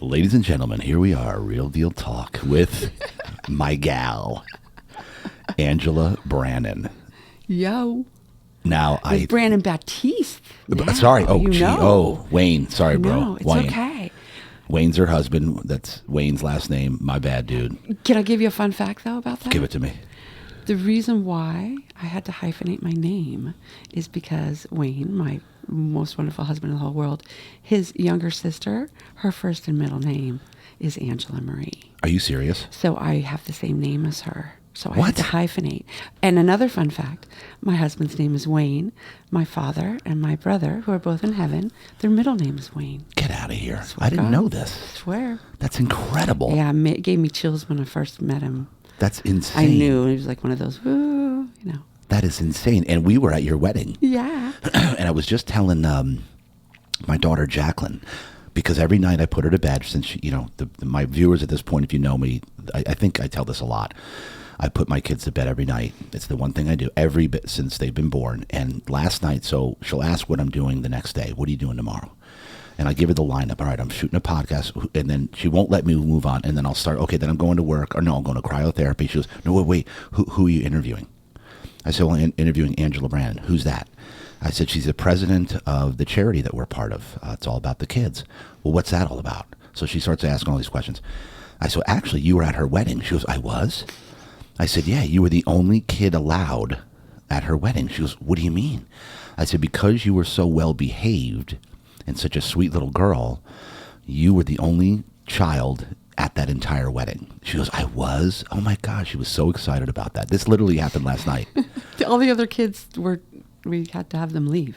Ladies and gentlemen, here we are, Real Deal Talk with my gal, Angela Brannon. Yo. Now With Brannon-Baptiste. Yeah, sorry. Oh, you gee. know. Oh, Wayne. Sorry, bro. No, it's Wayne. okay. Wayne's her husband. That's Wayne's last name. My bad, dude. Can I give you a fun fact, though, about that? Give it to me. The reason why I had to hyphenate my name is because Wayne, my most wonderful husband in the whole world, his younger sister, her first and middle name is Angela Marie. Are you serious? So I have the same name as her. So I What? had to hyphenate. And another fun fact, my husband's name is Wayne. My father and my brother, who are both in heaven, their middle name is Wayne. Get out of here. Swear I to didn't God. know this. I swear. That's incredible. Yeah, it gave me chills when I first met him. That's insane. I knew. It was like one of those, woo, you know. That is insane. And we were at your wedding. Yeah. And I was just telling my daughter, Jacqueline, because every night I put her to bed, since she, my viewers at this point, if you know me, I think I tell this a lot. I put my kids to bed every night. It's the one thing I do every bit since they've been born. And last night, so she'll ask what I'm doing the next day. What are you doing tomorrow? And I give her the lineup. All right, I'm shooting a podcast. And then she won't let me move on. And then I'll start, okay, then I'm going to work. Or no, I'm going to cryotherapy. She goes, no, wait. Who are you interviewing? I said, well, I'm interviewing Angela Brannon. Who's that? I said, she's the president of the charity that we're part of. It's all about the kids. Well, what's that all about? So she starts asking all these questions. I said, actually, you were at her wedding. She goes, I was? I said, yeah, you were the only kid allowed at her wedding. She goes, what do you mean? I said, because you were so well behaved and such a sweet little girl, you were the only child at that entire wedding. She goes, I was? Oh my gosh, she was so excited about that. This literally happened last night. All the other kids we had to have them leave.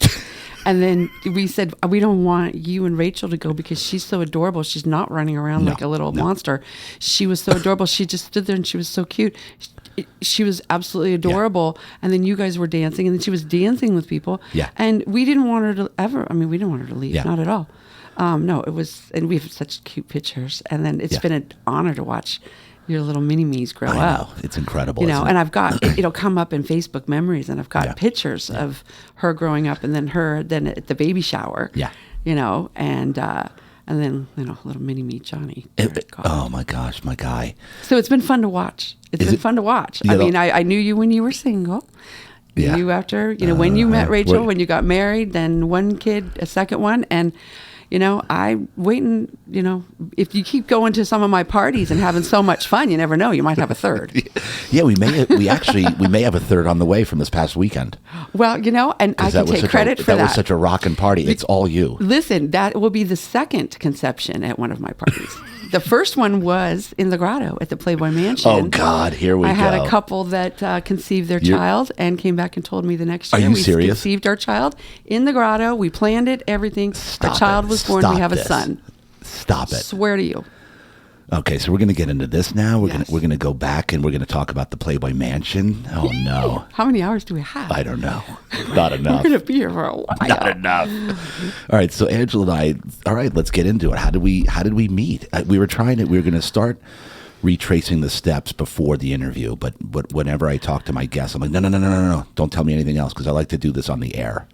And then we said, we don't want you and Rachel to go because she's so adorable. She's not running around like a little monster. She was so adorable. She just stood there and she was so cute. She was absolutely adorable. Yeah. And then you guys were dancing and then she was dancing with people. Yeah. And we didn't want her to we didn't want her to leave. Yeah. Not at all. No, it was, and we have such cute pictures. And then it's been an honor to watch your little mini-me's grow I up. know. It's incredible. And I've got, it'll come up in Facebook memories, and I've got pictures of her growing up and then her at the baby shower. Yeah. And then, little mini-me Johnny. Oh my gosh, my guy. So it's been fun to watch. It's been fun to watch. I mean, I knew you when you were single. Yeah. You after, when you met Rachel, when you got married, then one kid, a second one, and I'm waiting, if you keep going to some of my parties and having so much fun, you never know, you might have a third. Yeah, we may have a third on the way from this past weekend. Well, and I can take credit for that. That was such a rockin' party. It's all you. Listen, that will be the second conception at one of my parties. The first one was in the grotto at the Playboy Mansion. Oh, God, here we go. I had a couple that conceived their child and came back and told me the next year. Are you serious? We conceived our child in the grotto. We planned it, everything. Our child was born. We have a son. Stop it. Swear to you. Okay, so we're going to get into this now. We're going to go back and we're going to talk about the Playboy Mansion. Oh, no. How many hours do we have? I don't know. Not enough. We're going to be here for a while. Not enough. All right, so Angela and I, all right, let's get into it. How did we meet? We were going to start retracing the steps before the interview, but whenever I talk to my guests, I'm like, no. Don't tell me anything else because I like to do this on the air.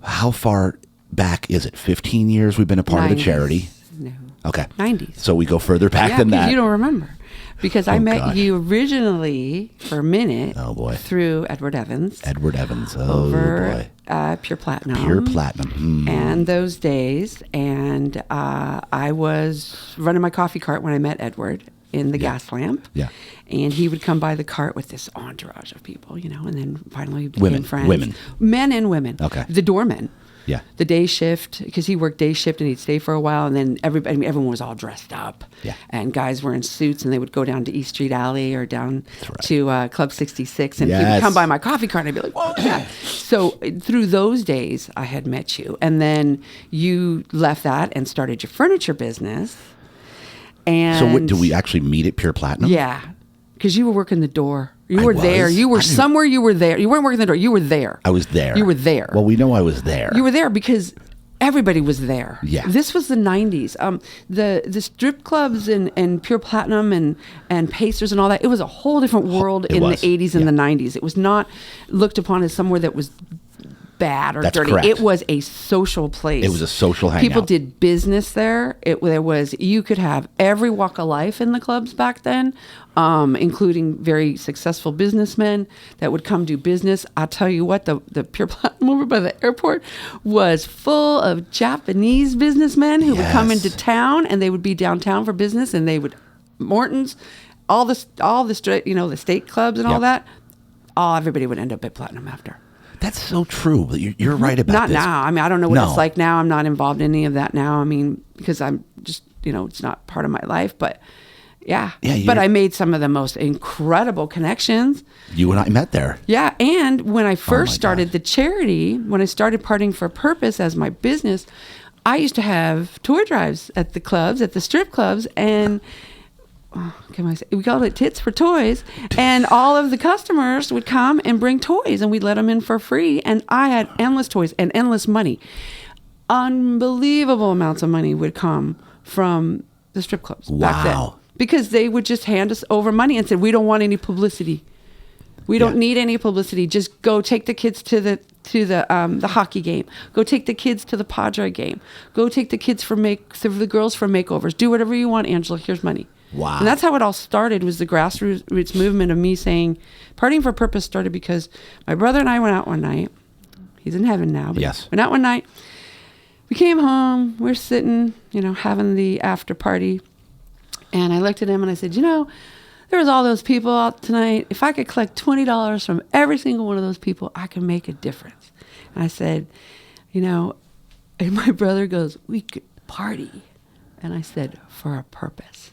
How far back is it? 15 years we've been a part of the charity? No. Okay. 90s. So we go further back than that. You don't remember. Because I met you originally for a minute. Oh, boy. Through Edward Evans. Oh, over, boy. Pure Platinum. Pure Platinum. And those days. And I was running my coffee cart when I met Edward in the gas lamp. Yeah. And he would come by the cart with this entourage of people, and then finally we became friends. Women. Men and women. Okay. The doormen. Yeah. The day shift, because he worked day shift and he'd stay for a while, and then everyone was all dressed up. Yeah. And guys were in suits, and they would go down to East Street Alley or down to Club 66, and he would come by my coffee cart, and I'd be like, whoa, yeah. So through those days, I had met you. And then you left that and started your furniture business. And So do we actually meet at Pure Platinum? Yeah. Because you were working the door. You were there. You were somewhere. You were there. You weren't working the door. You were there. I was there. You were there. Well, we know I was there. You were there because everybody was there. Yeah. This was the 90s. The strip clubs and Pure Platinum and Pacers and all that, it was a whole different world in the 80s and the 90s. It was not looked upon as somewhere that was bad or That's dirty. correct. It was a social place. It was a social hangout. People did business there. You could have every walk of life in the clubs back then, including very successful businessmen that would come do business. I'll tell you what, the Pure Platinum over by the airport was full of Japanese businessmen who would come into town, and they would be downtown for business, and they would Morton's, all the the state clubs and all that. Everybody would end up at Platinum after. That's so true. You're right about Not this. now. I mean, I don't know what it's like now. I'm not involved in any of that now. I mean, because I'm just, it's not part of my life. But yeah. But I made some of the most incredible connections. You and I met there. Yeah. And when I first started the charity, when I started Partying for a Purpose as my business, I used to have tour drives at the clubs, at the strip clubs, and we called it Tits for Toys, and all of the customers would come and bring toys, and we'd let them in for free, and I had endless toys and endless money. Unbelievable amounts of money would come from the strip clubs back then, because they would just hand us over money and said, we don't want any publicity. We don't need any publicity. Just go take the kids to the hockey game. Go take the kids to the Padre game. Go take the kids the girls for makeovers. Do whatever you want, Angela. Here's money. Wow. And that's how it all started, was the grassroots movement of me saying, Partying for a Purpose started because my brother and I went out one night. He's in heaven now. But went out one night. We came home. We're sitting, having the after party. And I looked at him and I said, there was all those people out tonight. If I could collect $20 from every single one of those people, I could make a difference. And I said, and my brother goes, we could party. And I said, for a purpose.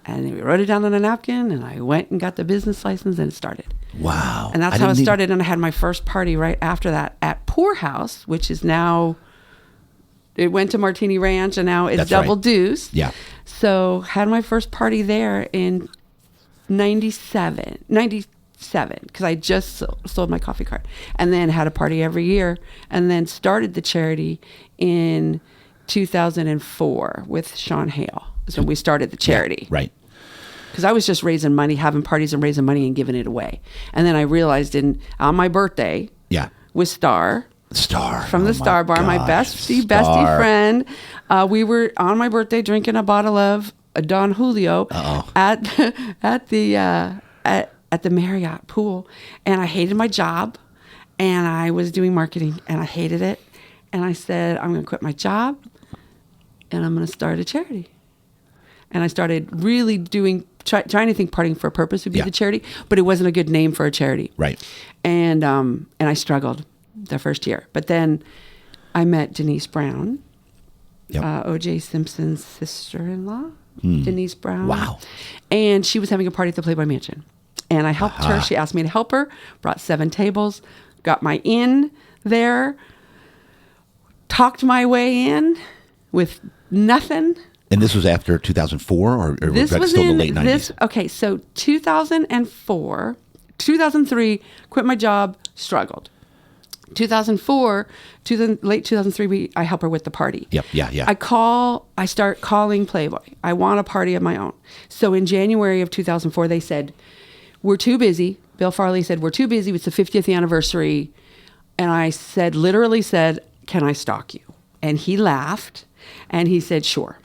And we wrote it down on a napkin, and I went and got the business license, and it started. Wow. And that's how it started. And I had my first party right after that at Poor House, which is now, it went to Martini Ranch, and now it's Double Deuce. Yeah. So had my first party there in 97, because I just sold my coffee cart, and then had a party every year, and then started the charity in 2004 with Sean Hale. So we started the charity. Yeah, right. Because I was just raising money, having parties and raising money and giving it away. And then I realized on my birthday, with Star from the Star Bar, my bestie friend, we were on my birthday drinking a bottle of Don Julio at the Marriott pool, and I hated my job, and I was doing marketing, and I hated it, and I said, I'm going to quit my job, and I'm going to start a charity. And I started really trying to think Partying for a Purpose would be the charity, but it wasn't a good name for a charity. Right. And I struggled the first year. But then I met Denise Brown, O.J. Simpson's sister-in-law, Denise Brown. Wow. And she was having a party at the Playboy Mansion. And I helped her. She asked me to help her, brought 7 tables, got my in there, talked my way in with nothing. And this was after 2004, or this was still in the late 90s? So 2004, 2003, quit my job, struggled. 2004 to the late 2003, I help her with the party. Yep, yeah. I start calling Playboy. I want a party of my own. So in January of 2004, they said, we're too busy. Bill Farley said, we're too busy. It's the 50th anniversary. And I literally said, can I stalk you? And he laughed, and he said, sure.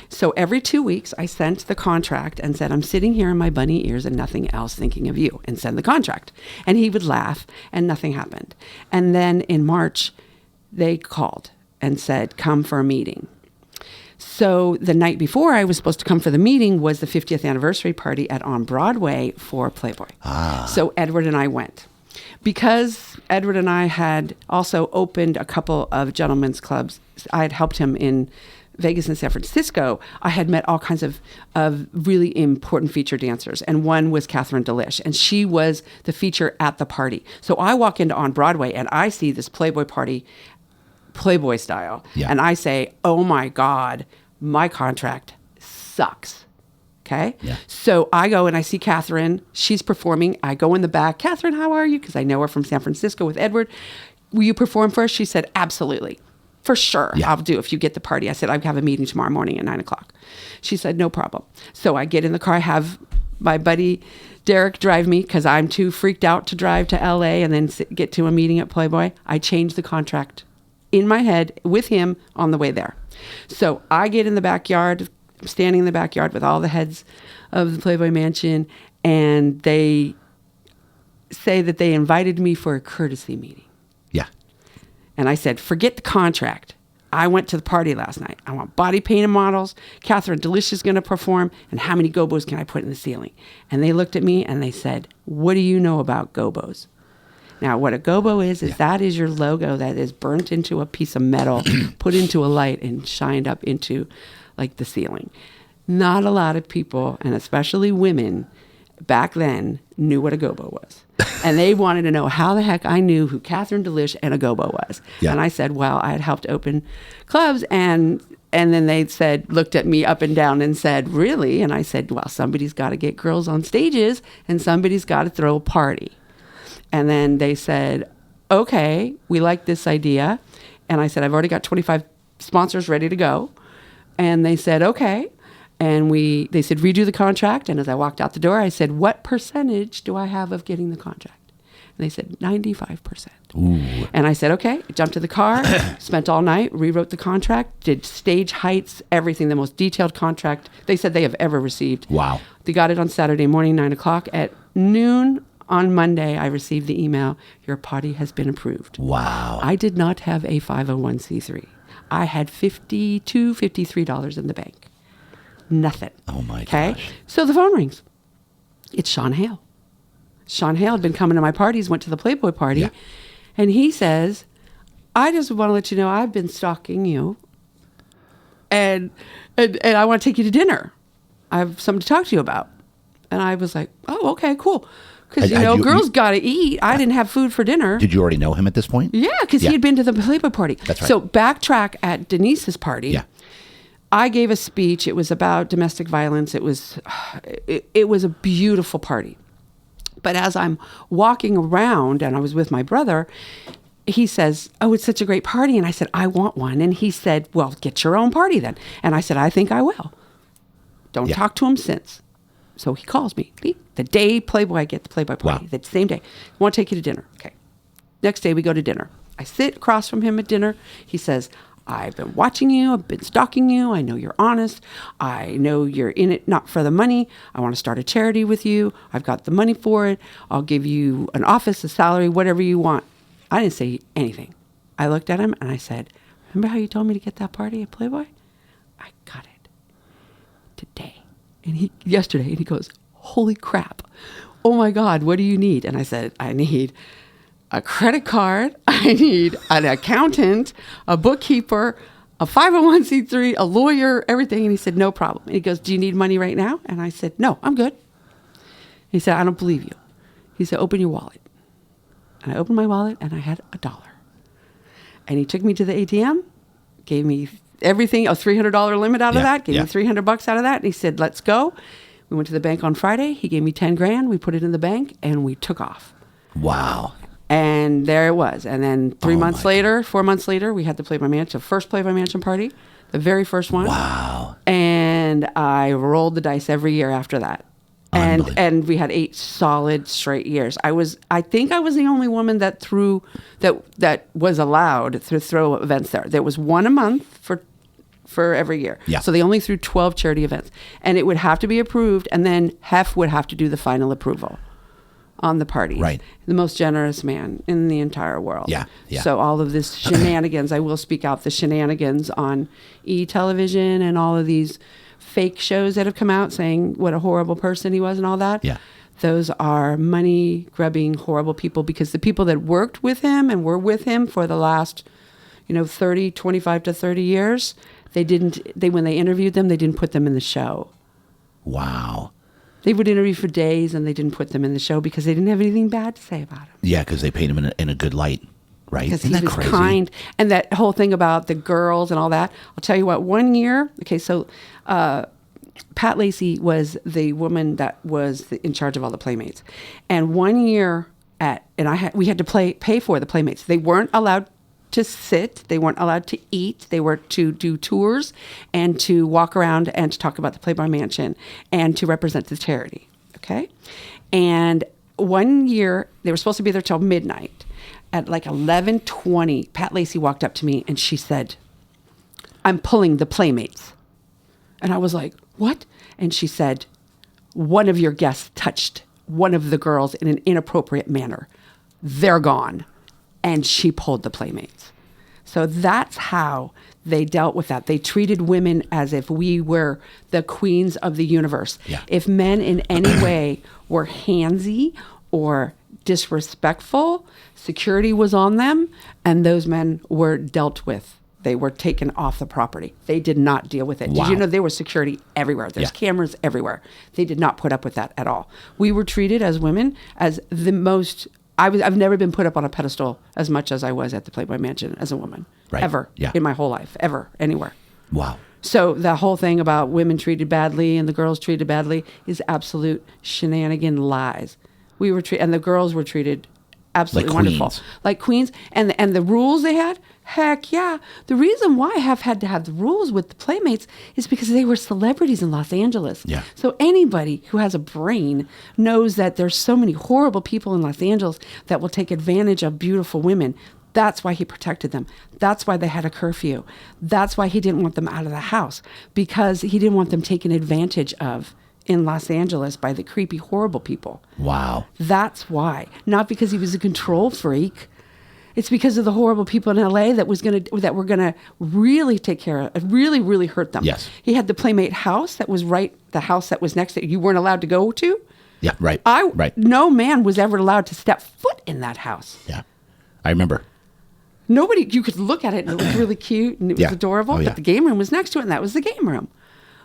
So every 2 weeks, I sent the contract and said, I'm sitting here in my bunny ears and nothing else thinking of you, and send the contract. And he would laugh, and nothing happened. And then in March, they called and said, come for a meeting. So the night before I was supposed to come for the meeting was the 50th anniversary party On Broadway for Playboy. So Edward and I went. Because Edward and I had also opened a couple of gentlemen's clubs, I had helped him in Vegas and San Francisco, I had met all kinds of really important feature dancers. And one was Catherine Delish, and she was the feature at the party. So I walk into On Broadway and I see this Playboy party, Playboy style. Yeah. And I say, oh my God, my contract sucks. Okay. Yeah. So I go and I see Catherine. She's performing. I go in the back. Catherine, how are you? Because I know her from San Francisco with Edward. Will you perform for us? She said, absolutely. For sure, I'll do if you get the party. I said, I have a meeting tomorrow morning at 9:00. She said, no problem. So I get in the car. I have my buddy Derek drive me because I'm too freaked out to drive to LA and then get to a meeting at Playboy. I changed the contract in my head with him on the way there. So I get in the backyard, standing in the backyard with all the heads of the Playboy Mansion, and they say that they invited me for a courtesy meeting. Yeah. And I said, forget the contract. I went to the party last night. I want body painted models. Catherine Delish is going to perform. And how many gobos can I put in the ceiling? And they looked at me and they said, what do you know about gobos? Now, what a gobo is that is your logo that is burnt into a piece of metal, put into a light, and shined up into like the ceiling. Not a lot of people, and especially women, back then knew what a gobo was. And they wanted to know how the heck I knew who Catherine Delish and a gobo was. Yeah. And I said, well, I had helped open clubs, and then they looked at me up and down and said, really? And I said, well, somebody's got to get girls on stages and somebody's got to throw a party. And then they said, okay, we like this idea. And I said, I've already got 25 sponsors ready to go. And they said, okay. And they said, redo the contract. And as I walked out the door, I said, what percentage do I have of getting the contract? And they said, 95%. Ooh. And I said, okay. Jumped to the car, spent all night, rewrote the contract, did stage heights, everything, the most detailed contract they said they have ever received. Wow. They got it on Saturday morning, 9 o'clock. At noon on Monday, I received the email, your party has been approved. Wow. I did not have a 501c3. I had $52, $53 in the bank. Nothing. Oh my gosh. So the phone rings. It's Sean Hale. Sean Hale had been coming to my parties, went to the Playboy party, and he says, I just want to let you know I've been stalking you, and I want to take you to dinner. I have something to talk to you about. And I was like, oh, okay, cool. Because, girls got to eat. I didn't have food for dinner. Did you already know him at this point? Yeah, because he had been to the Playboy party. That's right. So backtrack at Denise's party. Yeah. I gave a speech. It was about domestic violence. It was a beautiful party. But as I'm walking around, and I was with my brother, he says, oh, it's such a great party. And I said, I want one. And he said, well, get your own party then. And I said, I think I will. Don't talk to him since. So he calls me. The day Playboy, I get the Playboy party. Wow. The same day. I want to take you to dinner. Okay. Next day we go to dinner. I sit across from him at dinner. He says, I've been watching you. I've been stalking you. I know you're honest. I know you're in it not for the money. I want to start a charity with you. I've got the money for it. I'll give you an office, a salary, whatever you want. I didn't say anything. I looked at him and I said, remember how you told me to get that party at Playboy? I got it today. And yesterday, and he goes, holy crap. Oh my God, what do you need? And I said, I need a credit card. I need an accountant, a bookkeeper, a 501c3, a lawyer, everything. And he said, no problem. And he goes, do you need money right now? And I said, no, I'm good. He said, I don't believe you. He said, open your wallet. And I opened my wallet and I had $1. And he took me to the ATM, gave me everything, a $300 limit out of that, gave me $300 out of that. And he said, let's go. We went to the bank on Friday. He gave me 10 grand. We put it in the bank and we took off. Wow. And there it was. And then 4 months later, we had the Playboy Mansion, first Playboy Mansion party, the very first one. Wow. And I rolled the dice every year after that. And we had 8 solid straight years. I think I was the only woman that was allowed to throw events there. There was one a month for every year. Yeah. So they only threw 12 charity events. And it would have to be approved, and then Hef would have to do the final approval on the parties. Right. The most generous man in the entire world. Yeah. Yeah. So all of this shenanigans, I will speak out the shenanigans on E-television and all of these fake shows that have come out saying what a horrible person he was and all that. Yeah. Those are money-grubbing, horrible people, because the people that worked with him and were with him for the last, 25 to 30 years, when they interviewed them, they didn't put them in the show. Wow. They would interview for days and they didn't put them in the show because they didn't have anything bad to say about him. Yeah, because they paint him in a good light, right? Because Isn't he that was crazy? kind. And that whole thing about the girls and all that. I'll tell you what, one year, so Pat Lacey was the woman that was in charge of all the Playmates. And one year we had to pay for the Playmates. They weren't allowed to sit. They weren't allowed to eat. They were to do tours and to walk around and to talk about the Playboy Mansion and to represent the charity. Okay. And one year, they were supposed to be there till midnight. At like 11:20, Pat Lacey walked up to me and she said, "I'm pulling the Playmates." And I was like, "What?" And she said, "One of your guests touched one of the girls in an inappropriate manner. They're gone." And she pulled the Playmates. So that's how they dealt with that. They treated women as if we were the queens of the universe. Yeah. If men in any way were handsy or disrespectful, security was on them, and those men were dealt with. They were taken off the property. They did not deal with it. Wow. Did you know there was security everywhere? There's cameras everywhere. They did not put up with that at all. We were treated as women as the most... I've never been put up on a pedestal as much as I was at the Playboy Mansion as a woman. Right. Ever. Yeah. In my whole life. Ever. Anywhere. Wow. So the whole thing about women treated badly and the girls treated badly is absolute shenanigan lies. We were treated, and the girls were treated absolutely wonderful. Like queens. And the rules they had, heck yeah. The reason why I have had to have the rules with the Playmates is because they were celebrities in Los Angeles. Yeah. So anybody who has a brain knows that there's so many horrible people in Los Angeles that will take advantage of beautiful women. That's why he protected them. That's why they had a curfew. That's why he didn't want them out of the house, because he didn't want them taken advantage of in Los Angeles by the creepy, horrible people. Wow. That's why. Not because he was a control freak. It's because of the horrible people in LA that were gonna really take care of, really, really hurt them. Yes. He had the Playmate house that was the house that was next that you weren't allowed to go to. Yeah, right. Right. No man was ever allowed to step foot in that house. Yeah. I remember. Nobody, you could look at it and it was really cute and it was adorable, Oh, yeah. but the game room was next to it and that was the game room.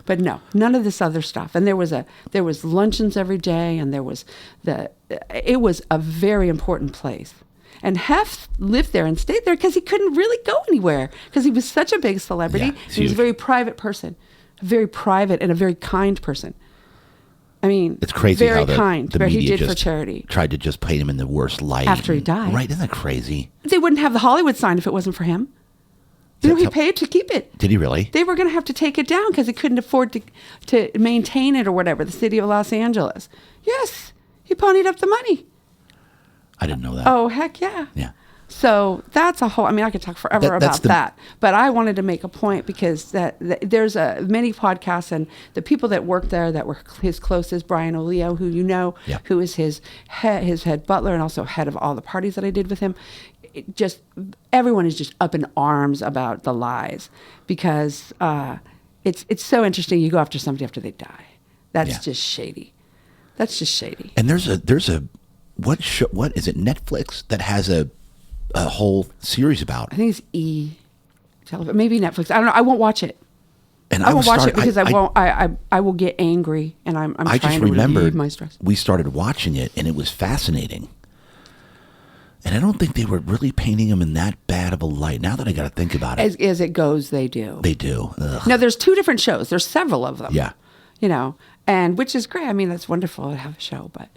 But no, none of this other stuff. And there was luncheons every day, and it was a very important place. And Hef lived there and stayed there because he couldn't really go anywhere because he was such a big celebrity. Yeah, He was a very private person, a very private and a very kind person. I mean, it's crazy very how the kind. the But he media did for just charity. tried to just paint him in the worst light After he died. Right? Isn't that crazy? They wouldn't have the Hollywood sign if it wasn't for him. You know, he paid to keep it. Did he really? They were going to have to take it down because he couldn't afford to maintain it or whatever, the city of Los Angeles. Yes, he ponied up the money. I didn't know that. Oh, heck yeah. Yeah. So that's a whole, I mean, I could talk forever about that. But I wanted to make a point because there's many podcasts, and the people that worked there that were his closest, Brian O'Leo, who you know, who is his head butler and also head of all the parties that I did with him. Everyone is just up in arms about the lies because it's so interesting. You go after somebody after they die. That's just shady. That's just shady. And there's a what is it, Netflix that has a whole series about? I think it's television, maybe Netflix. I don't know. I won't watch it. And I won't watch it because I will get angry, and I'm trying to relieve my stress. We started watching it, and it was fascinating. And I don't think they were really painting him in that bad of a light. Now that I got to think about it. As it goes, they do. They do. Ugh. Now, there's 2 different shows. There's several of them. Yeah. You know, and which is great. I mean, that's wonderful to have a show, but,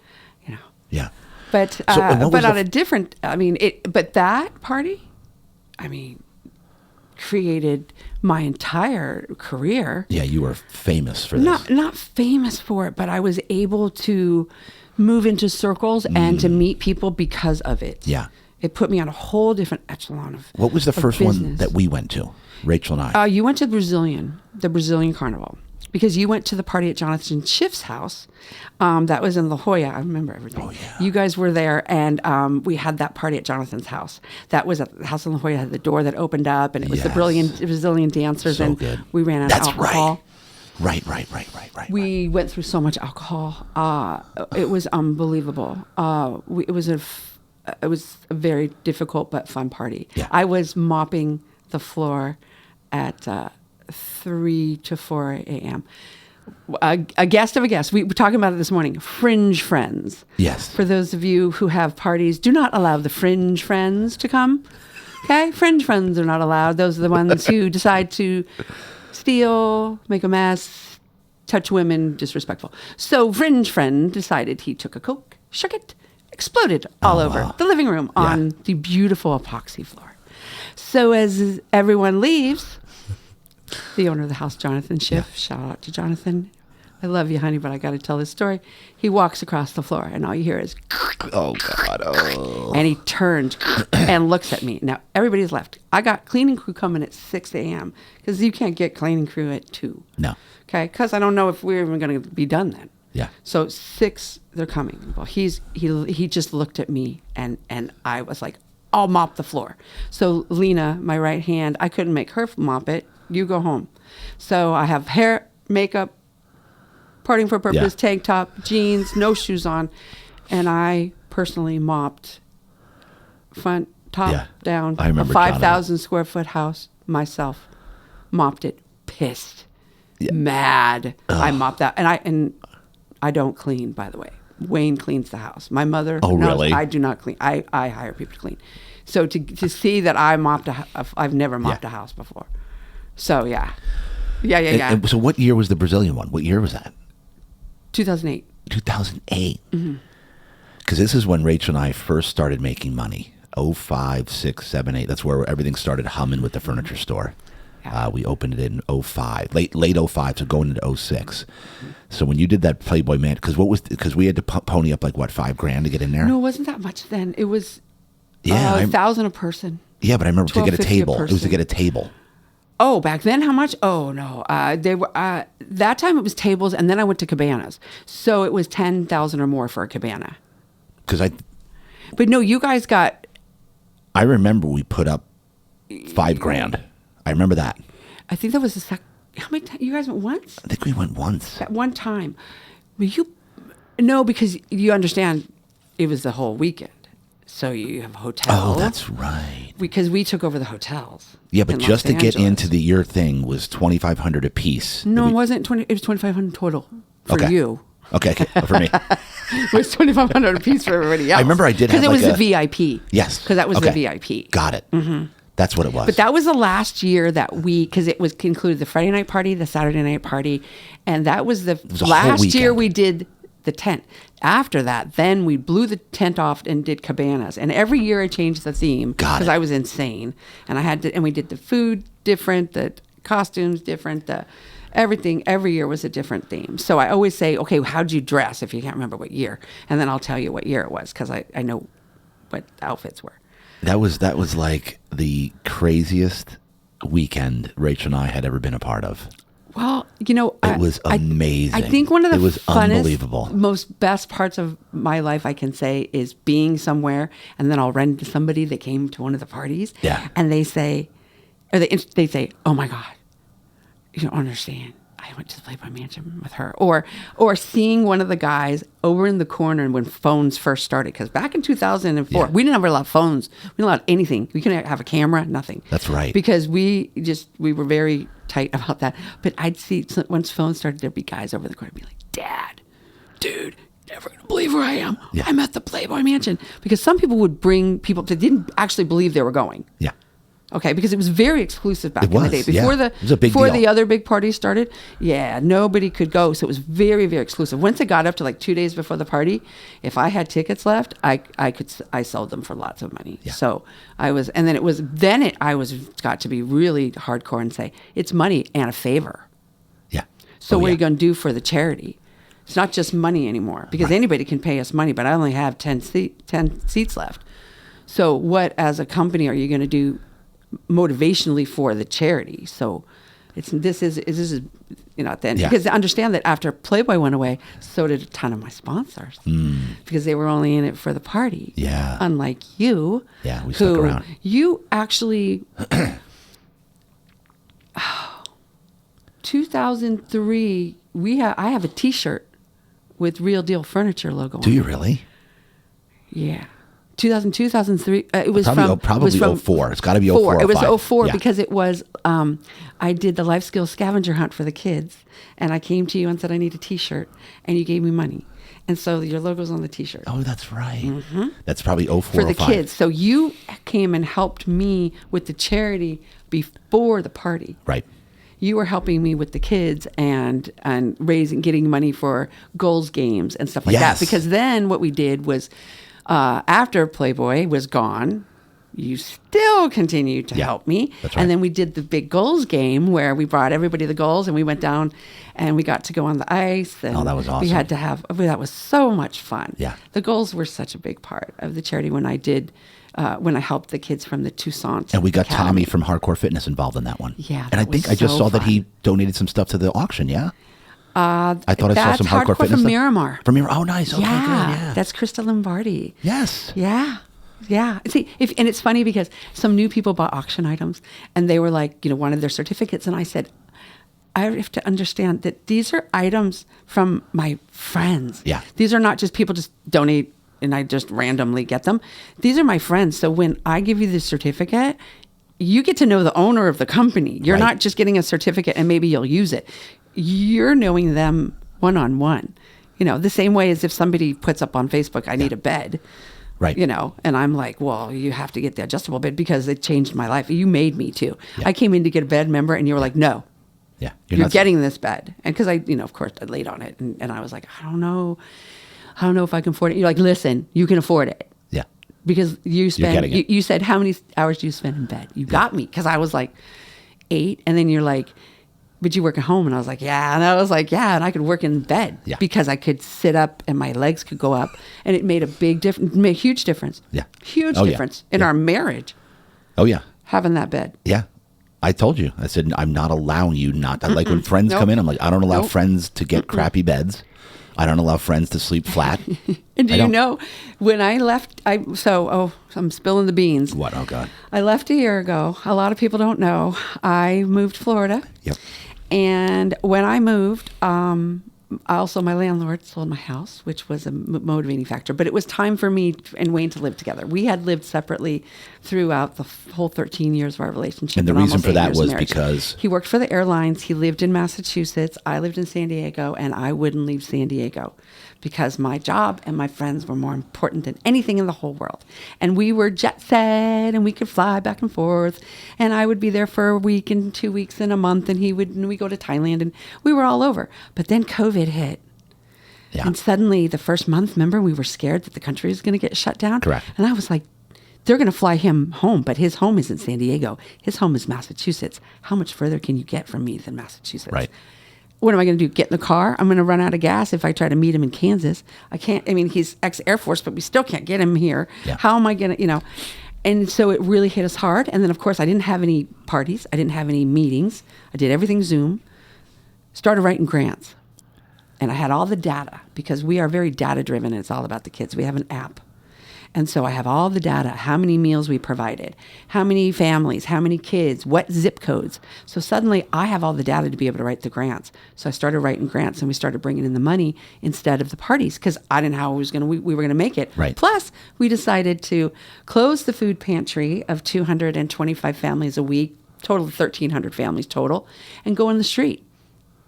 you know. Yeah. But but on a different, I mean, but that party, I mean, created my entire career. Yeah, you were famous for this. Not famous for it, but I was able to move into circles and to meet people because of it. Yeah. It put me on a whole different echelon of What was the first business. one that we went to? Rachel and I. You went to the Brazilian Carnival. Because you went to the party at Jonathan Schiff's house. That was in La Jolla. I remember everything. Oh, yeah. You guys were there, and we had that party at Jonathan's house. That was at the house in La Jolla. Had the door that opened up, and it was the Brazilian dancers. So and good. We ran out of alcohol. Right. We went through so much alcohol. It was unbelievable. It was a very difficult but fun party. Yeah. I was mopping the floor at 3 to 4 a.m. A guest of a guest. We were talking about it this morning. Fringe friends. Yes. For those of you who have parties, do not allow the fringe friends to come. Okay? Fringe friends are not allowed. Those are the ones who decide to steal, make a mess, touch women, disrespectful. So fringe friend decided he took a Coke, shook it, exploded all over the living room on the beautiful epoxy floor. So as everyone leaves, the owner of the house, Jonathan Schiff, shout out to Jonathan, I love you, honey, but I got to tell this story. He walks across the floor, and all you hear is, Oh, God. Oh. and he turns and looks at me. Now, everybody's left. I got cleaning crew coming at 6 a.m. because you can't get cleaning crew at 2. No. Okay? Because I don't know if we're even going to be done then. Yeah. So 6, they're coming. Well, he just looked at me, and I was like, I'll mop the floor. So Lena, my right hand, I couldn't make her mop it. You go home. So I have hair, makeup, parting for purpose, tank top, jeans, no shoes on. And I personally mopped front, top, down, I remember a 5,000 square foot house myself. Mopped it, pissed, mad. I mopped that. And I don't clean, by the way. Wayne cleans the house. My mother knows really? I do not clean. I hire people to clean. So to see that I mopped I've never mopped a house before. So yeah. And so what year was the Brazilian one? What year was that? 2008. 2008. Because this is when Rachel and I first started making money. 05, 6, 7, 8. That's where everything started humming with the furniture store. Yeah. We opened it in 05, late 05, so going into 06. So when you did that Playboy man, because we had to pony up like what, $5,000 to get in there? No, it wasn't that much then. It was $1,000 a person. Yeah, but I remember to get a table. It was to get a table. Oh, back then, how much? Oh no, they were that time. It was tables, and then I went to cabanas. So it was 10,000 or more for a cabana. But no, you guys got. I remember we put up $5,000. I remember that. I think that was the second. How many times? You guys went once? I think we went once. At one time. No, because you understand, it was the whole weekend. So you have a hotel. Oh, that's right. Because we took over the hotels. Yeah, but just to get into your thing was $2,500 a piece. No, it wasn't 20. It was $2,500 total for you. Okay, for me. It was $2,500 a piece for everybody else. I remember I did have because it was the VIP. Yes, because that was the VIP. Got it. Mm-hmm. That's what it was. But that was the last year that because it was included the Friday night party, the Saturday night party, and that was the last year we did the tent. After that, then we blew the tent off and did cabanas. And every year I changed the theme because I was insane. And we did the food different, the costumes different, everything. Every year was a different theme. So I always say, okay, how'd you dress if you can't remember what year? And then I'll tell you what year it was because I know what outfits were. That was like the craziest weekend Rachel and I had ever been a part of. Well, it was amazing. I think one of the funnest, unbelievable. Most best parts of my life, I can say, is being somewhere and then I'll run into somebody that came to one of the parties. Yeah. And they say, oh my God, you don't understand. I went to the Playboy Mansion with her. Or seeing one of the guys over in the corner when phones first started. Because back in 2004, we didn't have a lot of phones. We didn't have anything. We couldn't have a camera, nothing. That's right. Because we were very tight about that. But I'd see, once phones started, there'd be guys over the corner be like, Dad, dude, never going to believe where I am. Yeah. I'm at the Playboy Mansion. Because some people would bring people that didn't actually believe they were going. Yeah. Okay, because it was very exclusive back in the day. Before the other big parties started, nobody could go. So it was very, very exclusive. Once it got up to like 2 days before the party, if I had tickets left, I sold them for lots of money. Yeah. So I was got to be really hardcore and say, it's money and a favor. Yeah. So what are you going to do for the charity? It's not just money anymore because anybody can pay us money, but I only have 10 seats left. So what as a company are you going to do motivationally for the charity? So this is because understand that after Playboy went away, so did a ton of my sponsors because they were only in it for the party. Yeah. Unlike you. Yeah, we stuck around. You actually 2003 I have a T-shirt with Real Deal Furniture logo on it. Do you really? Yeah. 2002, 2003. It was probably 04. It's got to be 04. 4. It was 04 because it was, I did the life skills scavenger hunt for the kids. And I came to you and said, I need a T-shirt. And you gave me money. And so your logo's on the T-shirt. Oh, that's right. Mm-hmm. That's probably 04 for the 05. kids. So you came and helped me with the charity before the party. Right. You were helping me with the kids and getting money for goals games and stuff like that. Because then what we did was, after Playboy was gone, you still continue to help me. That's right. And then we did the big goals game where we brought everybody the goals and we went down and we got to go on the ice. And that was awesome. We had to have, that was so much fun. Yeah. The goals were such a big part of the charity when I helped the kids from the Toussaint And we got Academy. Tommy from Hardcore Fitness involved in that one. Yeah, and I that think was I just so saw that he fun. donated some stuff to the auction. Yeah. I thought I saw That's some Hardcore Fitness from stuff. Miramar. From Miramar. Oh, nice. Okay, good. Yeah. That's Krista Lombardi. Yes. Yeah. Yeah. See, and it's funny because some new people bought auction items and they were like, wanted their certificates. And I said, I have to understand that these are items from my friends. Yeah. These are not just people just donate and I just randomly get them. These are my friends. So when I give you the certificate, you get to know the owner of the company. You're Right. not just getting a certificate and maybe you'll use it. You're knowing them one-on-one. The same way as if somebody puts up on Facebook, I need a bed. Right. And I'm like, well, you have to get the adjustable bed because it changed my life. You made me too. Yeah. I came in to get a bed, remember? And you were like, no, Yeah. you're not- getting this bed. And because I, of course, I laid on it and I was like, I don't know if I can afford it. You're like, listen, you can afford it. Yeah. Because you getting it. you said, how many hours do you spend in bed? You got me. Because I was like 8. And then you're like, but you work at home. And I was like, yeah. And I was like, yeah. And I could work in bed Yeah. because I could sit up and my legs could go up. And it made a big difference, made a huge difference. Yeah. Huge Oh, yeah. difference in Yeah. our marriage, Oh, yeah. having that bed. Yeah. I told you. I said, I'm not allowing you not. Like when friends Nope. come in, I'm like, I don't allow Nope. friends to get crappy beds. I don't allow friends to sleep flat. And do I you don't. know when I left, I'm spilling the beans. What? Oh, God. I left a year ago. A lot of people don't know. I moved to Florida. Yep. And when I moved, my landlord sold my house, which was a motivating factor. But it was time for me and Wayne to live together. We had lived separately throughout the whole 13 years of our relationship. And the reason almost for 8 that years of was marriage. because- he worked for the airlines. He lived in Massachusetts. I lived in San Diego, and I wouldn't leave San Diego because my job and my friends were more important than anything in the whole world. And we were jet set, and we could fly back and forth. And I would be there for a week and 2 weeks and a month, and we go to Thailand, and we were all over. But then COVID hit. Yeah. And suddenly, the first month, remember, we were scared that the country was going to get shut down? Correct. And I was like, they're going to fly him home, but his home isn't San Diego. His home is Massachusetts. How much further can you get from me than Massachusetts? Right. What am I going to do? Get in the car? I'm going to run out of gas if I try to meet him in Kansas. I can't. I mean, he's ex-Air Force, but we still can't get him here. Yeah. How am I going to, And so it really hit us hard. And then, of course, I didn't have any parties. I didn't have any meetings. I did everything Zoom. Started writing grants. And I had all the data because we are very data-driven and it's all about the kids. We have an app. And so I have all the data, how many meals we provided, how many families, how many kids, what zip codes. So suddenly I have all the data to be able to write the grants. So I started writing grants and we started bringing in the money instead of the parties because I didn't know how we were going to make it. Right. Plus, we decided to close the food pantry of 225 families a week, total of 1,300 families total, and go in the street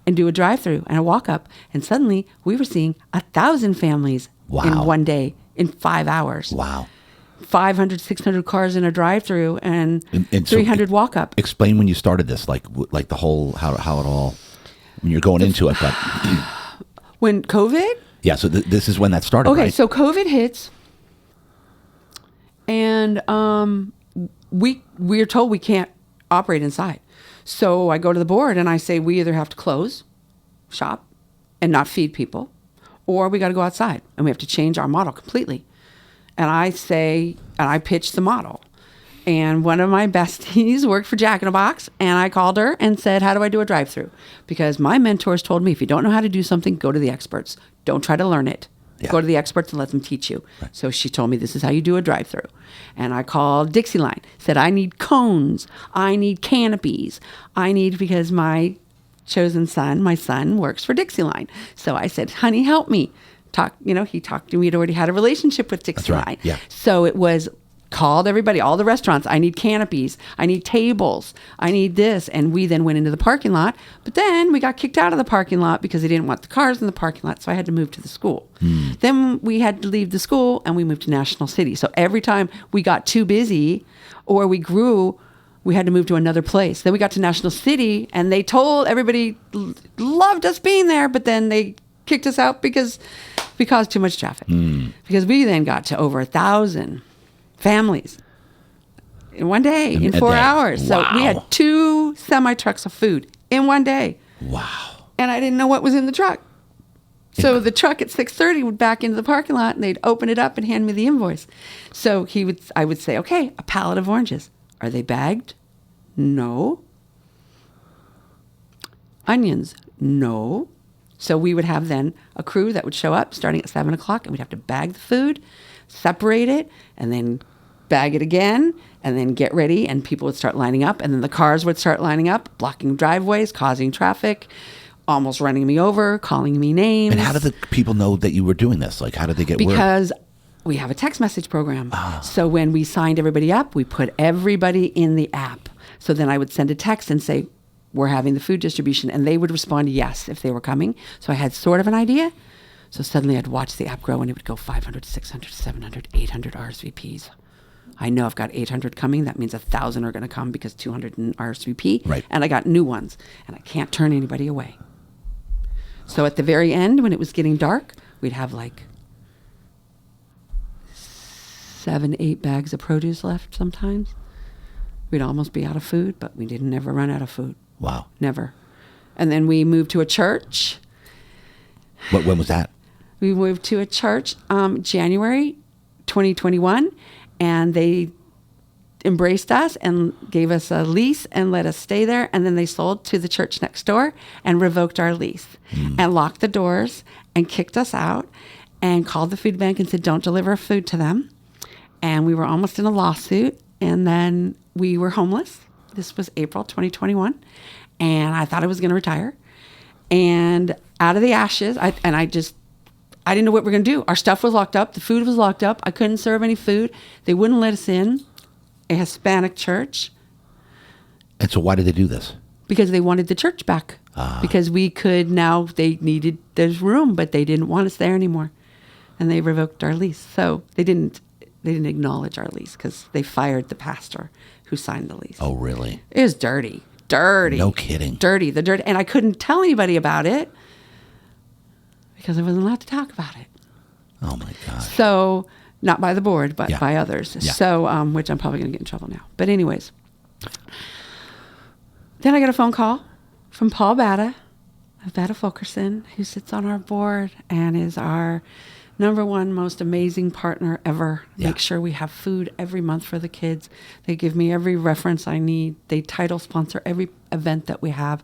and do a drive-through and a walk-up. And suddenly we were seeing 1,000 families Wow. in one day. In 5 hours. Wow. 500, 600 cars in a drive-through and And so 300 walk-up. Explain when you started this, like the whole, how it all, when you're going into it. But When COVID? yeah, so this is when that started, Okay, right? so COVID hits and we're told we can't operate inside. So I go to the board and I say we either have to close shop and not feed people, or we got to go outside and we have to change our model completely. And I pitched the model. And one of my besties worked for Jack in a Box, and I called her and said, how do I do a drive-through? Because my mentors told me, if you don't know how to do something, go to the experts. Don't try to learn it. Yeah. Go to the experts and let them teach you. Right. So she told me, this is how you do a drive-through. And I called Dixie Line, said, I need cones. I need canopies. Because my chosen son, my son, works for Dixie Line. So I said, honey, help me. He talked to me. We'd already had a relationship with Dixie That's right. Line. Yeah. So it was called everybody, all the restaurants. I need canopies. I need tables. I need this. And we then went into the parking lot. But then we got kicked out of the parking lot because they didn't want the cars in the parking lot. So I had to move to the school. Then we had to leave the school and we moved to National City. So every time we got too busy or we grew, we had to move to another place. Then we got to National City and they told everybody loved us being there, but then they kicked us out because we caused too much traffic. Because we then got to over 1,000 families in one day, in A 4 day. hours. So we had Wow. 2 semi-trucks of food in one day. Wow. And I didn't know what was in the truck. So the truck at 6:30 would back into the parking lot, and they'd open it up and hand me the invoice. So I would say, okay, a pallet of oranges. Are they bagged? No. Onions? No. So we would have then a crew that would show up starting at 7 o'clock, and we'd have to bag the food, separate it, and then bag it again, and then get ready, and people would start lining up, and then the cars would start lining up, blocking driveways, causing traffic, almost running me over, calling me names. And how did the people know that you were doing this? Like, how did they get word? Because we have a text message program. So when we signed everybody up, we put everybody in the app. So then I would send a text and say, we're having the food distribution. And they would respond yes if they were coming. So I had sort of an idea. So suddenly I'd watch the app grow, and it would go 500, 600, 700, 800 RSVPs. I know I've got 800 coming. That means 1,000 are going to come because 200 in RSVP. Right. And I got new ones. And I can't turn anybody away. So at the very end, when it was getting dark, we'd have like 7, 8 bags of produce left sometimes. We'd almost be out of food, but we didn't ever run out of food. Wow. Never. And then we moved to a church. When was that? We moved to a church January 2021, and they embraced us and gave us a lease and let us stay there. And then they sold to the church next door and revoked our lease and locked the doors and kicked us out and called the food bank and said, don't deliver food to them. And we were almost in a lawsuit. And then we were homeless. This was April 2021. And I thought I was going to retire. And out of the ashes, I didn't know what we were going to do. Our stuff was locked up. The food was locked up. I couldn't serve any food. They wouldn't let us in. A Hispanic church. And so why did they do this? Because they wanted the church back. Because we could now, they needed, there's room, but they didn't want us there anymore. And they revoked our lease. So they didn't acknowledge our lease because they fired the pastor who signed the lease. Oh, really? It was dirty. Dirty. No kidding. Dirty. The dirt. And I couldn't tell anybody about it because I wasn't allowed to talk about it. Oh, my gosh. So, not by the board, but by others. Yeah. So, which I'm probably going to get in trouble now. But anyways, then I got a phone call from Paul Batta of Batta Fulkerson, who sits on our board and is our #1 most amazing partner ever. Yeah. Make sure we have food every month for the kids. They give me every reference I need. They title sponsor every event that we have.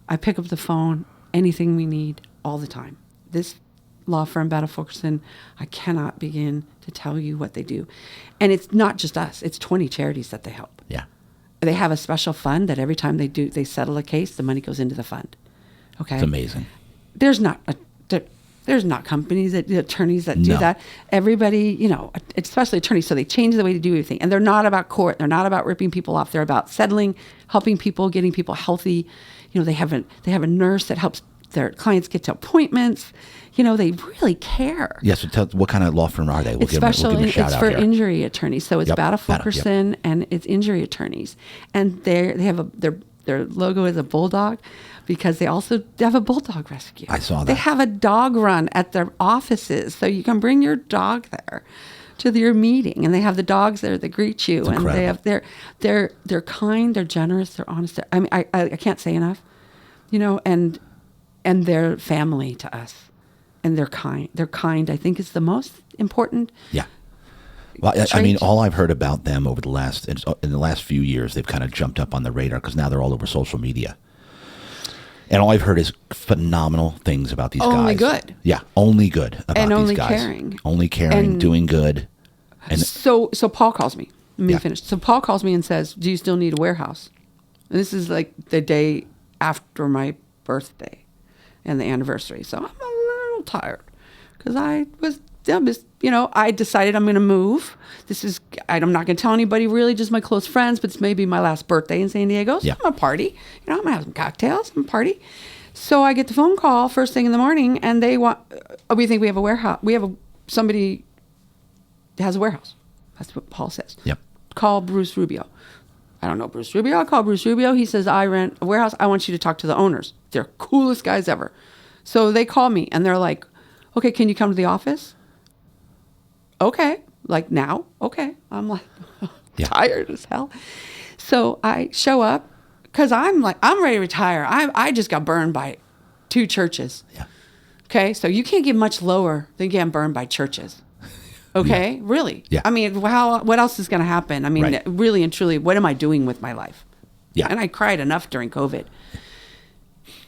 I pick up the phone, anything we need, all the time. This law firm, Batta Fulkerson, I cannot begin to tell you what they do. And it's not just us. It's 20 charities that they help. Yeah. They have a special fund that every time they settle a case, the money goes into the fund. Okay? It's amazing. There's not companies, attorneys that do No. that. Everybody, especially attorneys, so they change the way to do everything. And they're not about court. They're not about ripping people off. They're about settling, helping people, getting people healthy. They have a nurse that helps their clients get to appointments. They really care. Yeah, so what kind of law firm are they? We'll give them a shout It's out for here. injury attorneys. So it's Yep, Batta Batta, yep. Fulkerson, and it's injury attorneys. And they have their logo is a bulldog because they have a bulldog rescue. I saw that. They have a dog run at their offices, so you can bring your dog there to your meeting, and they have the dogs there that greet you. It's and incredible. they have they're kind, they're generous, they're honest. I mean, I can't say enough, and they're family to us. And they're kind. They're kind, I think, is the most important. Yeah. Well, I mean, trait. all I've heard about them in the last few years, they've kind of jumped up on the radar because now they're all over social media. And all I've heard is phenomenal things about these guys. Only good. Yeah, only good about And these only guys. caring. Only caring, And doing good. And So Paul calls me. Let me Yeah. finish. So Paul calls me and says, "Do you still need a warehouse?" And this is like the day after my birthday and the anniversary. So I'm a little tired because I decided I'm going to move. I'm not going to tell anybody really, just my close friends, but it's maybe my last birthday in San Diego. So Yeah. I'm going to party. I'm going to have some cocktails and party. So I get the phone call first thing in the morning and they want, we think we have a warehouse. Somebody has a warehouse. That's what Paul says. Yep. Call Bruce Rubio. I don't know Bruce Rubio. I'll call Bruce Rubio. He says, I rent a warehouse. I want you to talk to the owners. They're coolest guys ever. So they call me and they're like, okay, can you come to the office? Okay. Like now? Okay. I'm like, Yeah. tired as hell. So I show up because I'm ready to retire. I just got burned by 2 churches. Yeah. Okay, so you can't get much lower than getting burned by churches. Okay, really? Yeah. I mean, what else is going to happen? I mean, Right. really and truly, what am I doing with my life? Yeah. And I cried enough during COVID.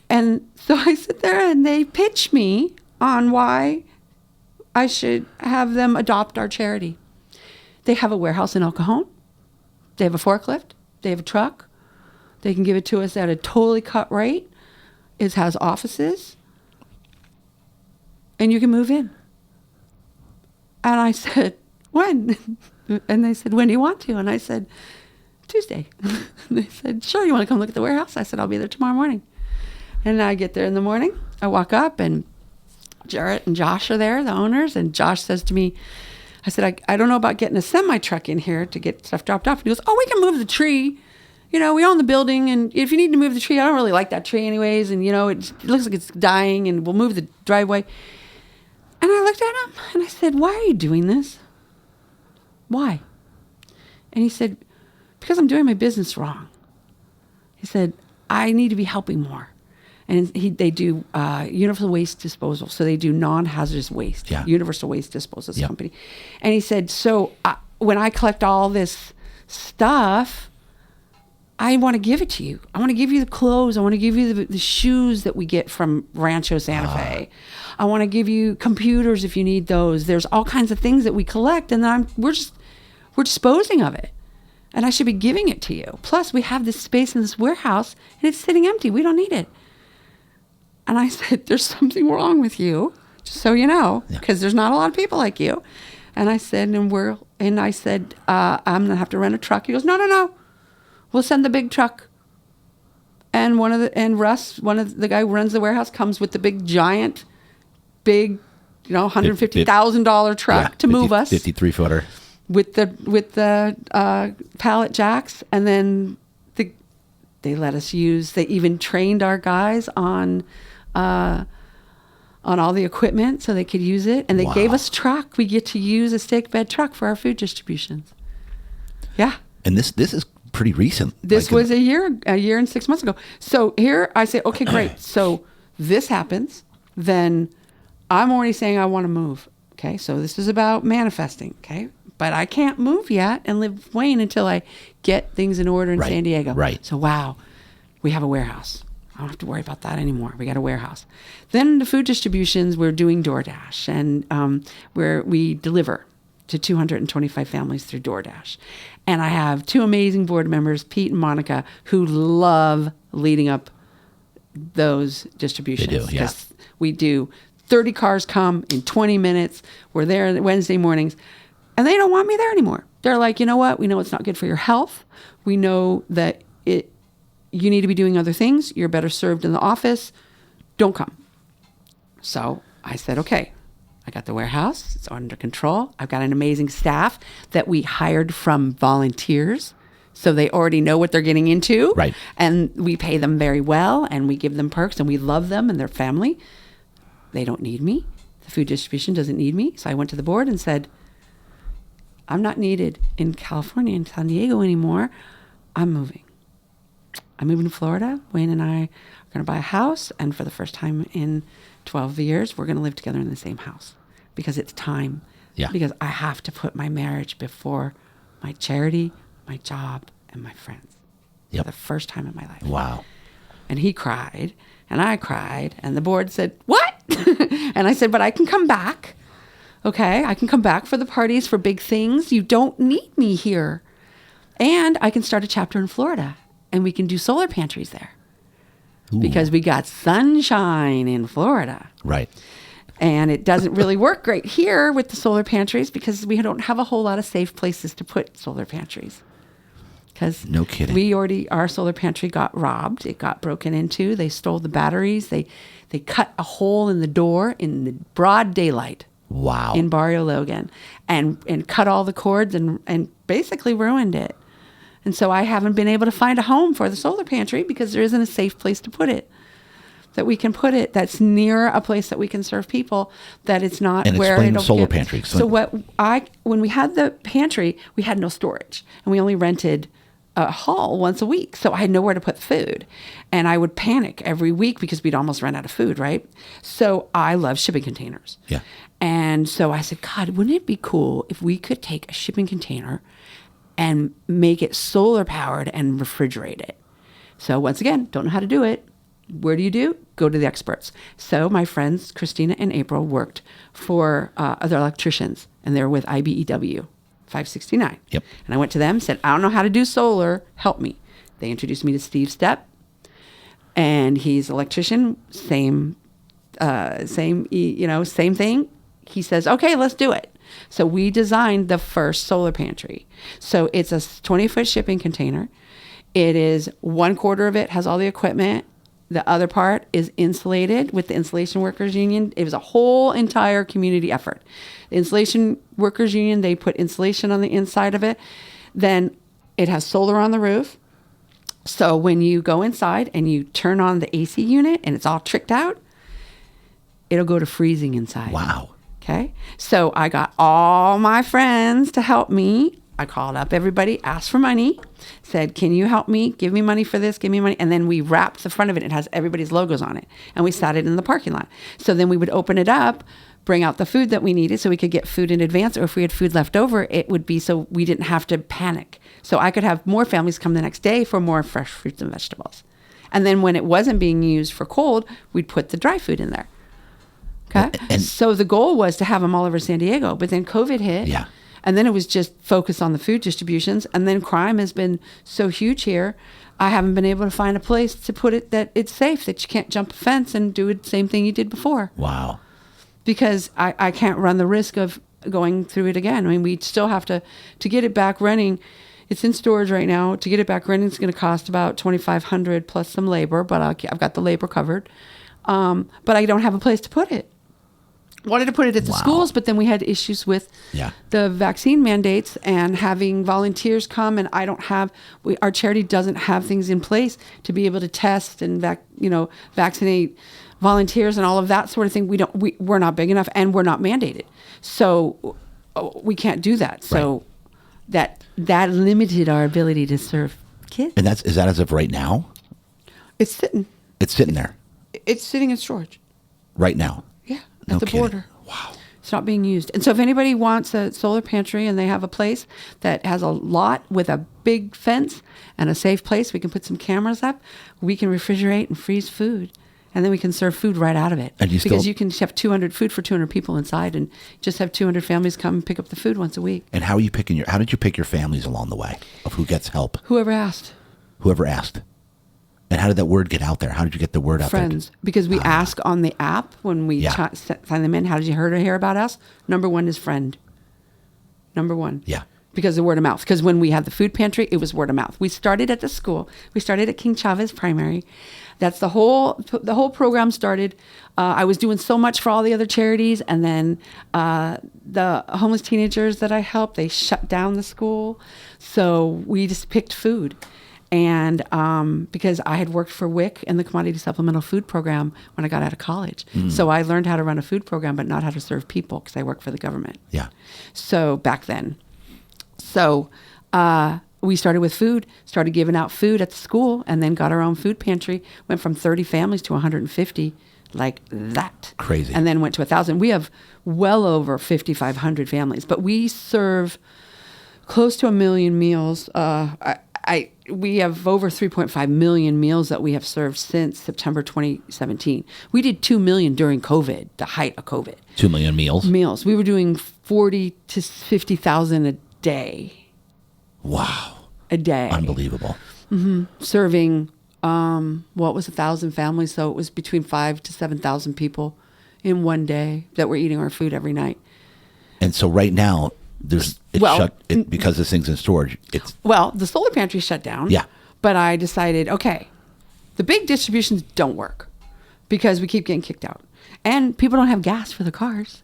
And so I sit there and they pitch me on why I should have them adopt our charity. They have a warehouse in El Cajon. They have a forklift. They have a truck. They can give it to us at a totally cut rate. It has offices. And you can move in. And I said, when? And they said, when do you want to? And I said, Tuesday. And they said, sure, you want to come look at the warehouse? I said, I'll be there tomorrow morning. And I get there in the morning. I walk up and Jarrett and Josh are there, the owners. And Josh says to me, I said, I don't know about getting a semi-truck in here to get stuff dropped off. And he goes, oh, we can move the tree. You know, we own the building. And if you need to move the tree, I don't really like that tree anyways. And, you know, it looks like it's dying and we'll move the driveway. And I looked at him and I said, why are you doing this? Why? And he said, because I'm doing my business wrong. He said, I need to be helping more. And they do universal waste disposal. So they do non-hazardous waste, universal waste disposal company. And he said, so when I collect all this stuff, I want to give it to you. I want to give you the clothes. I want to give you the shoes that we get from Rancho Santa Fe. I want to give you computers if you need those. There's all kinds of things that we collect, and then we're disposing of it. And I should be giving it to you. Plus, we have this space in this warehouse, and it's sitting empty. We don't need it. And I said, there's something wrong with you, just so you know, because there's not a lot of people like you. And I said, I'm going to have to rent a truck. He goes, no. We'll send the big truck. And Russ, one of the guy who runs the warehouse, comes with the giant, $150,000 truck to move us. 53-footer. With the pallet jacks, and then they let us use. They even trained our guys on all the equipment so they could use it, and they gave us a truck. We get to use a stake bed truck for our food distributions. Yeah. And this is pretty recent. This was a year and 6 months ago. So here I say, okay, great. So this happens, then I'm already saying I want to move. Okay, so this is about manifesting. Okay, but I can't move yet and live with Wayne until I get things in order in San Diego. Right. So wow, we have a warehouse. I don't have to worry about that anymore. We got a warehouse. Then the food distributions, we're doing DoorDash, and where we deliver to 225 families through DoorDash. And I have 2 amazing board members, Pete and Monica, who love leading up those distributions. They do, yeah. We do 30 cars come in 20 minutes. We're there Wednesday mornings, and they don't want me there anymore. They're like, you know what? We know it's not good for your health. We know that you need to be doing other things. You're better served in the office. Don't come. So I said, okay. I got the warehouse. It's under control. I've got an amazing staff that we hired from volunteers. So they already know what they're getting into. Right. And we pay them very well, and we give them perks, and we love them and their family. They don't need me. The food distribution doesn't need me. So I went to the board and said, I'm not needed in California and San Diego anymore. I'm moving. I'm moving to Florida. Wayne and I are going to buy a house, and for the first time in 12 years, we're going to live together in the same house because it's time. Yeah. Because I have to put my marriage before my charity, my job, and my friends. Yep. For the first time in my life. Wow. And he cried, and I cried, and the board said, what? And I said, but I can come back. Okay, I can come back for the parties, for big things. You don't need me here. And I can start a chapter in Florida, and we can do solar pantries there. Ooh. Because we got sunshine in Florida. Right. And it doesn't really work great here with the solar pantries because we don't have a whole lot of safe places to put solar pantries. Because no kidding. Our solar pantry got robbed. It got broken into. They stole the batteries. They cut a hole in the door in the broad daylight. Wow. In Barrio Logan, and cut all the cords and basically ruined it. And so I haven't been able to find a home for the solar pantry because there isn't a safe place to put it. that we can put it that's near a place that we can serve people, that it's not and where explain it'll the solar get. pantry. So when we had the pantry, we had no storage, and we only rented a hall once a week. So I had nowhere to put food, and I would panic every week because we'd almost run out of food, right? So I love shipping containers. Yeah. And so I said, God, wouldn't it be cool if we could take a shipping container and make it solar powered and refrigerate it? So once again, don't know how to do it. Where do you do? Go to the experts. So my friends, Christina and April, worked for other electricians, and they're with IBEW 569. Yep. And I went to them, said, I don't know how to do solar. Help me. They introduced me to Steve Stepp, and he's an electrician. Same thing. He says, okay, let's do it. So we designed the first solar pantry. So it's a 20-foot shipping container. It is 1/4 of it has all the equipment. The other part is insulated with the Insulation Workers Union. It was a whole entire community effort. The Insulation Workers Union, they put insulation on the inside of it. Then it has solar on the roof. So when you go inside and you turn on the AC unit and it's all tricked out, it'll go to freezing inside. Wow. Okay. So I got all my friends to help me. I called up everybody, asked for money, said, can you help me? Give me money for this, give me money. And then we wrapped the front of it. It has everybody's logos on it. And we sat it in the parking lot. So then we would open it up, bring out the food that we needed so we could get food in advance. Or if we had food left over, it would be so we didn't have to panic. So I could have more families come the next day for more fresh fruits and vegetables. And then when it wasn't being used for cold, we'd put the dry food in there. Okay. And so the goal was to have them all over San Diego. But then COVID hit. Yeah. And then it was just focused on the food distributions. And then crime has been so huge here. I haven't been able to find a place to put it that it's safe, that you can't jump a fence and do the same thing you did before. Wow. Because I can't run the risk of going through it again. I mean, we still have to get it back running. It's in storage right now. To get it back running, it's going to cost about $2,500 plus some labor, but I've got the labor covered. But I don't have a place to put it. Wanted to put it at the schools, but then we had issues with the vaccine mandates and having volunteers come, and our charity doesn't have things in place to be able to test and vaccinate volunteers and all of that sort of thing. We're not big enough, and we're not mandated, so we can't do that. So that limited our ability to serve kids. And is that as of right now? It's sitting. It's sitting there. It's sitting in storage right now. Yeah. No At the kidding. border. Wow. It's not being used. And so if anybody wants a solar pantry and they have a place that has a lot with a big fence and a safe place, we can put some cameras up, we can refrigerate and freeze food. And then we can serve food right out of it. And because you can have food for 200 people inside and just have 200 families come and pick up the food once a week. And how did you pick your families along the way of who gets help? Whoever asked. And how did that word get out there? How did you get the word out there? Friends. Because we ask on the app when we sign them in, how did you hear about us? Number one is friend. Number one. Yeah. Because of word of mouth. Because when we had the food pantry, it was word of mouth. We started at the school. We started at King Chavez Primary. That's the whole program started. I was doing so much for all the other charities. And then the homeless teenagers that I helped, they shut down the school. So we just picked food. And because I had worked for WIC in the Commodity Supplemental Food Program when I got out of college. So I learned how to run a food program, but not how to serve people because I worked for the government. Yeah. So back then. So we started with food, started giving out food at the school, and then got our own food pantry. Went from 30 families to 150, like that. Crazy. And then went to 1,000. We have well over 5,500 families, but we serve close to 1 million meals. We have over 3.5 million meals that we have served since September 2017. We did 2 million during COVID, the height of COVID. 2 million meals? Meals. We were doing 40 to 50,000 a day. Wow. A day. Unbelievable. Mm-hmm. Serving, 1,000 families. So it was between 5,000 to 7,000 people in one day that were eating our food every night. And so right now, because this thing's in storage. The solar pantry shut down. Yeah. But I decided, okay, the big distributions don't work because we keep getting kicked out. And people don't have gas for the cars.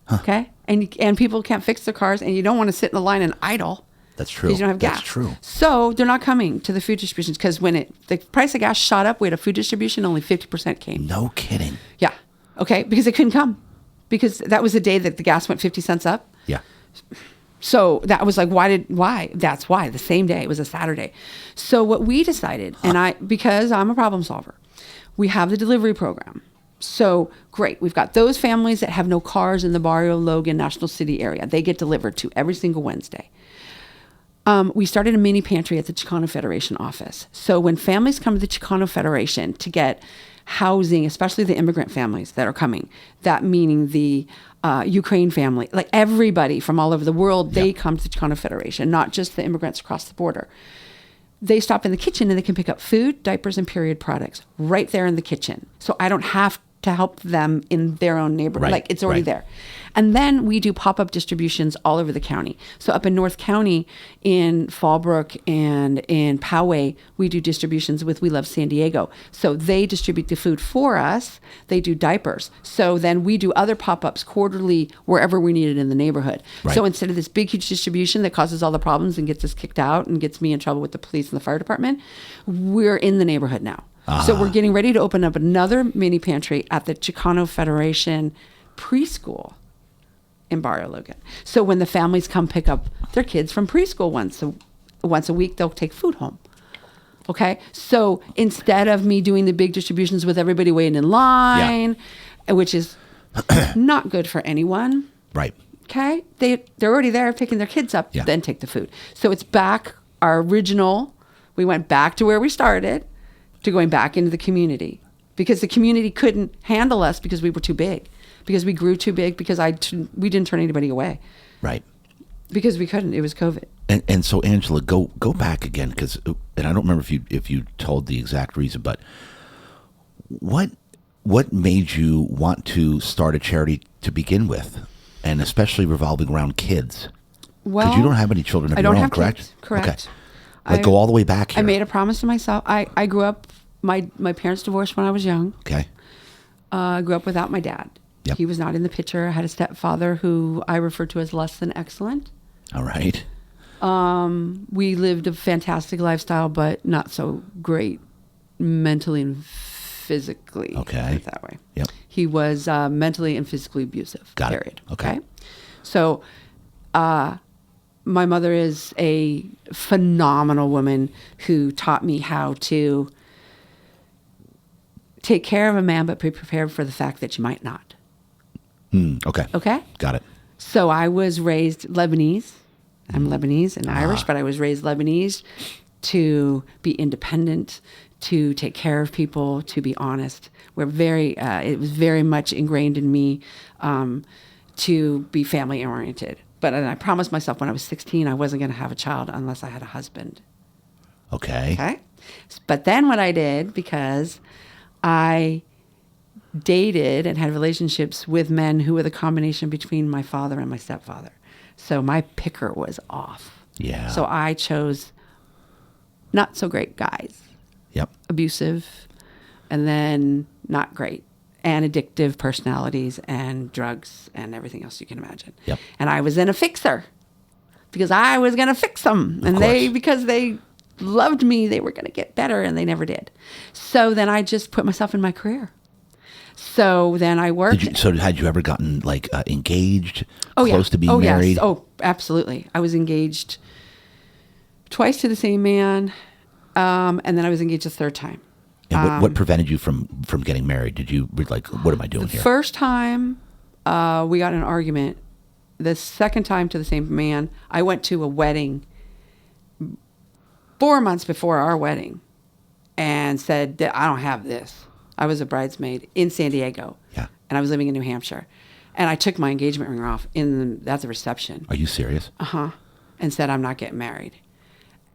Huh. Okay? And people can't fix their cars, and you don't want to sit in the line and idle. That's true. Because you don't have gas. That's true. So they're not coming to the food distributions because when the price of gas shot up, we had a food distribution, only 50% came. No kidding. Yeah. Okay. Because they couldn't come. Because that was the day that the gas went 50 cents up. Yeah. So that was like, why? That's why. The same day. It was a Saturday. So what we decided, because I'm a problem solver, we have the delivery program. So great. We've got those families that have no cars in the Barrio Logan National City area. They get delivered to every single Wednesday. We started a mini pantry at the Chicano Federation office. So when families come to the Chicano Federation to get housing, especially the immigrant families that are coming, that meaning the Ukraine family, like everybody from all over the world, they come to the Chicano Federation, not just the immigrants across the border. They stop in the kitchen and they can pick up food, diapers, and period products right there in the kitchen. So I don't have to help them in their own neighborhood. Like it's already there. And then we do pop-up distributions all over the county. So up in North County, in Fallbrook and in Poway, we do distributions with We Love San Diego. So they distribute the food for us. They do diapers. So then we do other pop-ups quarterly wherever we need it in the neighborhood. Right. So instead of this big, huge distribution that causes all the problems and gets us kicked out and gets me in trouble with the police and the fire department, we're in the neighborhood now. So we're getting ready to open up another mini pantry at the Chicano Federation preschool in Barrio Logan. So when the families come pick up their kids from preschool once a week, they'll take food home. Okay? So instead of me doing the big distributions with everybody waiting in line, which is not good for anyone. Right. Okay? They're already there picking their kids up, then take the food. So it's back, our original, we went back to where we started, to going back into the community. Because the community couldn't handle us because we were too big. Because we grew too big, because we didn't turn anybody away. Right. Because we couldn't. It was COVID. And so, Angela, go back again, because, and I don't remember if you told the exact reason, but what made you want to start a charity to begin with, and especially revolving around kids? Well, because you don't have any children of your own, correct? Kids. Correct. Okay. Go all the way back here. I made a promise to myself. I grew up, my parents divorced when I was young. Okay. I grew up without my dad. Yep. He was not in the picture. I had a stepfather who I refer to as less than excellent. All right. We lived a fantastic lifestyle, but not so great mentally and physically. Okay. That way. Yep. He was mentally and physically abusive. Got period. It. Okay. So, my mother is a phenomenal woman who taught me how to take care of a man, but be prepared for the fact that you might not. Okay. Okay? Got it. So I was raised Lebanese. I'm Lebanese and Irish, but I was raised Lebanese to be independent, to take care of people, to be honest. It was very much ingrained in me to be family oriented. But I promised myself when I was 16, I wasn't going to have a child unless I had a husband. Okay. But then what I did, because I dated and had relationships with men who were the combination between my father and my stepfather. So my picker was off. Yeah. So I chose not so great guys. Yep. Abusive, and then not great, and addictive personalities and drugs and everything else you can imagine. Yep. And I was in a fixer because I was going to fix them. And because they loved me, they were going to get better, and they never did. So then I just put myself in my career. So then I worked. Had you ever gotten engaged, close to being married? Yes. Oh, absolutely. I was engaged twice to the same man, and then I was engaged a third time. And what prevented you from getting married? Did you what am I doing here? The first time we got in an argument. The second time to the same man, I went to a wedding 4 months before our wedding and said that I don't have this. I was a bridesmaid in San Diego. Yeah. And I was living in New Hampshire. And I took my engagement ring off at the reception. Are you serious? Uh-huh. And said, I'm not getting married.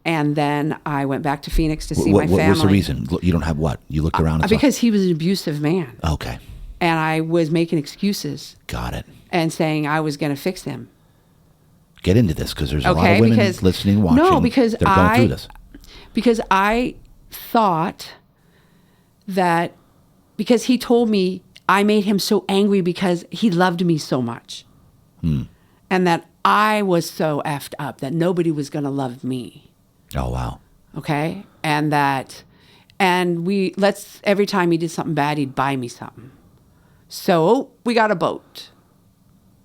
And then I went back to Phoenix to see my family. What was the reason? You don't have what? You looked around and because he was an abusive man. Okay. And I was making excuses. Got it. And saying I was going to fix him. Get into this, because there's a lot of women listening and watching. No, because they're going through this. Because I thought that because he told me I made him so angry because he loved me so much. And that I was so effed up that nobody was going to love me. Oh, wow. Okay. And every time he did something bad, he'd buy me something. So we got a boat.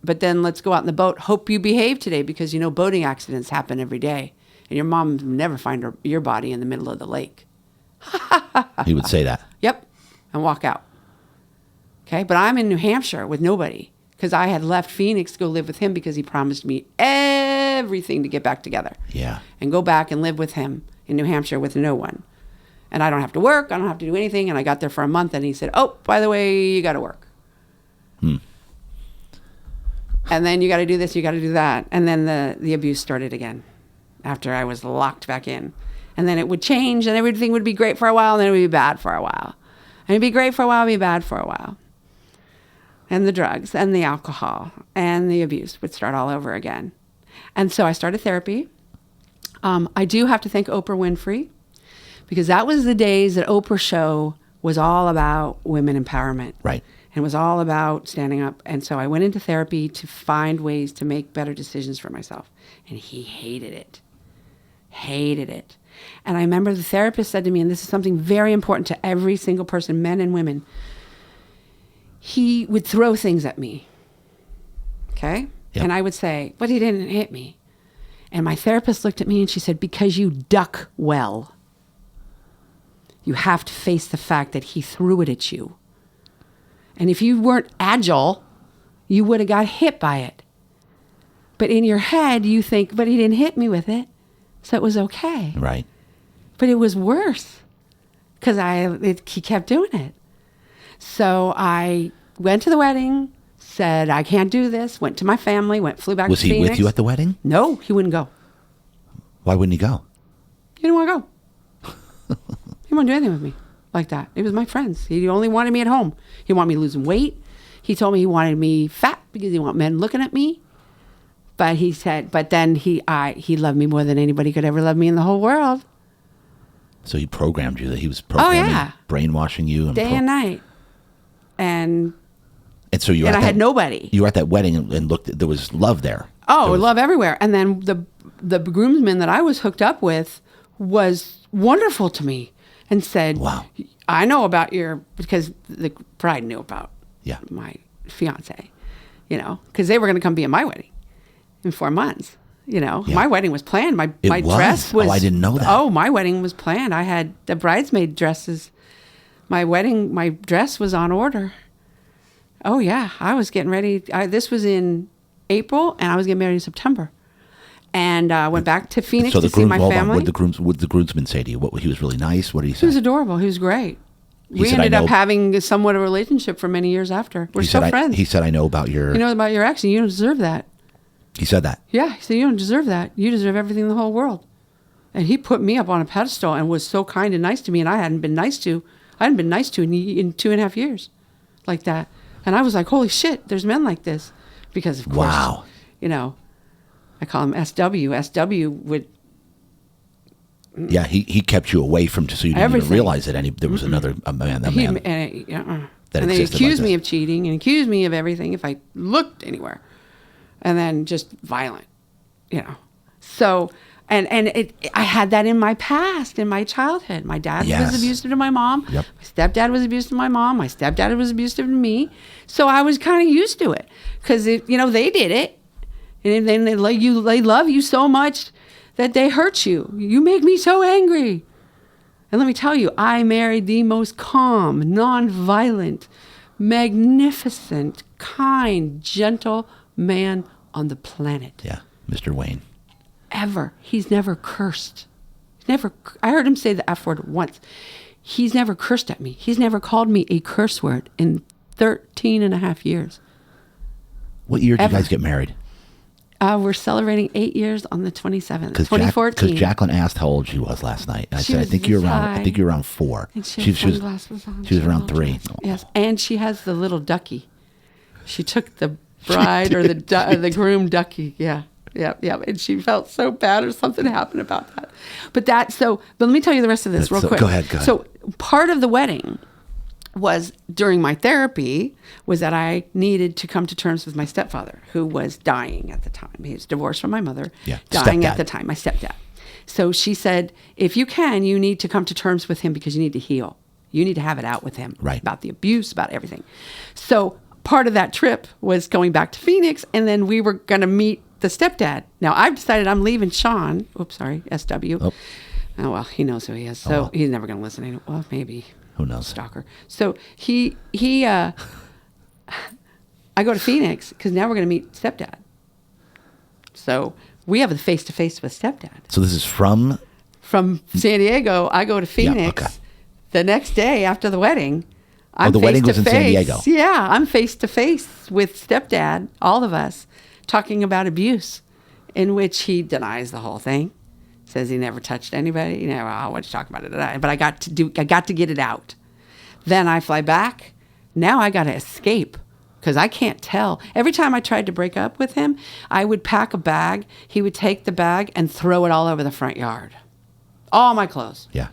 But then let's go out in the boat. Hope you behave today because, boating accidents happen every day. And your mom would never find your body in the middle of the lake. He would say that. Yep. And walk out. Okay. But I'm in New Hampshire with nobody because I had left Phoenix to go live with him because he promised me everything to get back together. Yeah. And go back and live with him in New Hampshire with no one. And I don't have to work. I don't have to do anything. And I got there for a month and he said, oh, by the way, you got to work. And then you got to do this, you got to do that. And then the abuse started again after I was locked back in. And then it would change and everything would be great for a while and then it would be bad for a while. And it'd be great for a while, it'd be bad for a while. And the drugs and the alcohol and the abuse would start all over again. And so I started therapy. I do have to thank Oprah Winfrey because that was the days that Oprah show was all about women empowerment. Right. And it was all about standing up. And so I went into therapy to find ways to make better decisions for myself. And he hated it. Hated it. And I remember the therapist said to me, and this is something very important to every single person, men and women, he would throw things at me. Okay? Yep. And I would say, but he didn't hit me. And my therapist looked at me and she said, because you duck well. You have to face the fact that he threw it at you. And if you weren't agile, you would have got hit by it. But in your head, you think, but he didn't hit me with it, so it was okay. Right. But it was worse because he kept doing it. So I went to the wedding, said, I can't do this, went to my family, flew back to Phoenix. Was he with you at the wedding? No, he wouldn't go. Why wouldn't he go? He didn't want to go. He wouldn't do anything with me like that. It was my friends. He only wanted me at home. He wanted me losing weight. He told me he wanted me fat because he wanted men looking at me. But he said, but then he loved me more than anybody could ever love me in the whole world. So he programmed you, that he was programming, brainwashing you. And day and night. And so you I had nobody. You were at that wedding and looked, there was love there. Oh, love everywhere. And then the groomsman that I was hooked up with was wonderful to me and said, wow, I know about because the bride knew about my fiance, because they were going to come be at my wedding in 4 months. My wedding was planned. My dress was. Oh, I didn't know that. Oh, my wedding was planned. I had the bridesmaid dresses. My dress was on order. Oh yeah, I was getting ready. This was in April, and I was getting married in September. And went back to Phoenix to see my family. What did the groomsman say to you? He was really nice. What did he say? He was adorable. He was great. We ended up having somewhat of a relationship for many years after. We're still friends. He said, I know about your... about your ex, and you don't deserve that. He said that? Yeah. He said, you don't deserve that. You deserve everything in the whole world. And he put me up on a pedestal and was so kind and nice to me, and I hadn't been nice to in 2.5 years like that. And I was like, holy shit, there's men like this. Because, of course, I call him SW. SW would... Yeah, he kept you away from, so you didn't even realize that there was a man. And they accused me of cheating and accused me of everything if I looked anywhere. And then just violent, So, and I had that in my past, in my childhood. My dad was abusive to my mom. Yep. My stepdad was abusive to my mom. My stepdad was abusive to me. So I was kind of used to it because, they did it. And then they love you so much that they hurt you. You make me so angry. And let me tell you, I married the most calm, non-violent, magnificent, kind, gentle man on the planet. Yeah, Mr. Wayne. Ever. He's never cursed. I heard him say the F word once. He's never cursed at me. He's never called me a curse word in 13 and a half years. What year did you guys get married? We're celebrating 8 years on the 27th, 2014. Because Jacqueline asked how old she was last night. And I said, I think you're around 4. And she was around 3. Yes, and she has the little ducky. She took the bride or the groom ducky. Yeah. And she felt so bad or something happened about that. But let me tell you the rest of this real quick. Go ahead. So part of the wedding was during my therapy was that I needed to come to terms with my stepfather, who was dying at the time. He was divorced from my mother, dying Stepdad. at the time, my stepdad. So she said, if you can, you need to come to terms with him because you need to heal. You need to have it out with him about the abuse, about everything. So part of that trip was going back to Phoenix, and then we were going to meet the stepdad. Now, I've decided I'm leaving Sean. Oops, sorry, SW. Oh, well, he knows who he is, so he's never going to listen. Well, maybe. Who knows? Stalker. So I go to Phoenix because now we're going to meet stepdad. So we have a face-to-face with stepdad. So this is from San Diego. I go to Phoenix. Yeah, okay. The next day after the wedding. I'm the wedding was in San Diego. Yeah, I'm face-to-face with stepdad, all of us, talking about abuse, in which he denies the whole thing. Says he never touched anybody. You know, I want to talk about it. But I got to get it out. Then I fly back. Now I got to escape because I can't tell. Every time I tried to break up with him, I would pack a bag. He would take the bag and throw it all over the front yard. All my clothes. Yeah.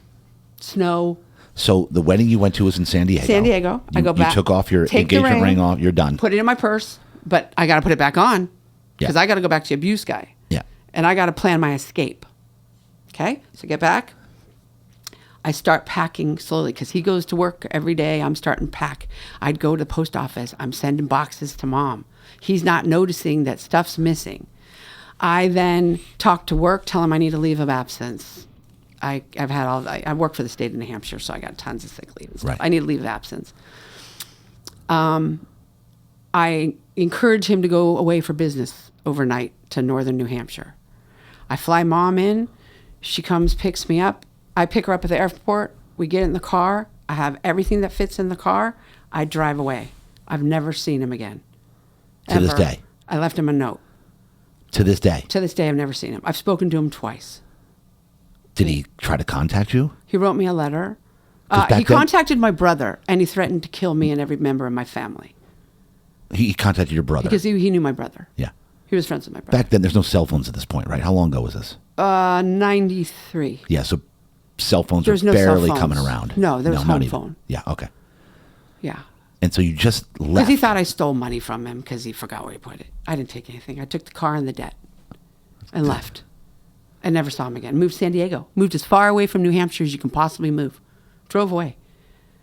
Snow. So the wedding you went to was in San Diego. San Diego. I go back. You took off your engagement ring off. You're done. Put it in my purse, but I got to put it back on because I got to go back to the abuse guy. Yeah. And I got to plan my escape. Okay, so get back. I start packing slowly because he goes to work every day. I'm starting to pack. I'd go to the post office. I'm sending boxes to mom. He's not noticing that stuff's missing. I then talk to work, tell him I need a leave of absence. I work for the state of New Hampshire, so I got tons of sick leave and stuff. Right. I need a leave of absence. I encourage him to go away for business overnight to northern New Hampshire. I fly mom in. She comes, picks me up. I pick her up at the airport. We get in the car. I have everything that fits in the car. I drive away. I've never seen him again. To this day? I left him a note. To this day? To this day, I've never seen him. I've spoken to him twice. Did he try to contact you? He wrote me a letter. He contacted my brother, and he threatened to kill me and every member of my family. He contacted your brother? Because he knew my brother. Yeah. He was friends with my brother. Back then, there's no cell phones at this point, right? How long ago was this? 93. Yeah, so cell phones There's were no barely cell phones. coming around. No, there was not home even. phone. Yeah, okay. Yeah. And so you just left. Because he thought I stole money from him because he forgot where he put it. I didn't take anything. I took the car and the debt and left. I never saw him again. Moved to San Diego. Moved as far away from New Hampshire as you can possibly move. Drove away.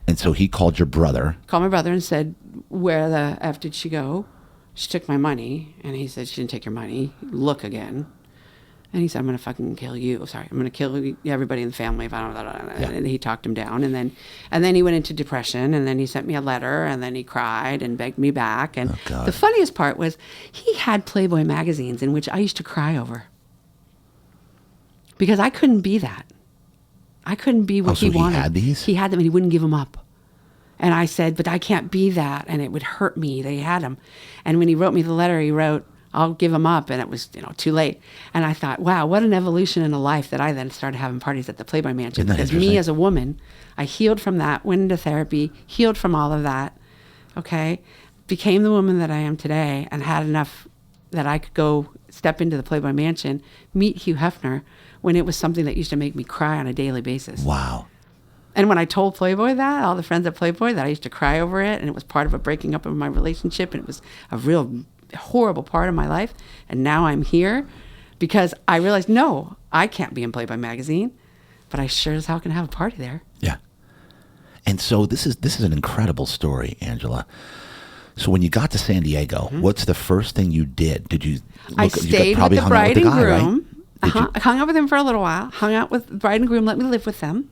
And so he called your brother. Called my brother and said, where the F did she go? She took my money. And he said, she didn't take your money. Look again. And he said, I'm going to fucking kill you. Sorry, I'm going to kill everybody in the family if I don't. Yeah. And he talked him down. And then he went into depression. And then he sent me a letter. And then he cried and begged me back. And the funniest part was he had Playboy magazines in which I used to cry over. Because I couldn't be that. I couldn't be what he wanted. He had these? He had them and he wouldn't give them up. And I said, but I can't be that. And it would hurt me that he had them. And when he wrote me the letter, he wrote, I'll give them up. And it was, too late. And I thought, wow, what an evolution in a life that I then started having parties at the Playboy Mansion. Because me as a woman, I healed from that, went into therapy, healed from all of that, okay? Became the woman that I am today and had enough that I could go step into the Playboy Mansion, meet Hugh Hefner, when it was something that used to make me cry on a daily basis. Wow. And when I told Playboy that, all the friends at Playboy, that I used to cry over it, and it was part of a breaking up of my relationship, and it was a real horrible part of my life, and now I'm here because I realized, no, I can't be in Playboy magazine, but I sure as hell can have a party there. Yeah. And so this is an incredible story, Angela. So when you got to San Diego, what's the first thing you did? Did you? I stayed with the bride and groom. Right? I hung out with him for a little while. Hung out with the bride and groom. Let me live with them.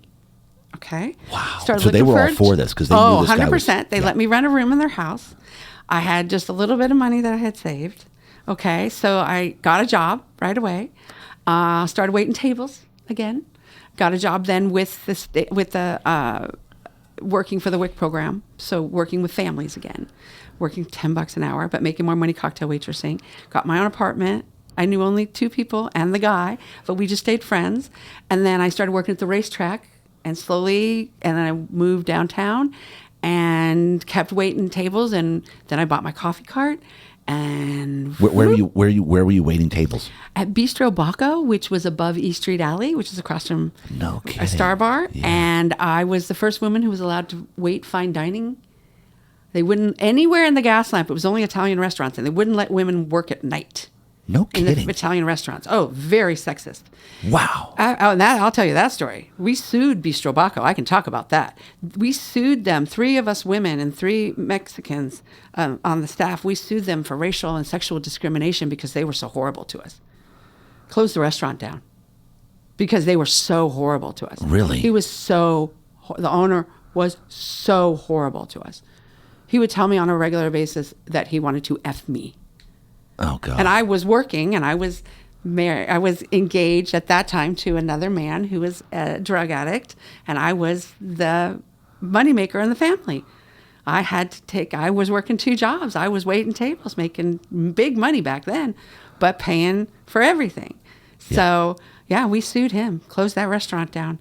Okay. Wow. Started so they were all for for this because they knew this 100%. guy was, They let me rent a room in their house. I had just a little bit of money that I had saved. Okay. So I got a job right away. Started waiting tables again. Got a job then with the working for the WIC program. So working with families again. Working $10 an hour, but making more money cocktail waitressing. Got my own apartment. I knew only 2 people and the guy, but we just stayed friends. And then I started working at the racetrack and slowly, and then I moved downtown and kept waiting tables. And then I bought my coffee cart And Where were you waiting tables? at Bistro Baco, which was above East Street Alley, which is across from No kidding. a Star Bar. Yeah. And I was the first woman who was allowed to wait fine dining. They wouldn't, anywhere in the Gas Lamp, it was only Italian restaurants, and they wouldn't let women work at night No in kidding. the Italian restaurants. Oh, very sexist. Wow. And that, I'll tell you that story. We sued Bistro Baco. I can talk about that. We sued them, 3 of us women and 3 Mexicans on the staff. We sued them for racial and sexual discrimination because they were so horrible to us. Closed the restaurant down because they were so horrible to us. Really? The owner was so horrible to us. He would tell me on a regular basis that he wanted to F me. Oh God. And I was working and I was married. I was engaged at that time to another man who was a drug addict, and I was the moneymaker in the family. I was working 2 jobs. I was waiting tables, making big money back then, but paying for everything. So yeah, we sued him, closed that restaurant down.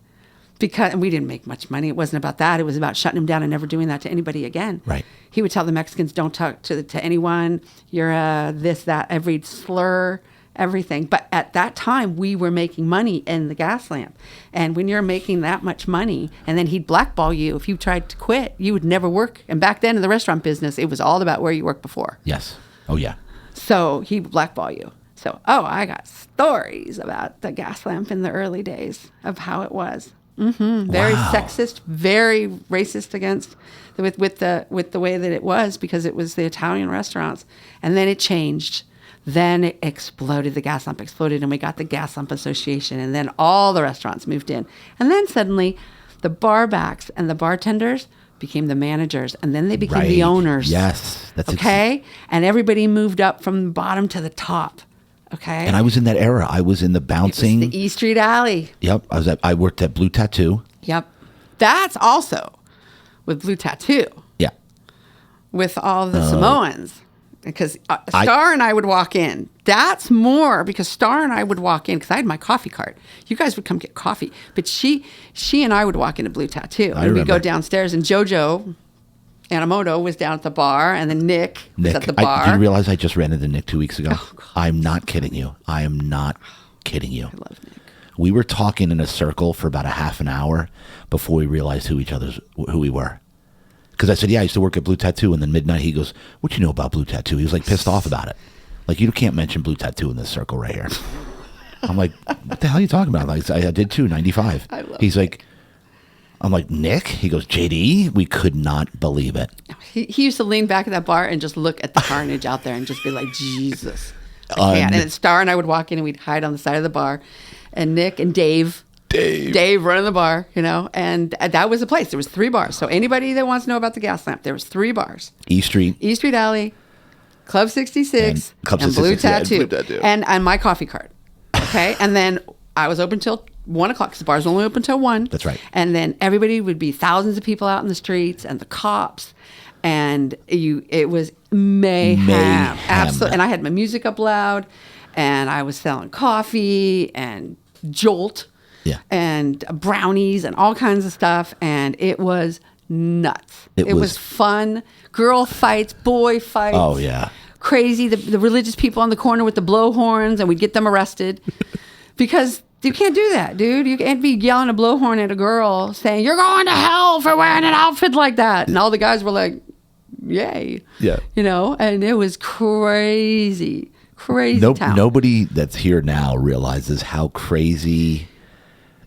And we didn't make much money. It wasn't about that. It was about shutting him down and never doing that to anybody again. Right. He would tell the Mexicans, don't talk to anyone. You're this, that, every slur, everything. But at that time, we were making money in the Gas Lamp. And when you're making that much money, and then he'd blackball you, if you tried to quit, you would never work. And back then in the restaurant business, it was all about where you worked before. Yes. Oh yeah. So he would blackball you. So, I got stories about the Gas Lamp in the early days of how it was. Very Wow. sexist, very racist against with the way that it was, because it was the Italian restaurants, and then it changed. Then it exploded. The Gas Lamp exploded, and we got the Gas Lamp Association, and then all the restaurants moved in, and then suddenly the bar backs and the bartenders became the managers, and then they became the Right. owners. Yes. That's okay, and everybody moved up from the bottom to the top. Okay, And I was in that era. I was in the bouncing. the East Street Alley. Yep. I worked at Blue Tattoo. Yep. That's also with Blue Tattoo, Yeah. with all the Samoans. Because Star and I would walk in. That's more because Star and I would walk in because I had my coffee cart. You guys would come get coffee. But she and I would walk into Blue Tattoo. And we'd go remember. downstairs, and JoJo Anamoto was down at the bar, and then Nick was at the bar. Do you realize I just ran into Nick 2 weeks ago? Oh, God. I'm not kidding you. I am not kidding you. I love Nick. We were talking in a circle for about a half an hour before we realized who we were. Because I said, yeah, I used to work at Blue Tattoo, and then midnight he goes, what you know about Blue Tattoo? He was like pissed off about it. Like, you can't mention Blue Tattoo in this circle right here. I'm like, what the hell are you talking about? Like, I did too, 95. I love He's like, I'm like, Nick? He goes, JD? We could not believe it. He used to lean back at that bar and just look at the carnage out there and just be like, Jesus, I can't. And then Star and I would walk in, and we'd hide on the side of the bar. And Nick and Dave running the bar, and that was the place. There was 3 bars. So anybody that wants to know about the Gas Lamp, there was 3 bars. East Street Alley, Club 66, Club and 66, Blue yeah, Tattoo. Blue Tattoo. And my coffee cart. Okay. And then I was open till 1 o'clock because the bars were only open till 1. That's right. And then everybody would be thousands of people out in the streets and the cops. And it was mayhem. Absolutely. And I had my music up loud, and I was selling coffee and Jolt. Yeah. And brownies and all kinds of stuff. And it was nuts. It was fun. Girl fights, boy fights. Oh, yeah. Crazy. The religious people on the corner with the blowhorns, and we'd get them arrested. Because you can't do that, dude. You can't be yelling a blowhorn at a girl saying, you're going to hell for wearing an outfit like that. And all the guys were like, yay. Yeah. And it was crazy. Crazy town. Nobody that's here now realizes how crazy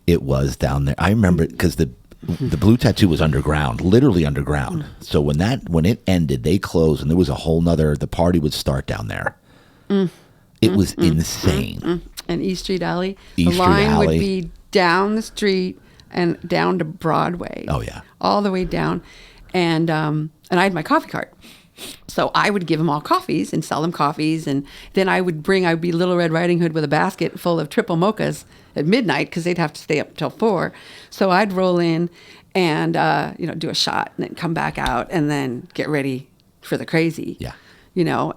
it was down there. I remember because the Blue Tattoo was underground, literally underground. So when it ended, they closed, and there was a whole nother. The party would start down there. It was insane. And East Street Alley, East the line Street Alley. would be down the street and down to Broadway. Oh, yeah. All the way down, and I had my coffee cart. So I would give them all coffees and sell them coffees. And then I'd be Little Red Riding Hood with a basket full of triple mochas at midnight because they'd have to stay up till 4. So I'd roll in and, do a shot and then come back out and then get ready for the crazy. Yeah.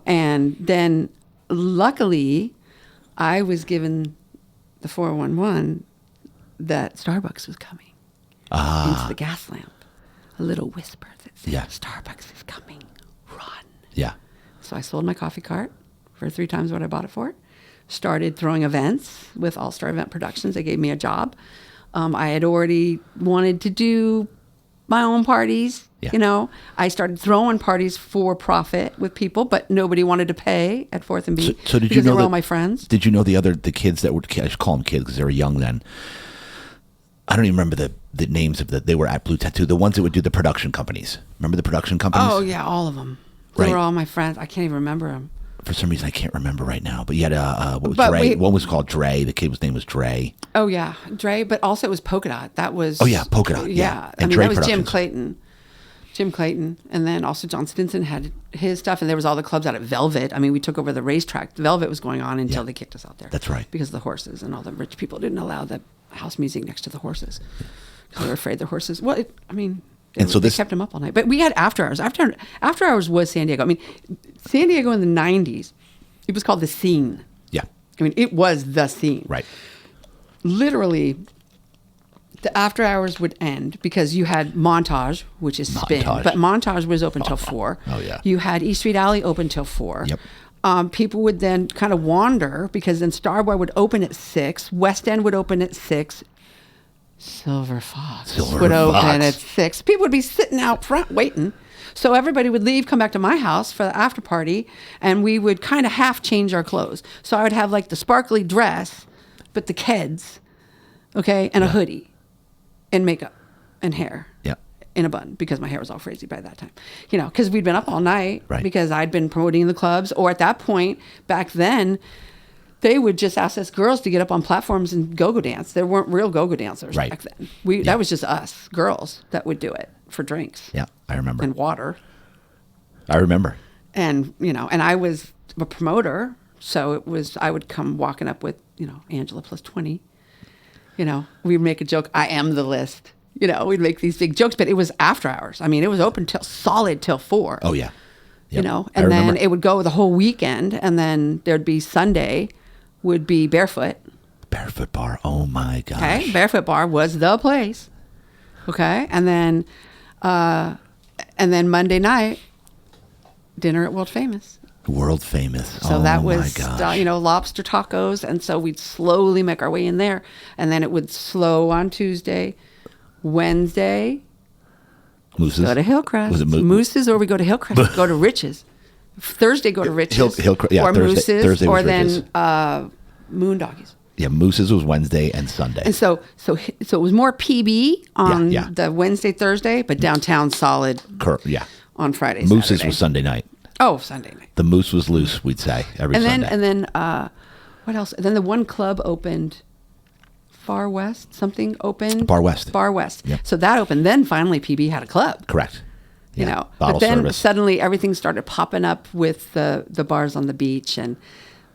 And then luckily I was given the 411 that Starbucks was coming into the Gas Lamp. A little whisper that said, Yeah. Starbucks is coming. Run. Yeah. So I sold my coffee cart for 3 times what I bought it for. Started throwing events with All Star Event Productions. They gave me a job. I had already wanted to do my own parties. Yeah. I started throwing parties for profit with people, but nobody wanted to pay at 4th and B. So did because you know they were that, all my friends? Did you know the kids that were, I should call them kids because they were young then. I don't even remember the names of they were at Blue Tattoo, the ones that would do the production companies. Remember the production companies? Oh, yeah, all of them. They Right. were all my friends. I can't even remember them. For some reason, I can't remember right now. But you had what was But Dre? One was called Dre. The kid's name was Dre. Oh, yeah, Dre, but also it was Polka Dot. That was... Oh, yeah, Polka Dot, yeah. I And mean, Dre that was Jim Productions. Clayton. And then also John Stinson had his stuff, and there was all the clubs out at Velvet. I mean, we took over the racetrack. Velvet was going on until they kicked us out there. That's right. Because of the horses, and all the rich people didn't allow the house music next to the horses. Because they were afraid the horses... Well, they kept them up all night. But we had after hours. After hours was San Diego. I mean, San Diego in the 90s, it was called the scene. Yeah. I mean, it was the scene. Right. Literally, the after hours would end because you had Montage, which is spin, Montage. but Montage was open till 4. Oh, yeah. You had East Street Alley open till 4. Yep. People would then kind of wander because then Starboy would open at 6, West End would open at 6, Silver Fox would open at 6. People would be sitting out front waiting. So everybody would leave, come back to my house for the after party, and we would kind of half change our clothes. So I would have like the sparkly dress, but the Keds, okay, and a hoodie, and makeup, and hair. Yeah. In a bun, because my hair was all crazy by that time. Because we'd been up all night, Right. because I'd been promoting the clubs, or at that point, back then, they would just ask us girls to get up on platforms and go-go dance. There weren't real go-go dancers Right. back then. That was just us, girls, that would do it for drinks. Yeah, I remember. And water. I remember. And, and I was a promoter, so I would come walking up with, Angela plus 20. We'd make a joke, I am the list. We'd make these big jokes, but it was after hours. I mean, it was open solid till 4. Oh, yeah. Yep. And then it would go the whole weekend, and then there'd be Sunday would be Barefoot. Barefoot Bar. Oh, my gosh. Okay, Barefoot Bar was the place. Okay, and then Monday night, dinner at World Famous. World Famous. So that was, my gosh. lobster tacos. And so we'd slowly make our way in there. And then it would slow on Tuesday, Wednesday, Moose's? go to Hillcrest. Was it Moose's, or we go to Hillcrest, go to Rich's. Thursday, go to Rich's. Yeah, or Thursday Moose's, was or Rich's. then Moondoggies. Yeah, Moose's was Wednesday and Sunday. And so it was more PB on Yeah. the Wednesday, Thursday, but downtown solid Yeah. on Friday, Moose's Saturday. was Sunday night. Oh, Sunday night. The moose was loose, we'd say, every Sunday. And then what else? And then the one club opened, Far West, something opened. Bar West. Bar West. Yep. So that opened. Then finally PB had a club. Correct. Yeah. But Bottle then service. suddenly everything started popping up with the bars on the beach, and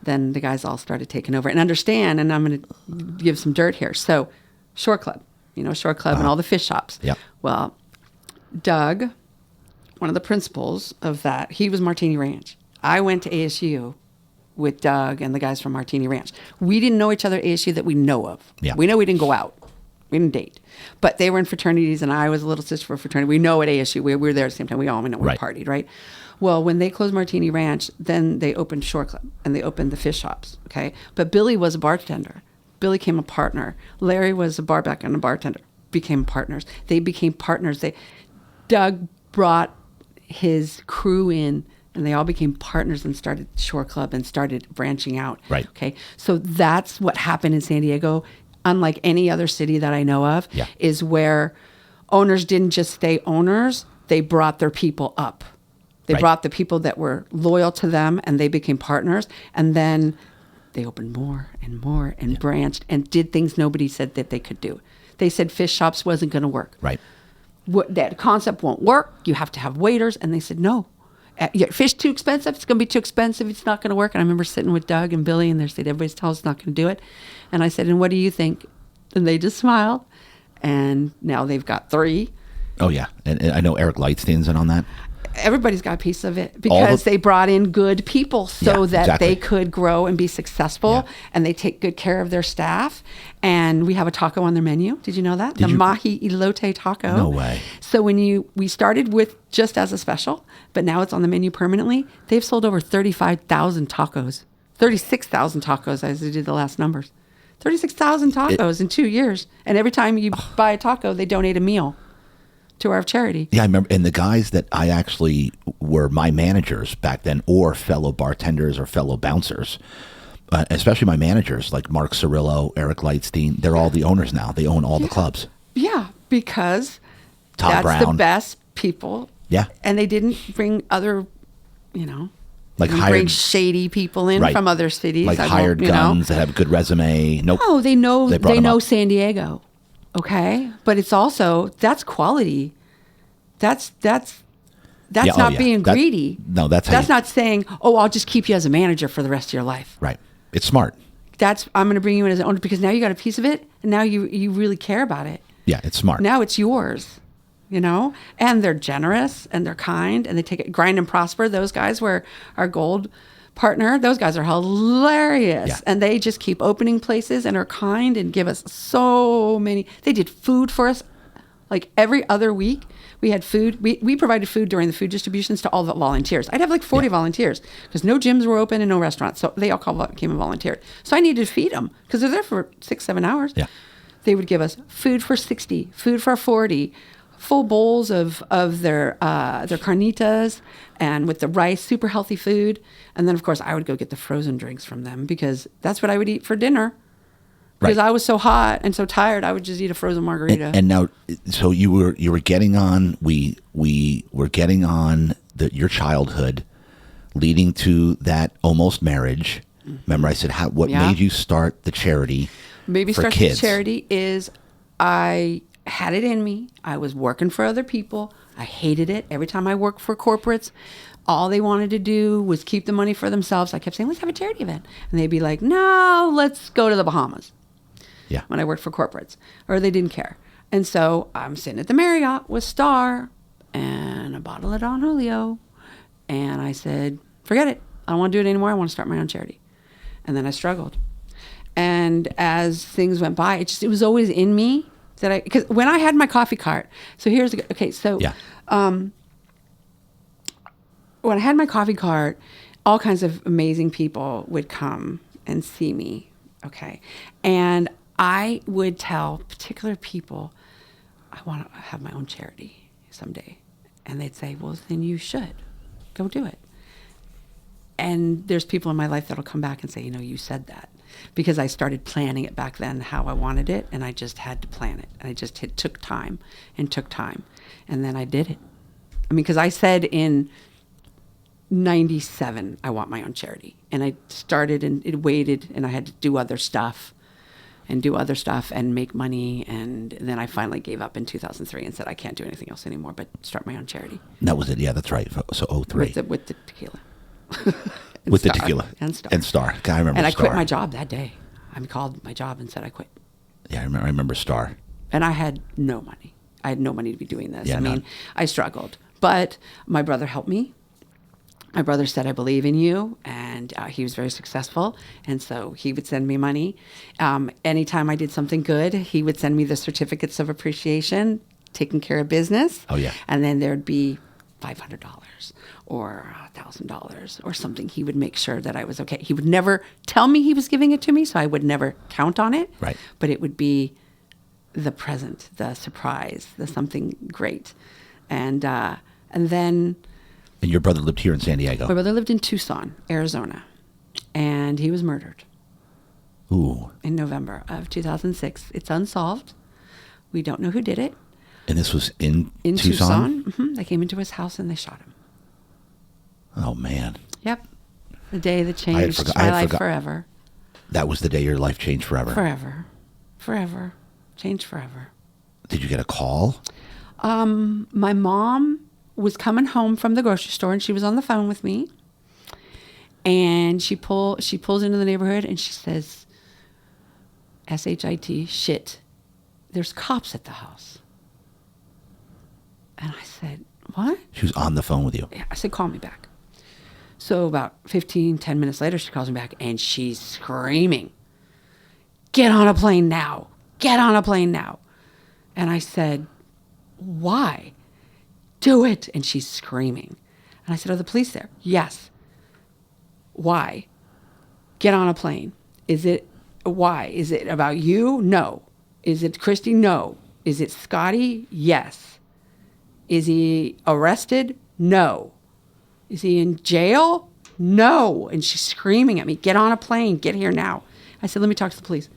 then the guys all started taking over. And understand, and I'm going to give some dirt here. So Shore Club, Shore Club and all the fish shops. Yep. Well, Doug, one of the principals of that, he was Martini Ranch. I went to ASU with Doug and the guys from Martini Ranch. We didn't know each other at ASU that we know of. Yeah. We know we didn't go out. We didn't date. But they were in fraternities, and I was a little sister for a fraternity. We know at ASU. We were there at the same time. We all know we Right. partied, right? Well, when they closed Martini Ranch, then they opened Shore Club, and they opened the fish shops, okay? But Billy was a bartender. Billy became a partner. Larry was a barback and a bartender. Became partners. They became partners. Doug brought his crew in, and they all became partners and started Shore Club and started branching out. Right. Okay. So that's what happened in San Diego, unlike any other city that I know of, Yeah. is where owners didn't just stay owners, they brought their people up. They Right. brought the people that were loyal to them, and they became partners. And then they opened more and branched and did things nobody said that they could do. They said fish shops wasn't going to work. Right. That concept won't work. You have to have waiters. And they said, no. Fish too expensive. It's going to be too expensive. It's not going to work. And I remember sitting with Doug and Billy, and they said, everybody's telling us it's not going to do it. And I said, and what do you think? And they just smiled. And now they've got 3. Oh, yeah. And I know Eric Lightstein's in on that. everybody's got a piece of it because they brought in good people so that they could grow and be successful, and they take good care of their staff. And we have a taco on their menu. Did you know that? The mahi elote taco. No way. So we started with just as a special, but now it's on the menu permanently. They've sold over 35,000 tacos, 36,000 tacos as they did the last numbers. 36,000 tacos in 2 years. And every time you buy a taco, they donate a meal to our charity. Yeah, I remember. And the guys that I actually were my managers back then, or fellow bartenders or fellow bouncers, especially my managers like Mark Cirillo, Eric Lightstein, they're all the owners now. They own all the clubs. Yeah, because Tom that's Brown. the best people. Yeah. And they didn't bring other, like bring shady people in from other cities. Like hired guns that have a good resume. Nope. No, they know San Diego. Okay. But it's also, that's quality. That's not being greedy. No, that's not saying, I'll just keep you as a manager for the rest of your life. Right. It's smart. I'm going to bring you in as an owner because now you got a piece of it and now you really care about it. Yeah, it's smart. Now it's yours. And they're generous and they're kind and they take it. Grind and Prosper, those guys were our gold partner. Those guys are hilarious. Yeah. And they just keep opening places and are kind and give us so many. They did food for us like every other week. We had food. We provided food during the food distributions to all the volunteers. I'd have like 40 volunteers because no gyms were open and no restaurants. So they all came and volunteered. So I needed to feed them because they're there for 6-7 hours. Yeah. They would give us food for 60, food for 40, full bowls of their carnitas and with the rice, super healthy food. And then, of course, I would go get the frozen drinks from them because that's what I would eat for dinner. Because I was so hot and so tired, I would just eat a frozen margarita. And now, so you were getting on. We were getting on your childhood, leading to that almost marriage. Mm-hmm. Remember, I said, what made you start the charity? Maybe for start kids? The charity is I had it in me. I was working for other people. I hated it. Every time I worked for corporates, all they wanted to do was keep the money for themselves. I kept saying, let's have a charity event. And they'd be like, no, let's go to the Bahamas. Yeah. When I worked for corporates, or they didn't care. And so I'm sitting at the Marriott with Star and a bottle of Don Julio. And I said, forget it. I don't want to do it anymore. I want to start my own charity. And then I struggled. And as things went by, it was always in me that because when I had my coffee cart, so here's, okay, so when I had my coffee cart, all kinds of amazing people would come and see me, okay? And I would tell particular people, I want to have my own charity someday. And they'd say, well, then you should. Go do it. And there's people in my life that'll come back and say, you said that. Because I started planning it back then how I wanted it, and I just had to plan it. And it took time. And then I did it. I mean, because I said in 97, I want my own charity. And I started and it waited, and I had to do other stuff and make money. And then I finally gave up in 2003 and said, I can't do anything else anymore but start my own charity. That was it. Yeah, that's right. So 03. With the tequila. With the tequila. And Star. And Star. God, I remember And I Star. quit my job that day. I called my job and said I quit. Yeah, I remember Star. And I had no money. I had no money to be doing this. Yeah, I mean, I struggled. But my brother helped me. My brother said, I believe in you. And he was very successful. And so he would send me money. Anytime I did something good, he would send me the certificates of appreciation, taking care of business. Oh, yeah. And then there'd be $500 or $1,000 or something. He would make sure that I was okay. He would never tell me he was giving it to me, so I would never count on it. Right. But it would be the present, the surprise, the something great. And then... And your brother lived here in San Diego? My brother lived in Tucson, Arizona, and he was murdered. Ooh. In November of 2006. It's unsolved. We don't know who did it. And this was in Tucson? Mm-hmm. They came into his house and they shot him. Oh, man. Yep. The day that changed my life forever. That was the day your life changed forever? Forever. Changed forever. Did you get a call? My mom was coming home from the grocery store and she was on the phone with me. And she pulls into the neighborhood and she says, S-H-I-T, shit, there's cops at the house. And I said, what? She was on the phone with you. Yeah, I said, call me back. So about 10 minutes later, she calls me back and she's screaming, get on a plane now. Get on a plane now. And I said, why? Do it. And she's screaming. And I said, are the police there? Yes. Why? Get on a plane. Why? Is it about you? No. Is it Christy? No. Is it Scotty? Yes. Is he arrested? No. Is he in jail? No. And she's screaming at me, get on a plane, get here now. I said, let me talk to the police.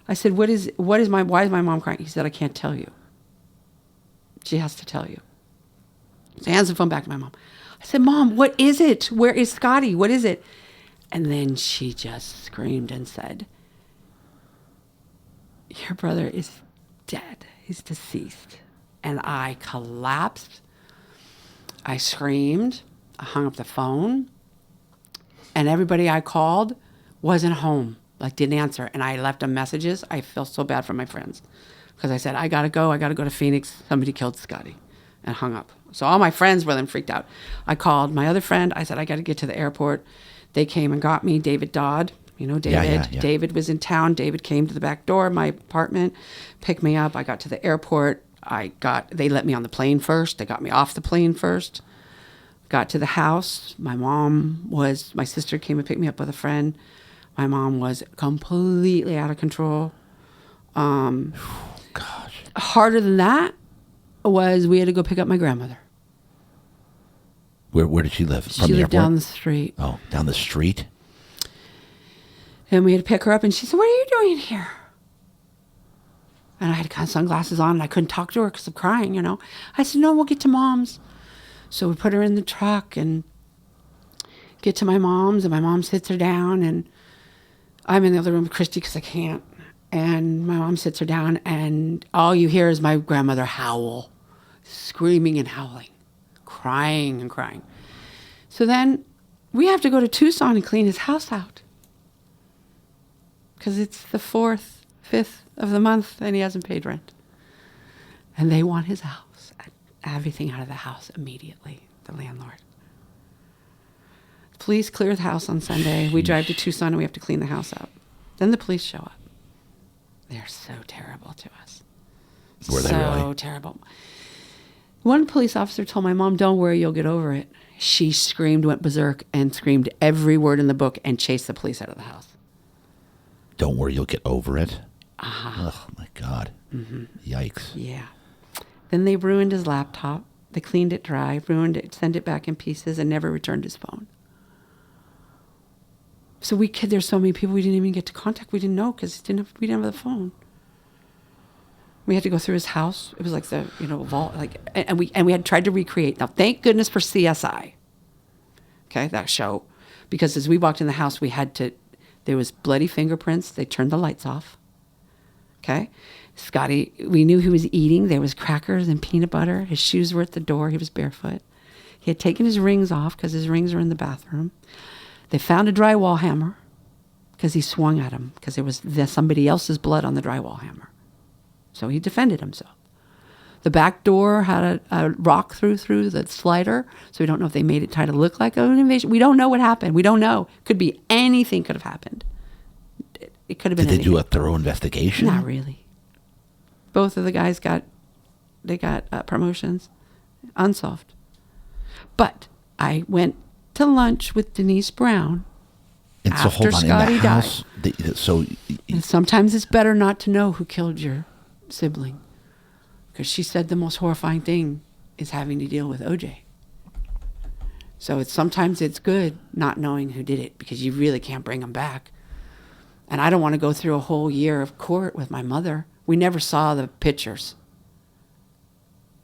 I said, why is my mom crying? He said, I can't tell you. She has to tell you. So he hands the phone back to my mom. I said, Mom, what is it? Where is Scotty? What is it? And then she just screamed and said, your brother is dead. He's deceased. And I collapsed. I screamed. I hung up the phone. And everybody I called wasn't home, like didn't answer. And I left them messages. I feel so bad for my friends because I said, I got to go to Phoenix. Somebody killed Scotty, and hung up. So all my friends were then freaked out. I called my other friend. I said, I got to get to the airport. They came and got me. David Dodd, you know, David. Yeah. David was in town. David came to the back door of my apartment, picked me up. I got to the airport. They let me on the plane first. They got me off the plane first. Got to the house. My sister came and picked me up with a friend. My mom was completely out of control. Gosh. Harder than that was we had to go pick up my grandmother. Where did she live? From She the lived airport? down the street. Oh, down the street? And we had to pick her up, and she said, what are you doing here? And I had kind of sunglasses on, and I couldn't talk to her because of crying, you know. I said, no, we'll get to Mom's. So we put her in the truck and get to my mom's, and my mom sits her down, and I'm in the other room with Christy because I can't. And my mom sits her down, and all you hear is my grandmother howl, screaming and howling, crying and crying. So then we have to go to Tucson and clean his house out because it's the 4th, 5th of the month, and he hasn't paid rent. And they want his house, everything out of the house immediately, the landlord. The police clear the house on Sunday. We drive to Tucson, and we have to clean the house out. Then the police show up. They're so terrible to us. Were they really? So terrible. One police officer told my mom, don't worry, you'll get over it. She screamed, went berserk, and screamed every word in the book and chased the police out of the house. Don't worry, you'll get over it. Uh-huh. Oh, my God. Mm-hmm. Yikes. Yeah. Then they ruined his laptop. They cleaned it dry, ruined it, sent it back in pieces, and never returned his phone. So there's so many people we didn't even get to contact. We didn't know because we didn't have the phone. We had to go through his house. It was like the, vault, and we had tried to recreate. Now, thank goodness for CSI. Okay, that show. Because as we walked in the house, there was bloody fingerprints. They turned the lights off. Okay. Scotty, we knew he was eating. There was crackers and peanut butter. His shoes were at the door. He was barefoot. He had taken his rings off because his rings were in the bathroom. They found a drywall hammer because he swung at him because there was somebody else's blood on the drywall hammer. So he defended himself. The back door had a rock through the slider, so we don't know if they made it try to look like an invasion. We don't know what happened. We don't know. Could be anything could have happened. It could have been Did they anything. do a thorough investigation? Not really. Both of the guys got promotions. Unsolved. But I went to lunch with Denise Brown And so after hold on, Scotty in the house, and sometimes it's better not to know who killed your sibling. Because she said the most horrifying thing is having to deal with OJ. So sometimes it's good not knowing who did it because you really can't bring them back. And I don't want to go through a whole year of court with my mother. We never saw the pictures.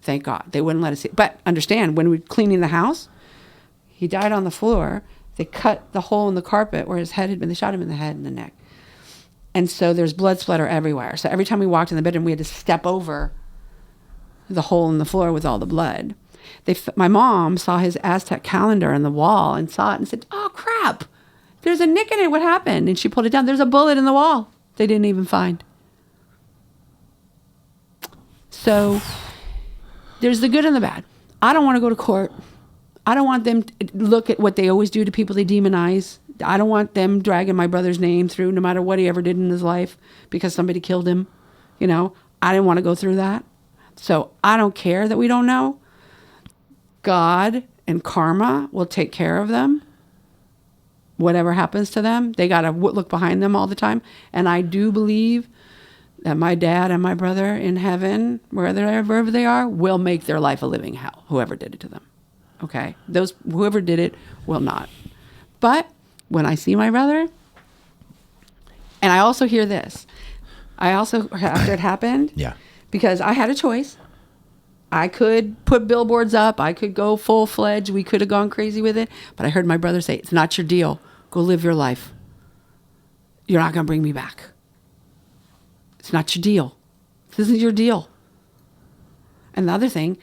Thank God. They wouldn't let us see. But understand, when we were cleaning the house, he died on the floor. They cut the hole in the carpet where his head had been. They shot him in the head and the neck. And so there's blood splatter everywhere. So every time we walked in the bedroom, we had to step over the hole in the floor with all the blood. My mom saw his Aztec calendar on the wall and saw it and said, oh, crap. There's a nick in it. What happened? And she pulled it down. There's a bullet in the wall. They didn't even find. So there's the good and the bad. I don't want to go to court. I don't want them to look at what they always do to people they demonize. I don't want them dragging my brother's name through no matter what he ever did in his life because somebody killed him. I didn't want to go through that. So I don't care that we don't know. God and karma will take care of them. Whatever happens to them, they got to look behind them all the time. And I do believe that my dad and my brother in heaven, wherever they are, will make their life a living hell, whoever did it to them. Okay? Whoever did it will not. But when I see my brother, and I also hear this, after it happened, Yeah. because I had a choice. I could put billboards up. I could go full-fledged. We could have gone crazy with it. But I heard my brother say, it's not your deal. Go live your life. You're not going to bring me back. It's not your deal. This isn't your deal. And the other thing,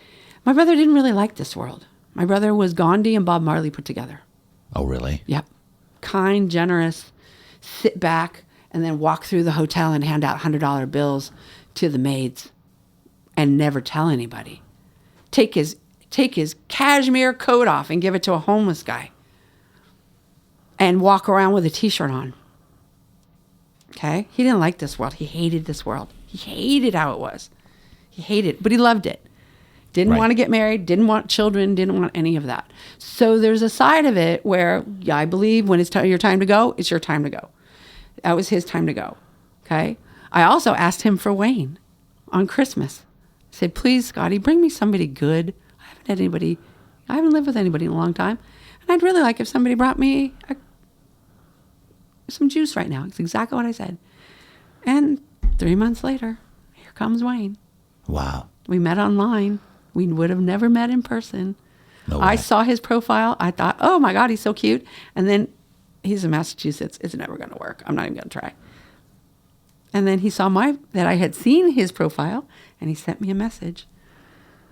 my brother didn't really like this world. My brother was Gandhi and Bob Marley put together. Oh, really? Yep. Kind, generous, sit back, and then walk through the hotel and hand out $100 bills to the maids and never tell anybody. Take his cashmere coat off and give it to a homeless guy and walk around with a t-shirt on. Okay? He didn't like this world. He hated this world. He hated how it was. He hated it, but he loved it. Didn't want to get married, didn't want children, didn't want any of that. So there's a side of it where I believe when it's your time to go, it's your time to go. That was his time to go. Okay? I also asked him for Wayne on Christmas. I said, please, Scotty, bring me somebody good. I haven't lived with anybody in a long time. And I'd really like if somebody brought me some juice right now. It's exactly what I said. And 3 months later, here comes Wayne. Wow. We met online. We would have never met in person. No way. I saw his profile. I thought, oh my God, he's so cute. And then he's in Massachusetts. It's never going to work. I'm not even going to try. And then he saw that I had seen his profile, and he sent me a message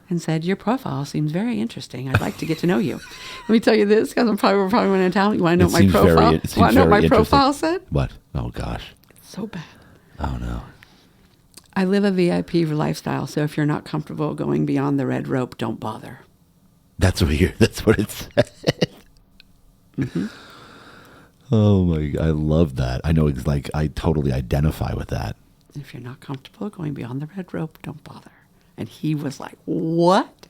and said, your profile seems very interesting. I'd like to get to know you. Let me tell you this, because we're probably going to tell you. You want to know what my profile? Want to know what my profile said? What? Oh gosh. It's so bad. Oh no. I live a VIP lifestyle, so if you're not comfortable going beyond the red rope, don't bother. That's what it said. Mm-hmm. Oh my God, I love that. I know it's like I totally identify with that. If you're not comfortable going beyond the red rope, don't bother. And he was like, what?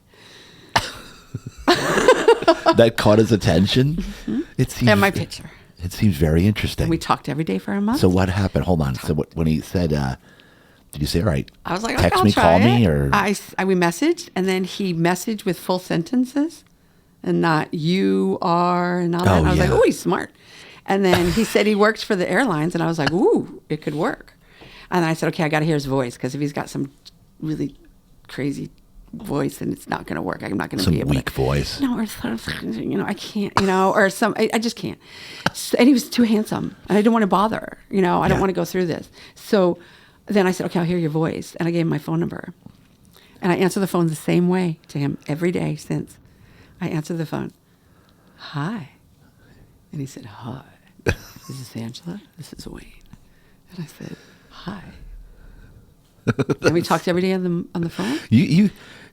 That caught his attention. Mm-hmm. It seems, and my picture. It seems very interesting. And we talked every day for a month. So what happened? Hold on. So when he said, did you say, all right, I was like, text I'll me, try call it. me, or? We messaged, and then he messaged with full sentences and not you are and all that. And I was like, oh, he's smart. And then he said he works for the airlines, and I was like, ooh, it could work. And I said, okay, I got to hear his voice, because if he's got some really crazy voice, then it's not going to work. I'm not going to be able to. Some weak voice. No, or I can't, or I just can't. So, and he was too handsome, and I didn't want to bother, I don't want to go through this. So then I said, okay, I'll hear your voice. And I gave him my phone number. And I answer the phone the same way to him every day since. I answered the phone. Hi. And he said, hi. This is Angela. This is Wayne. And I said, hi. And we talked every day on the phone.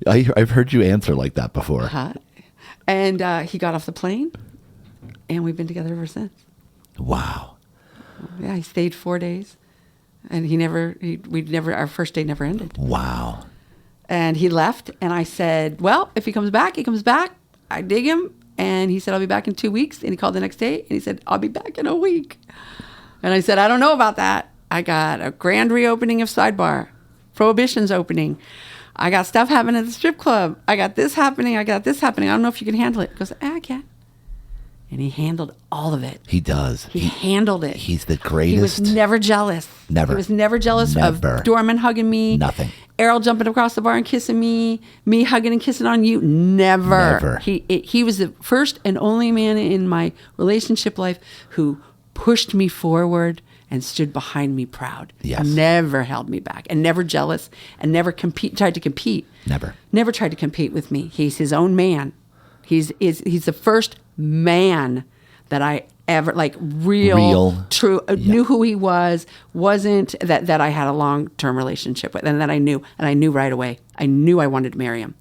I've heard you answer like that before. Hi. And he got off the plane, and we've been together ever since. Wow. Yeah, he stayed 4 days, and our first day never ended. Wow. And he left, and I said, well, if he comes back, he comes back. I dig him. And he said, I'll be back in 2 weeks. And he called the next day, and he said, I'll be back in a week. And I said, I don't know about that. I got a grand reopening of Sidebar, Prohibition's opening. I got stuff happening at the strip club. I got this happening. I don't know if you can handle it. He goes, I can. And he handled all of it. He does. He handled it. He's the greatest. He was never jealous. Never. He was never jealous of Dorman hugging me. Nothing. Errol jumping across the bar and kissing me hugging and kissing on you. Never. He was the first and only man in my relationship life who pushed me forward and stood behind me proud. Yes. Never held me back, and never jealous, and never tried to compete. Never tried to compete with me. He's his own man. He's the first man that I ever, like, real true, knew who he was, wasn't that I had a long-term relationship with, and that I knew right away. I knew I wanted to marry him.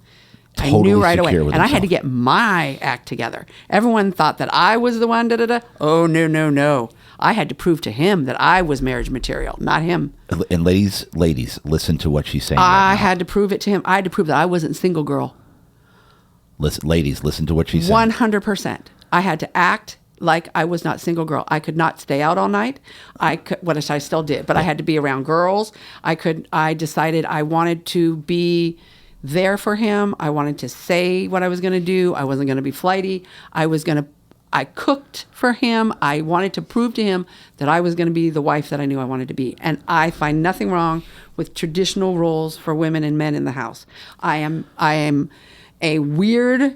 I Totally knew right away. secure with And I had to himself. get my act together. Everyone thought that I was the one, da-da-da. Oh, no, no, no. I had to prove to him that I was marriage material, not him. And ladies, listen to what she's saying. I right now. had to prove it to him. I had to prove that I wasn't single girl. Ladies, listen to what she's saying. 100%. I had to act like I was not single girl. I could not stay out all night. What I still did, but I had to be around girls. I decided I wanted to be there for him. I wanted to say what I was going to do. I wasn't going to be flighty. I cooked for him. I wanted to prove to him that I was going to be the wife that I knew I wanted to be. And I find nothing wrong with traditional roles for women and men in the house. I am a weird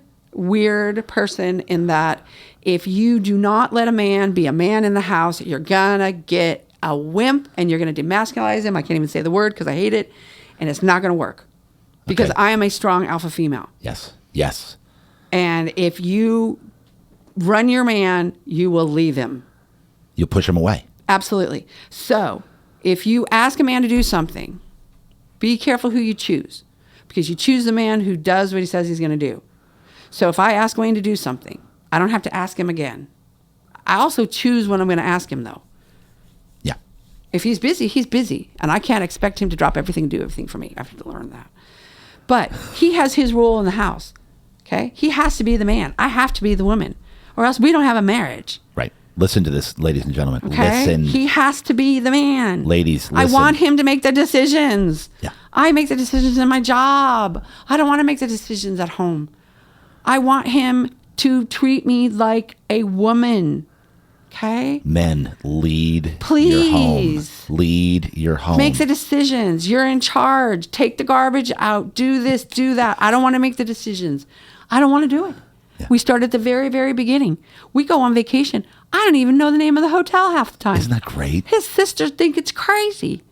person in that if you do not let a man be a man in the house, you're gonna get a wimp and you're gonna demasculinize him. I can't even say the word because I hate it, and it's not gonna work because Okay. I am a strong alpha female. Yes. And if you run your man, you will leave him. You'll push him away. Absolutely. So if you ask a man to do something, be careful who you choose, because you choose the man who does what he says he's going to do. So if I ask Wayne to do something, I don't have to ask him again. I also choose when I'm going to ask him, though. Yeah. If he's busy, he's busy. And I can't expect him to drop everything and do everything for me. I have to learn that. But he has his role in the house. Okay? He has to be the man. I have to be the woman. Or else we don't have a marriage. Right. Listen to this, ladies and gentlemen. Okay? Listen. He has to be the man. Ladies, I listen. want him to make the decisions. Yeah. I make the decisions in my job. I don't want to make the decisions at home. I want him to treat me like a woman. Okay? Men, lead your home. Please. Lead your home. Make the decisions. You're in charge. Take the garbage out. Do this, do that. I don't want to make the decisions. I don't want to do it. Yeah. We start at the very, very beginning. We go on vacation. I don't even know the name of the hotel half the time. Isn't that great? His sisters think it's crazy.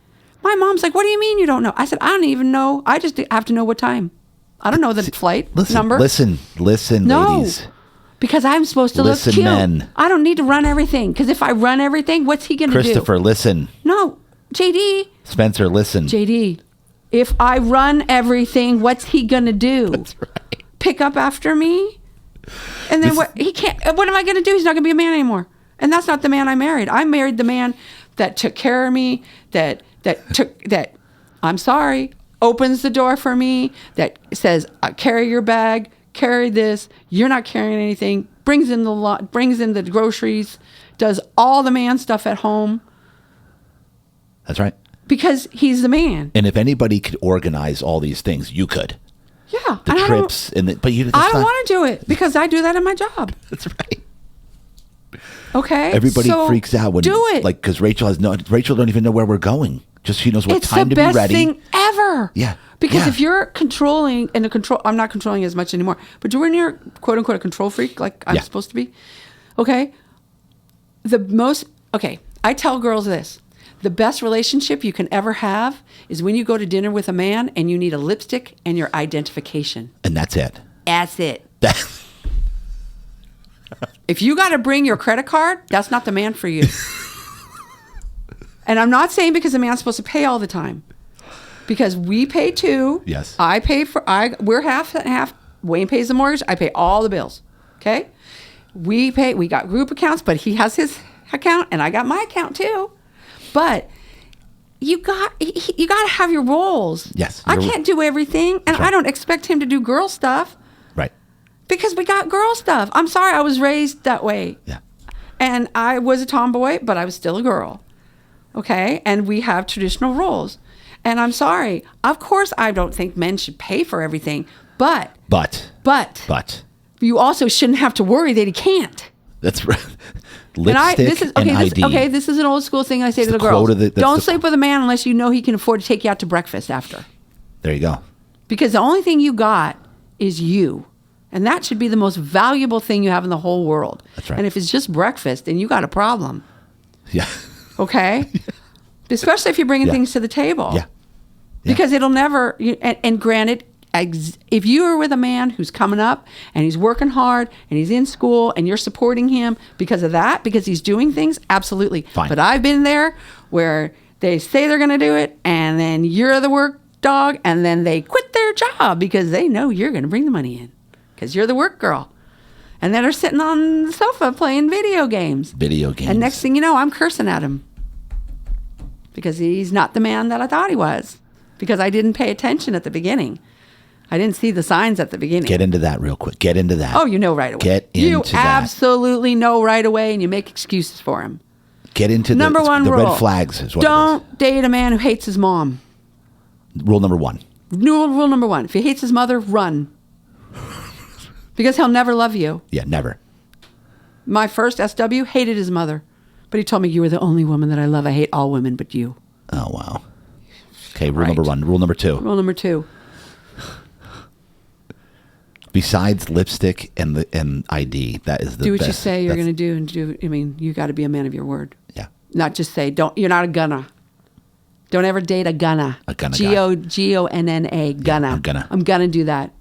My mom's like, what do you mean you don't know? I said, I don't even know. I just have to know what time. I don't know the flight number. Listen, No. ladies. Because I'm supposed to Listen, look cute. men. I don't need to run everything. Because if I run everything, what's he going to do? Christopher, listen. No. JD. Spencer, listen. JD. If I run everything, what's he going to do? That's right. Pick up after me? And then what? He can't. What am I going to do? He's not going to be a man anymore. And that's not the man I married. I married the man that took care of me, that I'm sorry, opens the door for me, that says, carry your bag, carry this, you're not carrying anything, brings in the groceries, does all the man stuff at home. That's right. Because he's the man. And if anybody could organize all these things, you could. Yeah. The trips but you. I don't want to do it because I do that in my job. That's right. Okay. Everybody so freaks out when do it. because Rachel don't even know where we're going. Just she knows what It's time the to be best ready. thing ever. Yeah. Because Yeah. if you're controlling I'm not controlling as much anymore. But when you're quote unquote a control freak, like I'm Yeah. supposed to be, okay. I tell girls this: the best relationship you can ever have is when you go to dinner with a man and you need a lipstick and your identification. And that's it. That's it. If you got to bring your credit card, that's not the man for you. And I'm not saying because the man's supposed to pay all the time. Because we pay too. Yes. We're half and half. Wayne pays the mortgage. I pay all the bills. Okay? We got group accounts, but he has his account and I got my account too. But you got to have your roles. Yes. I can't do everything, and right. I don't expect him to do girl stuff. Right. Because we got girl stuff. I'm sorry, I was raised that way. Yeah. And I was a tomboy, but I was still a girl. Okay? And we have traditional roles. And I'm sorry. Of course, I don't think men should pay for everything. But you also shouldn't have to worry that he can't. That's right. Lipstick and ID. This is an old school thing I say to the the girls. quote of Don't sleep with a man unless you know he can afford to take you out to breakfast after. There you go. Because the only thing you got is you. And that should be the most valuable thing you have in the whole world. That's right. And if it's just breakfast, then you got a problem. Yeah. Okay? Especially if you're bringing Yeah. things to the table. Yeah. Because it'll never, and granted, if you are with a man who's coming up and he's working hard and he's in school and you're supporting him because of that, because he's doing things, absolutely. Fine. But I've been there where they say they're going to do it and then you're the work dog, and then they quit their job because they know you're going to bring the money in because you're the work girl. And then they're sitting on the sofa playing video games. And next thing you know, I'm cursing at him because he's not the man that I thought he was because I didn't pay attention at the beginning. I didn't see the signs at the beginning. Get into that real quick. Get into that. Oh, you know right away. You absolutely know right away, and you make excuses for him. Get into the red flags is what Don't date a man who hates his mom. Rule number one. Rule number one. If he hates his mother, run. Because he'll never love you. Yeah, never. My first SW hated his mother. But he told me, you were the only woman that I love. I hate all women but you. Oh, wow. Okay, rule number one. Rule number two. Rule number two. Besides lipstick and ID, that is the best. Do what you say you're going to do, and do. I mean, you got to be a man of your word. Yeah. Not just say you're not a gunna. Don't ever date a gunna. A gunna. Gonna. Yeah, I'm gonna do that.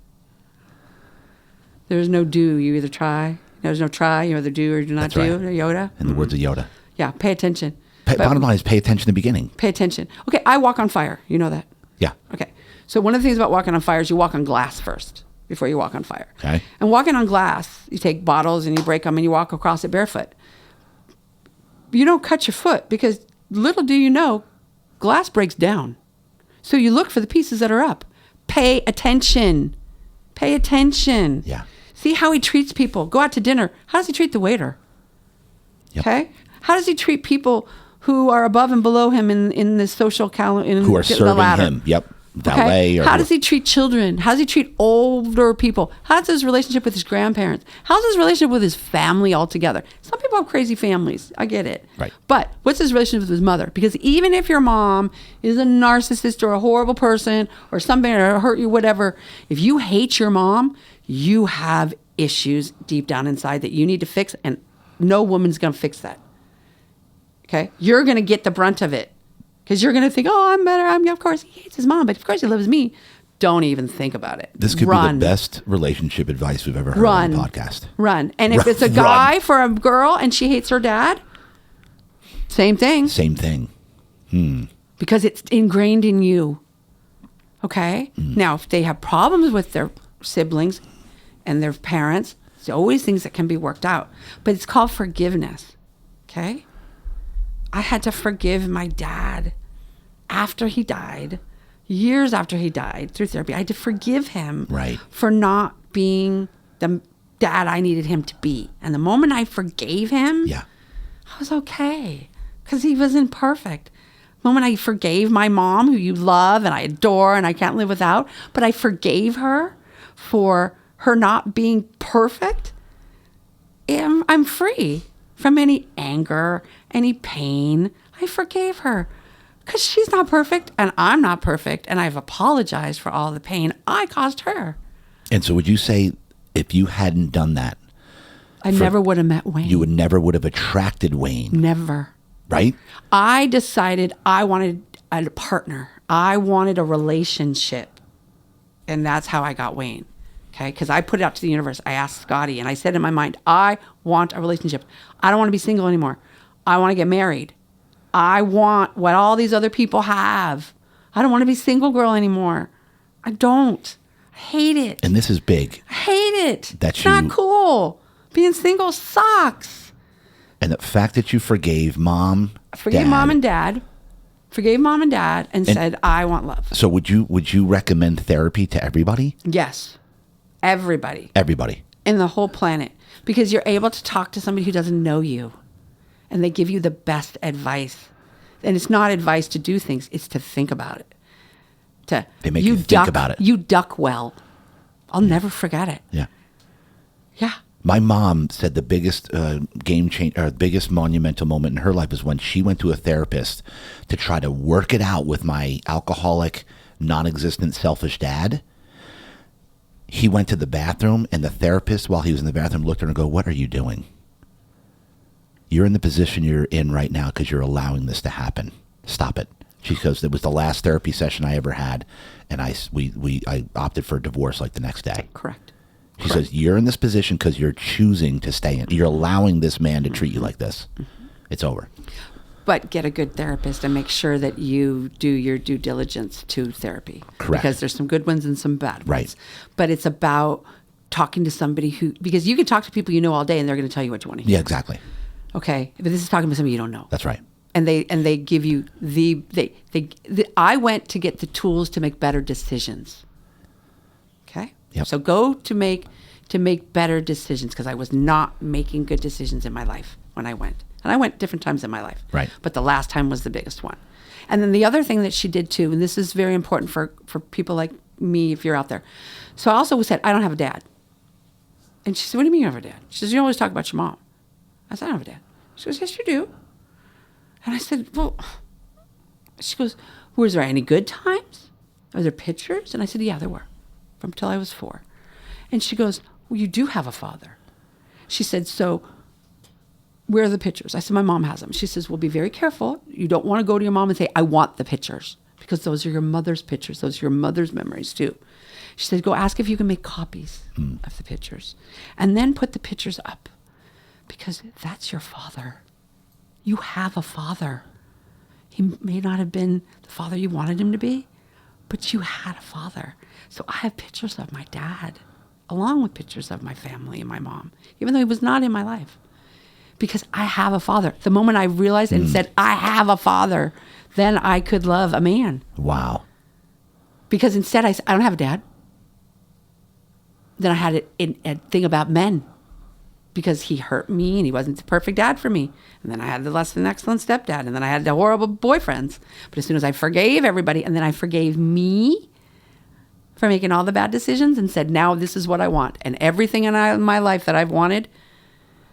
There's no do. You either try. There's no try. You either do or do not do. Right. Yoda. In the words of Yoda. Yeah. Pay attention. Bottom line is pay attention in the beginning. Pay attention. Okay. I walk on fire. You know that. Yeah. Okay. So one of the things about walking on fire is you walk on glass first before you walk on fire. Okay. And walking on glass, you take bottles and you break them and you walk across it barefoot. You don't cut your foot because little do you know, glass breaks down. So you look for the pieces that are up. Pay attention. Pay attention. Yeah. See how he treats people. Go out to dinner. How does he treat the waiter? Yep. Okay. How does he treat people who are above and below him in the social calendar? Who are serving him. Yep. Valet. Okay. How does he treat children? How does he treat older people? How's his relationship with his grandparents? How's his relationship with his family altogether? Some people have crazy families. I get it. Right. But what's his relationship with his mother? Because even if your mom is a narcissist or a horrible person or something or hurt you, whatever, if you hate your mom, you have issues deep down inside that you need to fix, and no woman's going to fix that. Okay? You're going to get the brunt of it. Because you're going to think, oh, I'm better. Of course, he hates his mom, but of course he loves me. Don't even think about it. This could be the best relationship advice we've ever heard on the podcast. Run. And if it's a guy for a girl and she hates her dad, same thing. Same thing. Because it's ingrained in you. Okay? Now, if they have problems with their siblings and their parents, there's always things that can be worked out. But it's called forgiveness. Okay? I had to forgive my dad after he died, years after he died through therapy. I had to forgive him for not being the dad I needed him to be. And the moment I forgave him, I was okay because he wasn't perfect. The moment I forgave my mom, who you love and I adore and I can't live without, but I forgave her for her not being perfect, I'm free from any anger, any pain. I forgave her because she's not perfect and I'm not perfect. And I've apologized for all the pain I caused her. And so would you say if you hadn't done that, I never would have met Wayne. You would have attracted Wayne. Never. Right? I decided I wanted a partner. I wanted a relationship. And that's how I got Wayne. Okay, because I put it out to the universe. I asked Scotty, and I said in my mind, I want a relationship. I don't want to be single anymore. I want to get married. I want what all these other people have. I don't want to be single girl anymore. I don't. I hate it. And this is big. I hate it. It's not cool. Being single sucks. And the fact that you forgave mom, forgave mom and dad, and said, I want love. So would you recommend therapy to everybody? Yes. Everybody. In the whole planet. Because you're able to talk to somebody who doesn't know you. And they give you the best advice. And it's not advice to do things. It's to think about it. They make you think about it. You duck well. I'll never forget it. Yeah. Yeah. My mom said the biggest game change or biggest monumental moment in her life is when she went to a therapist to try to work it out with my alcoholic, non-existent, selfish dad. He went to the bathroom, and the therapist, while he was in the bathroom, looked at her and go, "What are you doing? You're in the position you're in right now because you're allowing this to happen. Stop it." She goes, "It was the last therapy session I ever had, and I opted for a divorce like the next day." Correct. She says, "You're in this position because you're choosing to stay in. You're allowing this man to treat you like this. It's over." But get a good therapist and make sure that you do your due diligence to therapy. Correct. Because there's some good ones and some bad ones. Right. But it's about talking to somebody because you can talk to people you know all day and they're going to tell you what you want to hear. Yeah, exactly. Okay. But this is talking to somebody you don't know. That's right. And they give you I went to get the tools to make better decisions. Okay? Yep. So go to make better decisions, because I was not making good decisions in my life when I went. And I went different times in my life. Right. But the last time was the biggest one. And then the other thing that she did too, and this is very important for people like me if you're out there. So I also said, I don't have a dad. And she said, what do you mean you don't have a dad? She says, you always talk about your mom. I said, I don't have a dad. She goes, yes, you do. And I said, well, she goes, was there any good times? Are there pictures? And I said, yeah, there were, from till I was 4. And she goes, well, you do have a father. She said, so where are the pictures? I said, my mom has them. She says, well, be very careful. You don't want to go to your mom and say, I want the pictures, because those are your mother's pictures. Those are your mother's memories too. She said, go ask if you can make copies of the pictures and then put the pictures up, because that's your father. You have a father. He may not have been the father you wanted him to be, but you had a father. So I have pictures of my dad, along with pictures of my family and my mom, even though he was not in my life, because I have a father. The moment I realized and said, I have a father, then I could love a man. Wow. Because instead I said, I don't have a dad. Then I had a thing about men, because he hurt me and he wasn't the perfect dad for me. And then I had the less than excellent stepdad. And then I had the horrible boyfriends. But as soon as I forgave everybody, and then I forgave me for making all the bad decisions and said, now this is what I want. And everything in my life that I've wanted,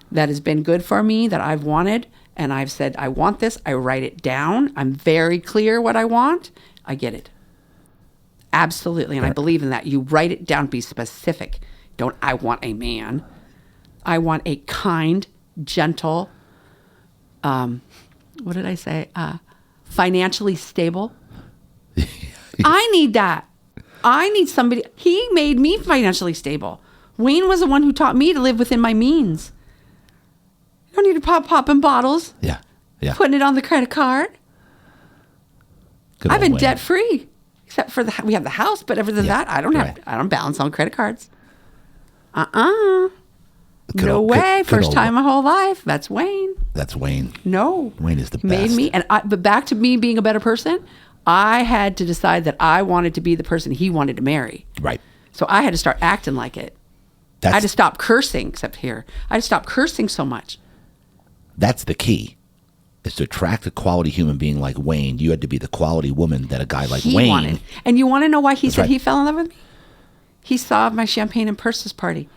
that has been good for me, that I've wanted, and I've said, I want this, I write it down. I'm very clear what I want. I get it. Absolutely. And I believe in that. You write it down, be specific. Don't, I want a man. I want a kind, gentle, what did I say? Financially stable. I need that. I need somebody. He made me financially stable. Wayne was the one who taught me to live within my means. You don't need to popping bottles. Yeah. Yeah. Putting it on the credit card. Good I've old been Wayne. debt free, except for we have the house, but other than that, I don't balance on credit cards. No way. First time my whole life. That's Wayne. That's Wayne. No. Wayne is the best. Made me, but back to me being a better person, I had to decide that I wanted to be the person he wanted to marry. Right. So I had to start acting like it. I had to stop cursing, except here. I had to stop cursing so much. That's the key. Is to attract a quality human being like Wayne. You had to be the quality woman that a guy like Wayne wanted. And you want to know why he said right. he fell in love with me? He saw my champagne and purses party.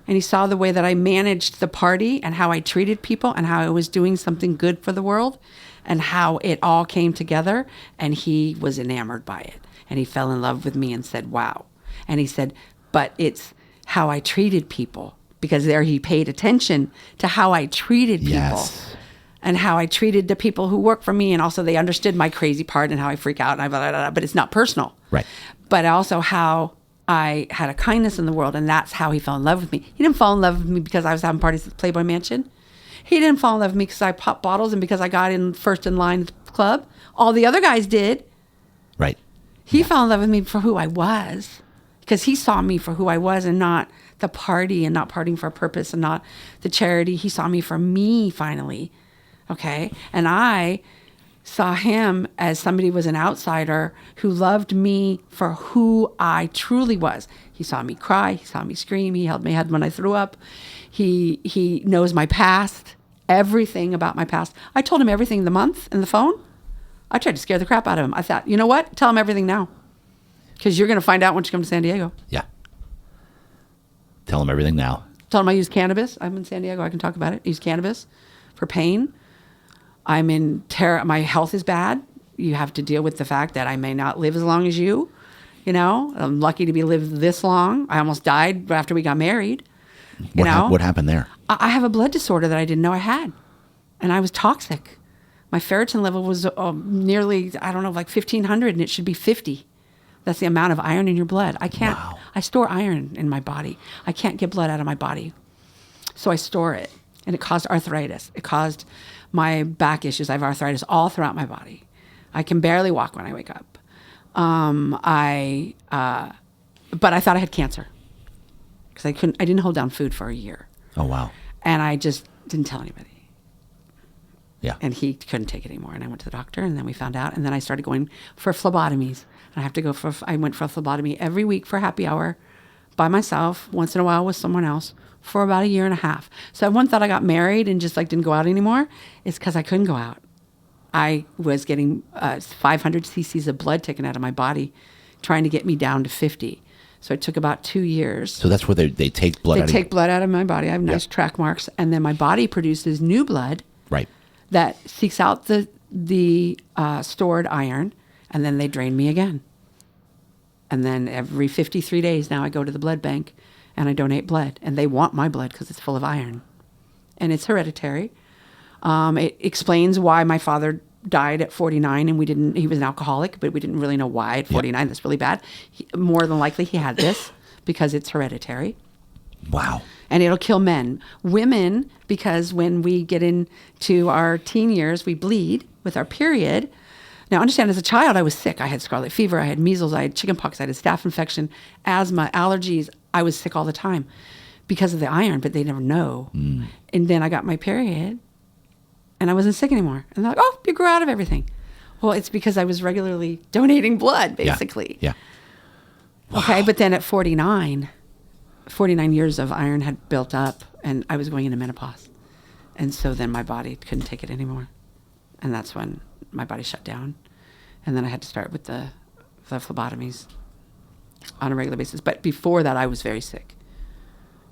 And he saw the way that I managed the party and how I treated people and how I was doing something good for the world and how it all came together. And he was enamored by it. And he fell in love with me and said, wow. And he said, but it's how I treated people, because there he paid attention to how I treated people. Yes. And how I treated the people who work for me. And also they understood my crazy part and how I freak out. And blah, blah, blah, but it's not personal. Right. But also how I had a kindness in the world, and that's how he fell in love with me. He didn't fall in love with me because I was having parties at the Playboy Mansion. He didn't fall in love with me because I popped bottles and because I got in first in line at the club. All the other guys did. Right. He fell in love with me for who I was, because he saw me for who I was and not the party and not partying for a purpose and not the charity. He saw me for me finally. Okay. And I saw him as somebody who was an outsider who loved me for who I truly was. He saw me cry. He saw me scream. He held my head when I threw up. He knows my past, everything about my past. I told him everything in the month in the phone. I tried to scare the crap out of him. I thought, you know what? Tell him everything now, because you're going to find out once you come to San Diego. Yeah. Tell him everything now. Told him I use cannabis. I'm in San Diego. I can talk about it. I use cannabis for pain. I'm in terror. My health is bad. You have to deal with the fact that I may not live as long as you. You know, I'm lucky to be lived this long. I almost died after we got married. What happened there? I have a blood disorder that I didn't know I had, and I was toxic. My ferritin level was nearly, I don't know, like 1,500, and it should be 50. That's the amount of iron in your blood. I can't. Wow. I store iron in my body. I can't get blood out of my body, so I store it. and it caused arthritis. It caused my back issues. I have arthritis all throughout my body. I can barely walk when I wake up. But I thought I had cancer because I didn't hold down food for a year. Oh, wow. And I just didn't tell anybody. Yeah. And he couldn't take it anymore. And I went to the doctor, and then we found out. And then I started going for phlebotomies. And I went for a phlebotomy every week for happy hour by myself, once in a while with someone else, for about a year and a half. So everyone thought I got married and just like didn't go out anymore. It's because I couldn't go out. I was getting 500 cc's of blood taken out of my body, trying to get me down to 50. So it took about 2 years. So that's where they take blood out They take blood out of my body. I have nice track marks. And then my body produces new blood. Right. That seeks out the stored iron, and then they drain me again. And then every 53 days now I go to the blood bank and I donate blood. And they want my blood because it's full of iron. And it's hereditary. It explains why my father died at 49 and he was an alcoholic, but we didn't really know why at 49. That's really bad. More than likely he had this because it's hereditary. Wow. And it'll kill men. Women, because when we get into our teen years, we bleed with our period. Now, understand, as a child, I was sick. I had scarlet fever. I had measles. I had chickenpox. I had a staph infection, asthma, allergies. I was sick all the time because of the iron, but they never know. And then I got my period, and I wasn't sick anymore. And they're like, oh, you grew out of everything. Well, it's because I was regularly donating blood, basically. Yeah. Wow. Okay, but then at 49 years of iron had built up, and I was going into menopause. And so then my body couldn't take it anymore. And that's when my body shut down. And then I had to start with the phlebotomies on a regular basis. But before that, I was very sick.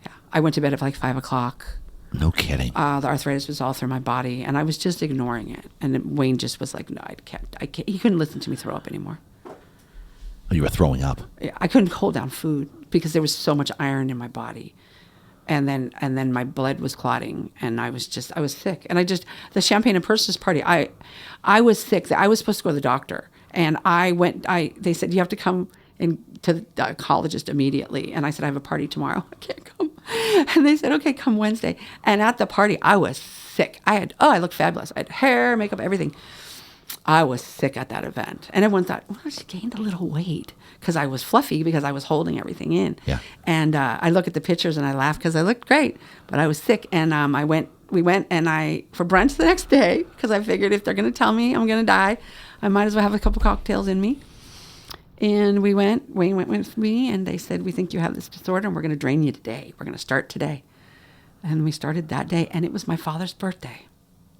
Yeah, I went to bed at like 5 o'clock. No kidding. The arthritis was all through my body, and I was just ignoring it. And Wayne just was like, no, I can't. He couldn't listen to me throw up anymore. Oh, you were throwing up. I couldn't hold down food because there was so much iron in my body. And then my blood was clotting, and I was sick. And the champagne and purses party, I was sick. I was supposed to go to the doctor, and they said, you have to come to the oncologist immediately. And I said, I have a party tomorrow. I can't come. And they said, okay, come Wednesday. And at the party, I was sick. I looked fabulous. I had hair, makeup, everything. I was sick at that event. And everyone thought, well, she gained a little weight because I was fluffy because I was holding everything in. Yeah. And I look at the pictures and I laugh because I looked great, but I was sick. And we went for brunch the next day because I figured if they're going to tell me I'm going to die, I might as well have a couple cocktails in me. And Wayne went with me, and they said, we think you have this disorder and we're going to drain you today. We're going to start today. And we started that day, and it was my father's birthday.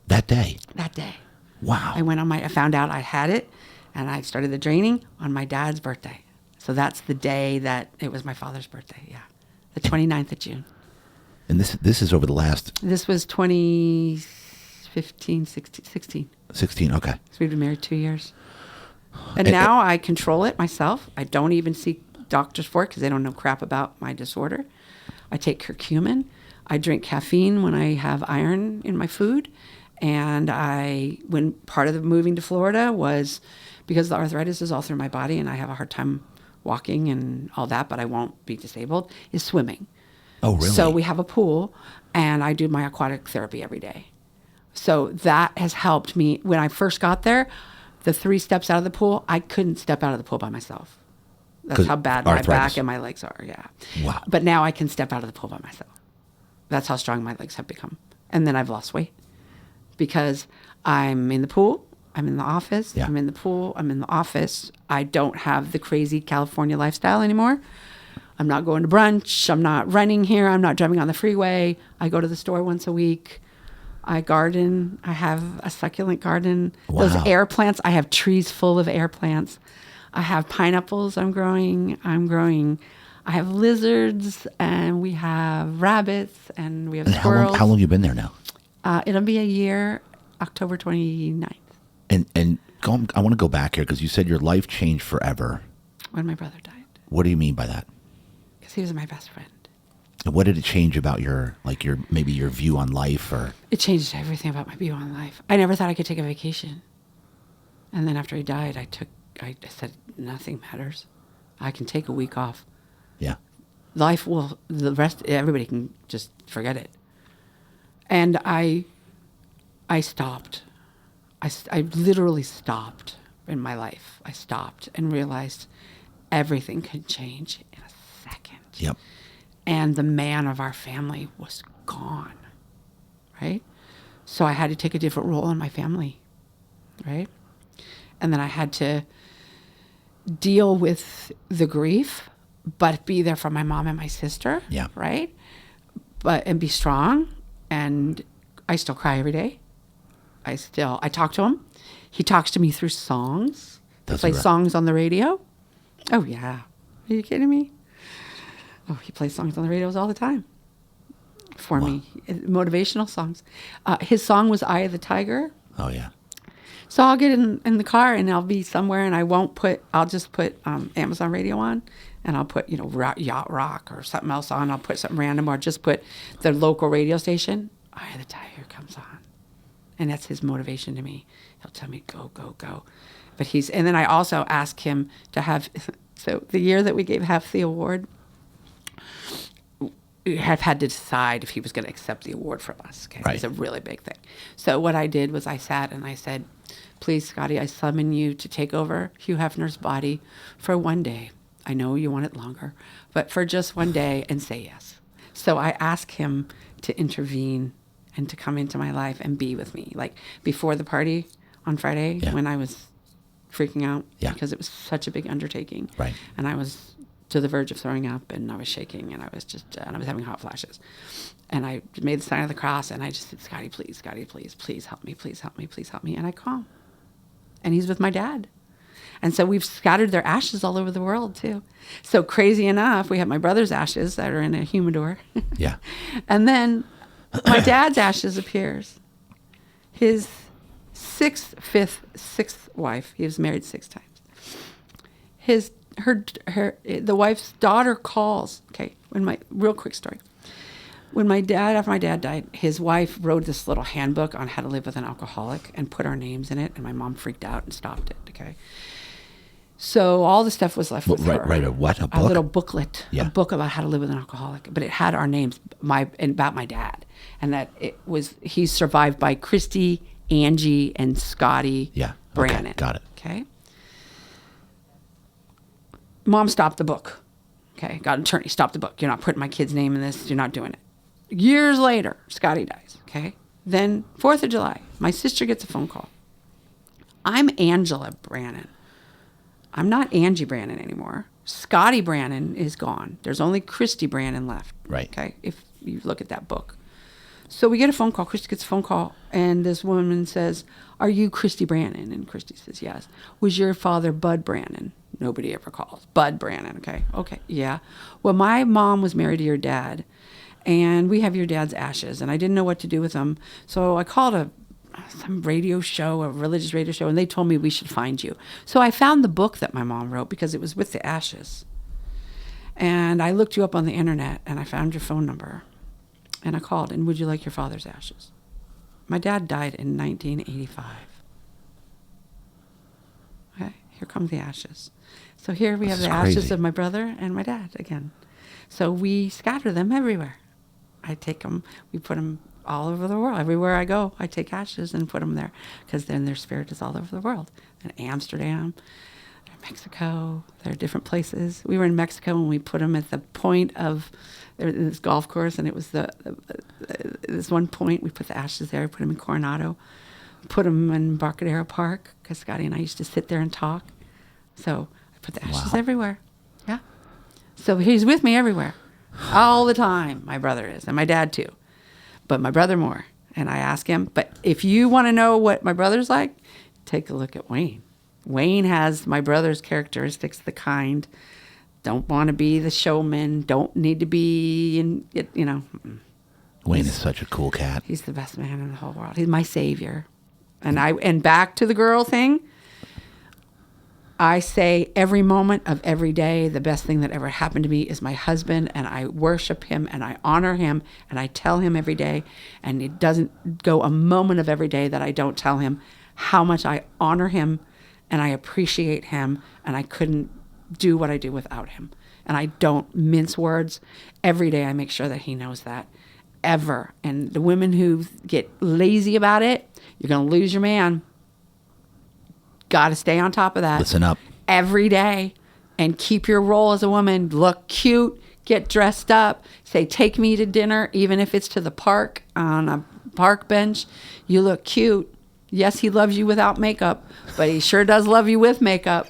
That day? That day. Wow. I found out I had it, and I started the draining on my dad's birthday. So that's the day that it was my father's birthday, yeah. The 29th of June. And this is over the last... This was 2015, 16. 16, okay. So we've been married 2 years. And now I control it myself. I don't even seek doctors for it because they don't know crap about my disorder. I take curcumin. I drink caffeine when I have iron in my food. And when part of the moving to Florida was because the arthritis is all through my body and I have a hard time walking and all that, but I won't be disabled, is swimming. Oh, really? So we have a pool, and I do my aquatic therapy every day. So that has helped me. When I first got there, the 3 steps out of the pool, I couldn't step out of the pool by myself. That's how bad my back and my legs are, yeah. Wow. But now I can step out of the pool by myself. That's how strong my legs have become. And then I've lost weight because I'm in the pool, I'm in the office, I'm in the pool, I'm in the office. I don't have the crazy California lifestyle anymore. I'm not going to brunch. I'm not running here. I'm not driving on the freeway. I go to the store once a week. I garden. I have a succulent garden. Wow. Those air plants, I have trees full of air plants. I have pineapples I'm growing. I have lizards, and we have rabbits, and we have squirrels. How long you been there now? It'll be a year, October 29th. And I want to go back here because you said your life changed forever. When my brother died. What do you mean by that? Because he was my best friend. And what did it change about your view on life, or? It changed everything about my view on life. I never thought I could take a vacation. And then after he died, I said, nothing matters. I can take a week off. Yeah. Everybody can just forget it. And I stopped. I literally stopped in my life. I stopped and realized everything could change in a second. Yep. And the man of our family was gone, right? So I had to take a different role in my family, right? And then I had to deal with the grief, but be there for my mom and my sister, Yeah. right? And be strong. And I still cry every day. I talk to him. He talks to me through songs. He plays songs on the radio. Oh, yeah. Are you kidding me? Oh, he plays songs on the radios all the time for me. Motivational songs. His song was Eye of the Tiger. Oh, yeah. So I'll get in the car and I'll be somewhere and I'll just put Amazon radio on and I'll put, Yacht Rock or something else on. I'll put something random or just put the local radio station. Eye of the Tiger comes on. And that's his motivation to me. He'll tell me, go, go, go. And then I also ask him to have, so the year that we gave Half the award, we have had to decide if he was going to accept the award from us. Okay? Right. It's a really big thing. So what I did was I sat and I said, please, Scotty, I summon you to take over Hugh Hefner's body for one day. I know you want it longer, but for just one day, and say yes. So I asked him to intervene and to come into my life and be with me. Like before the party on Friday when I was freaking out because it was such a big undertaking. Right. And I was to the verge of throwing up and I was shaking and I was having hot flashes. And I made the sign of the cross and I just said, Scotty, please, please help me, please help me, please help me. And I call him. And he's with my dad. And so we've scattered their ashes all over the world too. So crazy enough, we have my brother's ashes that are in a humidor. Yeah. And then my dad's ashes appears. His sixth wife. He was married 6 times. The wife's daughter calls. Okay, real quick story. After my dad died, his wife wrote this little handbook on how to live with an alcoholic and put our names in it, and my mom freaked out and stopped it. Okay. So all the stuff was left with her. Right, a what? A book? A little booklet. Yeah. A book about how to live with an alcoholic. But it had our names, about my dad. And that he's survived by Christy, Angie, and Scotty Brannon. Okay, got it. Okay. Mom stopped the book. Okay, got an attorney, stop the book. You're not putting my kid's name in this. You're not doing it. Years later, Scotty dies. Okay. Then 4th of July, my sister gets a phone call. I'm Angela Brannon. I'm not Angie Brannon anymore. Scotty Brannon is gone. There's only Christy Brannon left. Right. Okay. If you look at that book. So we get a phone call. Christy gets a phone call. And this woman says, are you Christy Brannon? And Christy says, yes. Was your father Bud Brannon? Nobody ever calls. Bud Brannon. Okay. Okay. Yeah. Well, my mom was married to your dad. And we have your dad's ashes. And I didn't know what to do with them. So I called some radio show, a religious radio show, and they told me we should find you. So I found the book that my mom wrote because it was with the ashes. And I looked you up on the internet and I found your phone number. And I called, and would you like your father's ashes? My dad died in 1985. Okay, here come the ashes. So here we have the ashes of my brother and my dad again. So we scatter them everywhere. I take them, we put them all over the world. Everywhere I go, I take ashes and put them there because then their spirit is all over the world. In Amsterdam, Mexico, there are different places. We were in Mexico and we put them at the point of this golf course, and it was this one point. We put the ashes there, put them in Coronado, put them in Embarcadero Park because Scotty and I used to sit there and talk. So I put the ashes everywhere. Yeah. So he's with me everywhere, all the time. My brother is, and my dad too. But my brother more. And I ask him, but if you want to know what my brother's like, take a look at Wayne. Wayne has my brother's characteristics, the kind, don't want to be the showman, don't need to be in it, Wayne is such a cool cat. He's the best man in the whole world. He's my savior. And back to the girl thing, I say every moment of every day, the best thing that ever happened to me is my husband, and I worship him and I honor him and I tell him every day, and it doesn't go a moment of every day that I don't tell him how much I honor him and I appreciate him, and I couldn't do what I do without him. And I don't mince words. Every day I make sure that he knows that. ever. And the women who get lazy about it, you're going to lose your man. Got to stay on top of that. Listen up. Every day and keep your role as a woman. Look cute, get dressed up, say, take me to dinner, even if it's to the park on a park bench. You look cute. Yes, he loves you without makeup, but he sure does love you with makeup.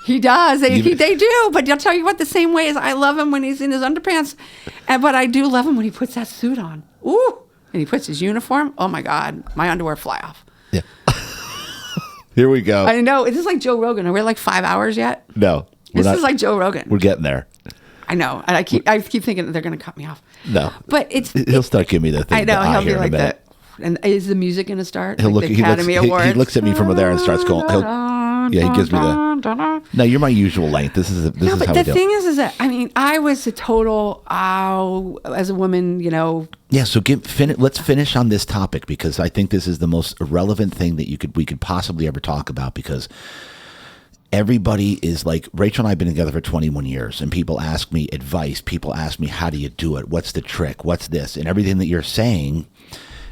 He does. They do. But I'll tell you what, the same way as I love him when he's in his underpants. But I do love him when he puts that suit on. Ooh. And he puts his uniform. Oh, my God. My underwear fly off. Yeah. Here we go. I know. Is this like Joe Rogan? Are we like 5 hours yet? No. This is like Joe Rogan. We're getting there. I know. And I keep thinking they're going to cut me off. No. But he'll start giving me the thing. I know. He'll be like that. And is the music going to start? He'll like look. the Academy Awards? He looks at me from there and starts going. He gives me the. No, you're my usual length. This is how we do. But the thing is that I mean, I was a total as a woman, you know. Yeah. So let's finish on this topic because I think this is the most irrelevant thing that we could possibly ever talk about because everybody is like, Rachel and I have been together for 21 years and people ask me advice. People ask me, how do you do it? What's the trick? What's this? And everything that you're saying.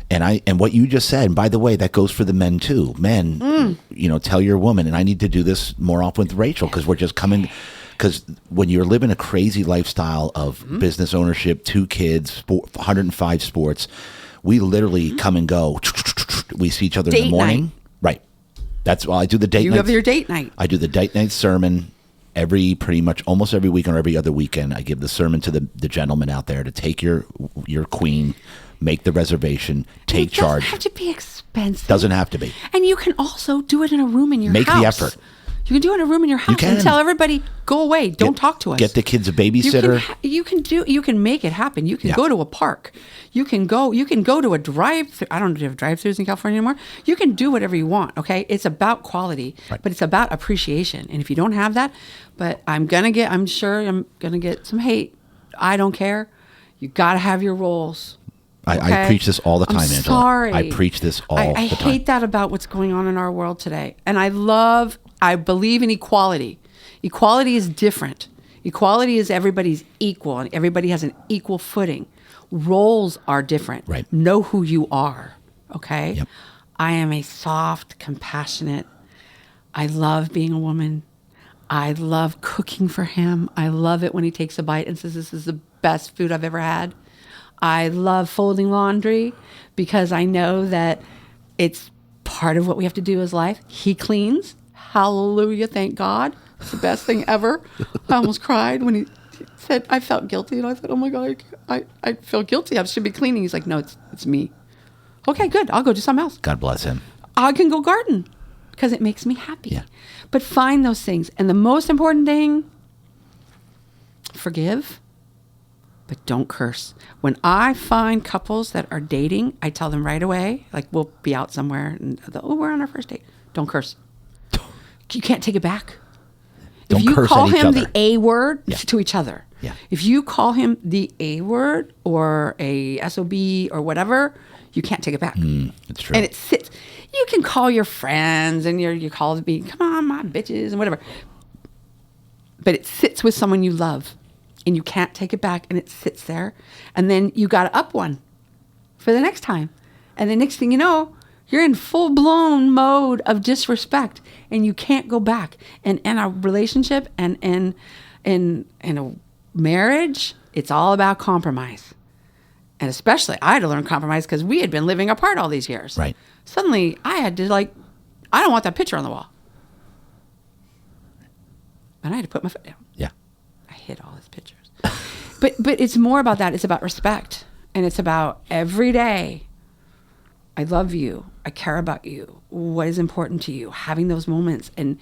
And what you just said, and by the way, that goes for the men too. Men, tell your woman, and I need to do this more often with Rachel because we're just coming. Because when you're living a crazy lifestyle of business ownership, 2 kids, 105 sports, we literally come and go. We see each other in the morning. Night. Right. That's why I do the date night. You have your date night. I do the date night sermon pretty much almost every week or every other weekend. I give the sermon to the gentleman out there to take your queen. Make the reservation, take charge. It doesn't have to be expensive. Doesn't have to be. And you can also do it in a room in your house. Make the effort. You can do it in a room in your house and tell everybody, go away, don't talk to us. Get the kids a babysitter. You can make it happen. You can go to a park. You can go to a drive-thru. I don't have drive-thrus in California anymore. You can do whatever you want, okay? It's about quality, but it's about appreciation. And if you don't have that, but I'm sure I'm going to get some hate. I don't care. You got to have your roles. Okay? I preach this all the time, Angela. Sorry. I preach this all the time. I hate that about what's going on in our world today. And I believe in equality. Equality is different. Equality is everybody's equal and everybody has an equal footing. Roles are different. Right. Know who you are. Okay? Yep. I am a soft, compassionate. I love being a woman. I love cooking for him. I love it when he takes a bite and says, this is the best food I've ever had. I love folding laundry because I know that it's part of what we have to do as life. He cleans. Hallelujah. Thank God. It's the best thing ever. I almost cried when he said, I felt guilty. And I thought, oh my God, I feel guilty. I should be cleaning. He's like, no, it's me. Okay, good. I'll go do something else. God bless him. I can go garden because it makes me happy. Yeah. But find those things. And the most important thing, forgive. But don't curse. When I find couples that are dating, I tell them right away, like we'll be out somewhere and we're on our first date. Don't curse. You can't take it back. Don't if you curse call at each him other. the A word to each other. Yeah. If you call him the A word or a SOB or whatever, you can't take it back. It's true. And it sits. You can call your friends and you call me, come on, my bitches and whatever. But it sits with someone you love. And you can't take it back, and it sits there. And then you got to up one for the next time. And the next thing you know, you're in full-blown mode of disrespect, and you can't go back. And in a relationship and in a marriage, it's all about compromise. And especially, I had to learn compromise because we had been living apart all these years. Right. Suddenly, I had to I don't want that picture on the wall. And I had to put my foot down. Yeah. I hid all his pictures. But it's more about that. It's about respect. And it's about every day, I love you. I care about you. What is important to you? Having those moments and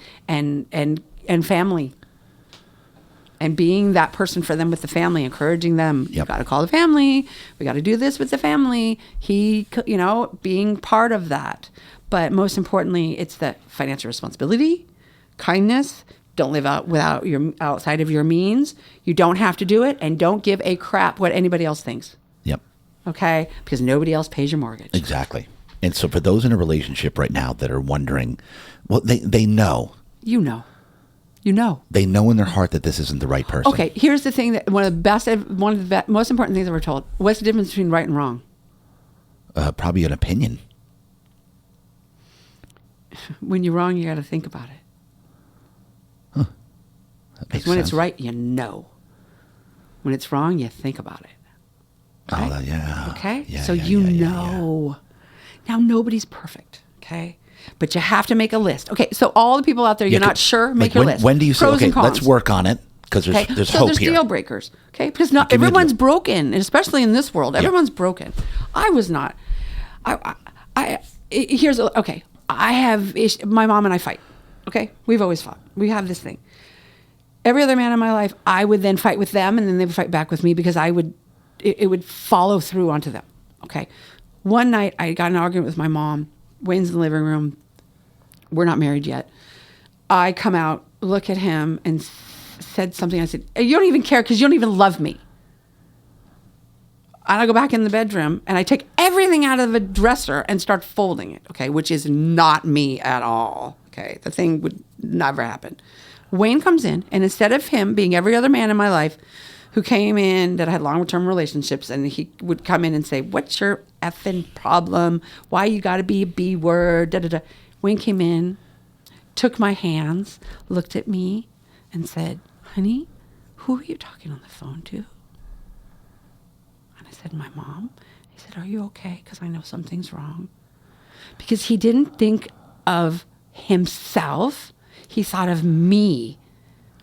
family. And being that person for them with the family, encouraging them. Yep. You got to call the family. We got to do this with the family. Being part of that. But most importantly, it's the financial responsibility, kindness. Don't live outside of your means. You don't have to do it, and don't give a crap what anybody else thinks. Yep. Okay? Because nobody else pays your mortgage. Exactly. And so for those in a relationship right now that are wondering, well, they know. You know. You know. They know in their heart that this isn't the right person. Okay, here's the thing that one of the most important things that we're told. What's the difference between right and wrong? Probably an opinion. When you're wrong, you got to think about it. That makes Because when sense. it's right, you know. When it's wrong, you think about it. Oh, Right? yeah. Okay? Yeah, So yeah, you yeah, yeah, know. Now, nobody's perfect, okay? But you have to make a list. Okay, so all the people out there, you're not sure, make your list. When do you say, Pros okay, and cons. let's work on it? Because there's, Okay? there's So hope there's here. deal breakers, okay? Because not Give me a deal. everyone's broken, and especially in this world, everyone's broken. I was not. Okay. My mom and I fight, okay? We've always fought. We have this thing. Every other man in my life, I would then fight with them, and then they would fight back with me because it would follow through onto them, okay? One night, I got in an argument with my mom. Wayne's in the living room. We're not married yet. I come out, look at him, and said something. I said, you don't even care because you don't even love me. And I go back in the bedroom, and I take everything out of the dresser and start folding it, okay, which is not me at all, okay? The thing would never happen. Wayne comes in, and instead of him being every other man in my life who came in that had long-term relationships, and he would come in and say, what's your effing problem? Why you got to be a B word? Da, da, da. Wayne came in, took my hands, looked at me, and said, honey, who are you talking on the phone to? And I said, my mom. He said, are you okay? Because I know something's wrong. Because he didn't think of himself. He thought of me.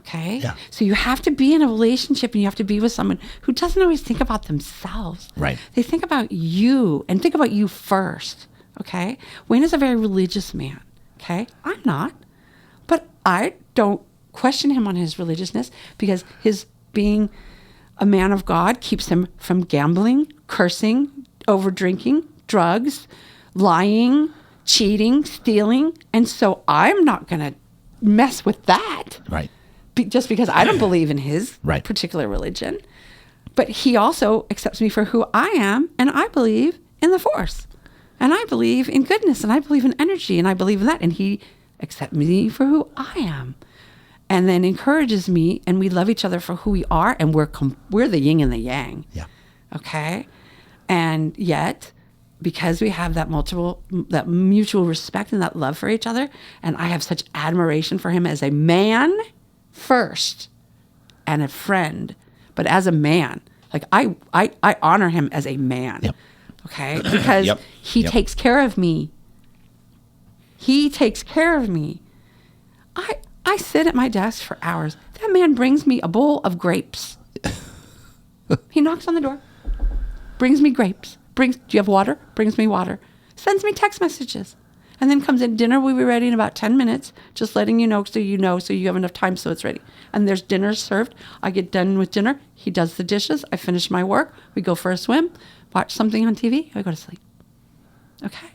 Okay? Yeah. So you have to be in a relationship and you have to be with someone who doesn't always think about themselves. Right. They think about you and think about you first. Okay? Wayne is a very religious man. Okay? I'm not. But I don't question him on his religiousness because his being a man of God keeps him from gambling, cursing, over drinking, drugs, lying, cheating, stealing. And so I'm not going to mess with that. Right. Just because I don't believe in his Right. particular religion. But he also accepts me for who I am, and I believe in the force. And I believe in goodness, and I believe in energy, and I believe in that. And he accepts me for who I am. And then encourages me, and we love each other for who we are, and we're the yin and the yang. Yeah. Okay? And yet, because we have that mutual respect and that love for each other, and I have such admiration for him as a man first and a friend, but as a man, like I honor him as a man. Yep. Okay? Because Yep. he Yep. takes care of me. He takes care of me. I sit at my desk for hours. That man brings me a bowl of grapes. He knocks on the door, brings me grapes. Do you have water? Brings me water. Sends me text messages. And then comes in, dinner will be ready in about 10 minutes, just letting you know so you have enough time so it's ready. And there's dinner served. I get done with dinner. He does the dishes. I finish my work. We go for a swim, watch something on TV. I go to sleep. Okay?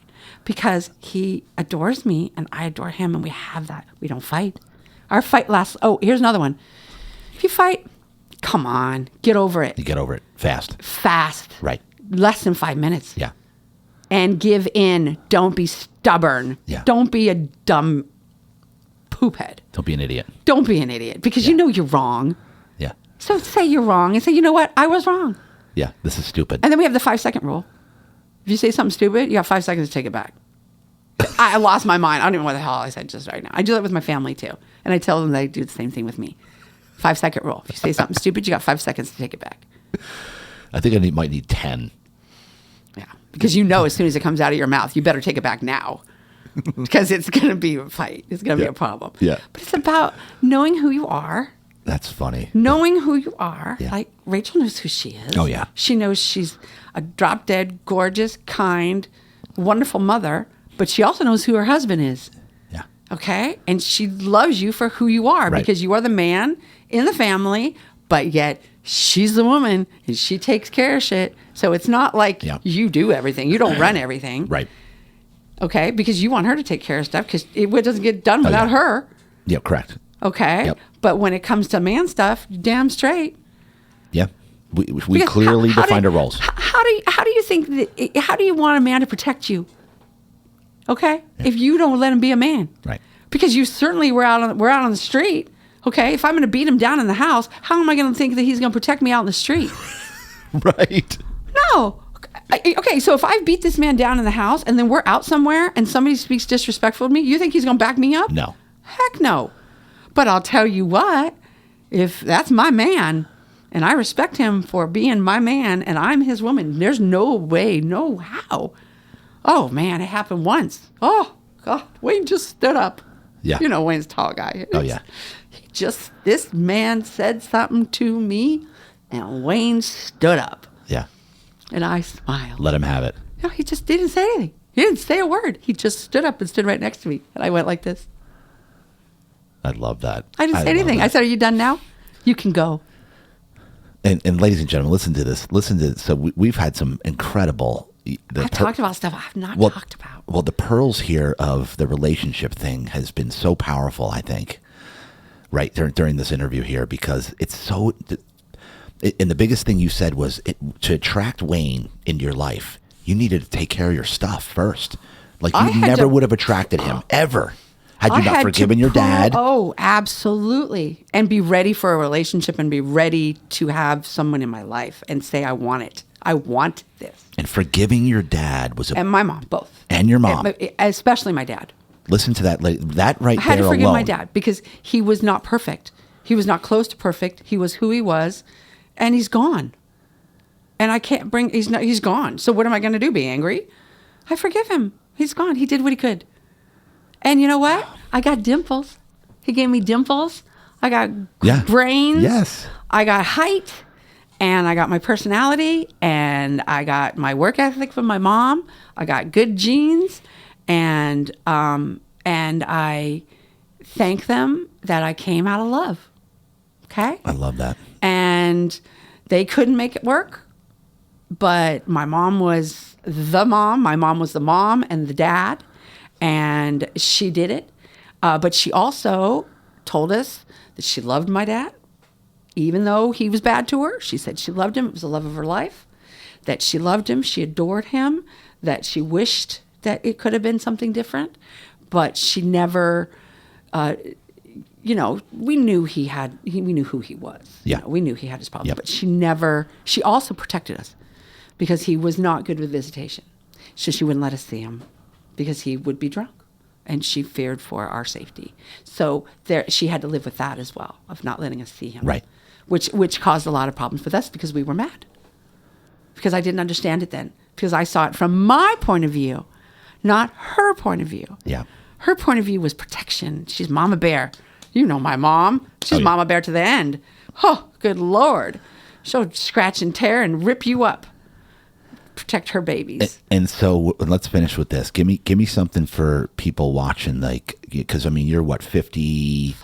Because he adores me and I adore him and we have that. We don't fight. Our fight lasts, here's another one. If you fight, come on, get over it. You get over it fast. Fast. Right. Less than 5 minutes. Yeah. And give in. Don't be stubborn. Yeah. Don't be a dumb poophead. Don't be an idiot. Don't be an idiot because you know you're wrong. Yeah. So say you're wrong and say, you know what? I was wrong. Yeah. This is stupid. And then we have the 5-second rule. If you say something stupid, you have 5 seconds to take it back. I lost my mind. I don't even know what the hell I said just right now. I do that with my family too. And I tell them they do the same thing with me. 5-second rule. If you say something stupid, you got 5 seconds to take it back. I think I might need 10. Yeah. Because you know as soon as it comes out of your mouth, you better take it back now. Because it's going to be a fight. It's going to be a problem. Yeah. But it's about knowing who you are. That's funny. Knowing who you are. Yeah. Like Rachel knows who she is. Oh, yeah. She knows she's a drop dead, gorgeous, kind, wonderful mother. But she also knows who her husband is. Yeah. Okay? And she loves you for who you are Right. because you are the man in the family, but yet she's the woman and she takes care of shit. So it's not like you do everything. You don't run everything. Right. Okay? Because you want her to take care of stuff because it doesn't get done without her. Yeah, correct. Okay? Yep. But when it comes to man stuff, you're damn straight. Yeah. We Because clearly defined our roles. How do you think that? How do you want a man to protect you? Okay, if you don't let him be a man, Right. Because you certainly we're out on the street. Okay, if I'm going to beat him down in the house, how am I going to think that he's going to protect me out in the street? Right. No. Okay, so if I beat this man down in the house and then we're out somewhere and somebody speaks disrespectful to me, you think he's going to back me up? No. Heck no. But I'll tell you what, if that's my man and I respect him for being my man and I'm his woman, there's no way, no how. Oh, man, it happened once. Oh, God, Wayne just stood up. Yeah. You know, Wayne's a tall guy. Oh, yeah. This man said something to me and Wayne stood up. Yeah. And I smiled. Let him have it. No, he just didn't say anything. He didn't say a word. He just stood up and stood right next to me. And I went like this. I love that. I didn't say anything. I said, are you done now? You can go. And ladies and gentlemen, listen to this. So we've had some incredible... I've talked about stuff I've not talked about. Well, the pearls here of the relationship thing has been so powerful, I think, right, during this interview here, because it's so... And the biggest thing you said was to attract Wayne into your life, you needed to take care of your stuff first. Like, you never would have attracted him, ever, had you not forgiven your dad. Oh, absolutely. And be ready for a relationship and be ready to have someone in my life and say, I want it. I want this. And forgiving your dad was and my mom, both. And your mom. Especially my dad. Listen to that. That right there alone. I had to forgive my dad because he was not perfect. He was not close to perfect. He was who he was, and he's gone. And I can't bring, he's gone. So what am I going to do, be angry? I forgive him. He's gone. He did what he could. And you know what? I got dimples. He gave me dimples. I got brains. Yes. I got height. And I got my personality, and I got my work ethic from my mom. I got good genes, and I thank them that I came out of love. Okay? I love that. And they couldn't make it work, but my mom was the mom. My mom was the mom and the dad, and she did it. But she also told us that she loved my dad. Even though he was bad to her, she said she loved him. It was the love of her life. That she loved him. She adored him. That she wished that it could have been something different. But she never, we knew we knew who he was. Yeah. We knew he had his problems. Yep. But she also protected us because he was not good with visitation. So she wouldn't let us see him because he would be drunk. And she feared for our safety. So she had to live with that as well, of not letting us see him. Right. Which caused a lot of problems with us because we were mad. Because I didn't understand it then. Because I saw it from my point of view, not her point of view. Yeah. Her point of view was protection. She's Mama Bear. You know my mom. She's Mama Bear to the end. Oh, good Lord. She'll scratch and tear and rip you up. Protect her babies. And so let's finish with this. Give me something for people watching, like, because I mean, you're what, 55?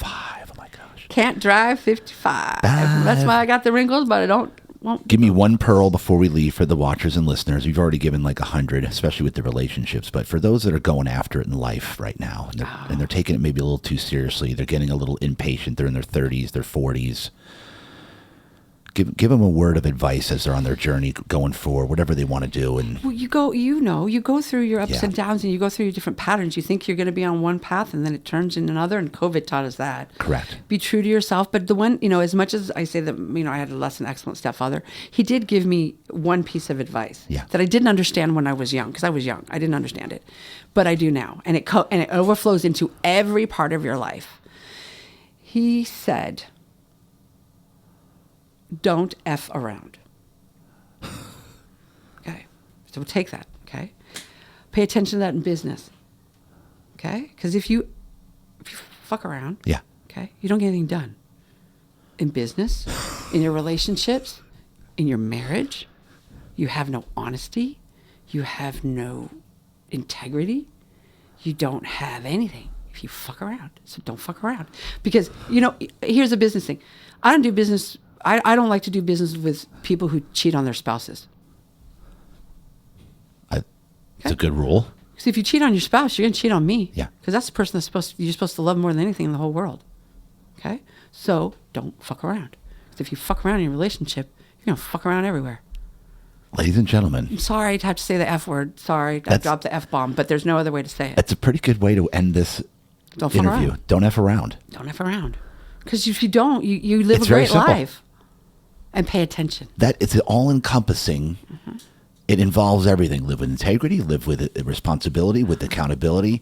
Oh my gosh. Can't drive 55. That's why I got the wrinkles, but won't. Give me one pearl before we leave for the watchers and listeners. You've already given like 100, especially with the relationships. But for those that are going after it in life right now, and they're taking it maybe a little too seriously, they're getting a little impatient. They're in their 30s, their 40s. Give them a word of advice as they're on their journey going forward, whatever they want to do. And well, you go through your ups and downs, and you go through your different patterns. You think you're going to be on one path, and then it turns in another. And COVID taught us that. Correct. Be true to yourself. But the one, as much as I say that, I had a less than excellent stepfather, he did give me one piece of advice that I didn't understand when I was young, because I was young. I didn't understand it, but I do now, and it overflows into every part of your life. He said, don't F around. Okay. So we'll take that. Okay. Pay attention to that in business. Okay. Because if you fuck around. Yeah. Okay. You don't get anything done. In business, in your relationships, in your marriage, you have no honesty. You have no integrity. You don't have anything if you fuck around. So don't fuck around. Because, here's a business thing. I don't do business. I don't like to do business with people who cheat on their spouses. It's a good rule. Because if you cheat on your spouse, you're going to cheat on me. Yeah. Because that's the person you're supposed to love more than anything in the whole world. Okay? So don't fuck around. Because if you fuck around in your relationship, you're going to fuck around everywhere. Ladies and gentlemen. I'm sorry to have to say the F word. Sorry, I dropped the F bomb, but there's no other way to say it. That's a pretty good way to end this interview. Don't F around. Don't F around. Because if you don't, you live It's a very great simple. life. And pay attention. That it's all encompassing. It involves everything. Live with integrity, live with responsibility, with accountability,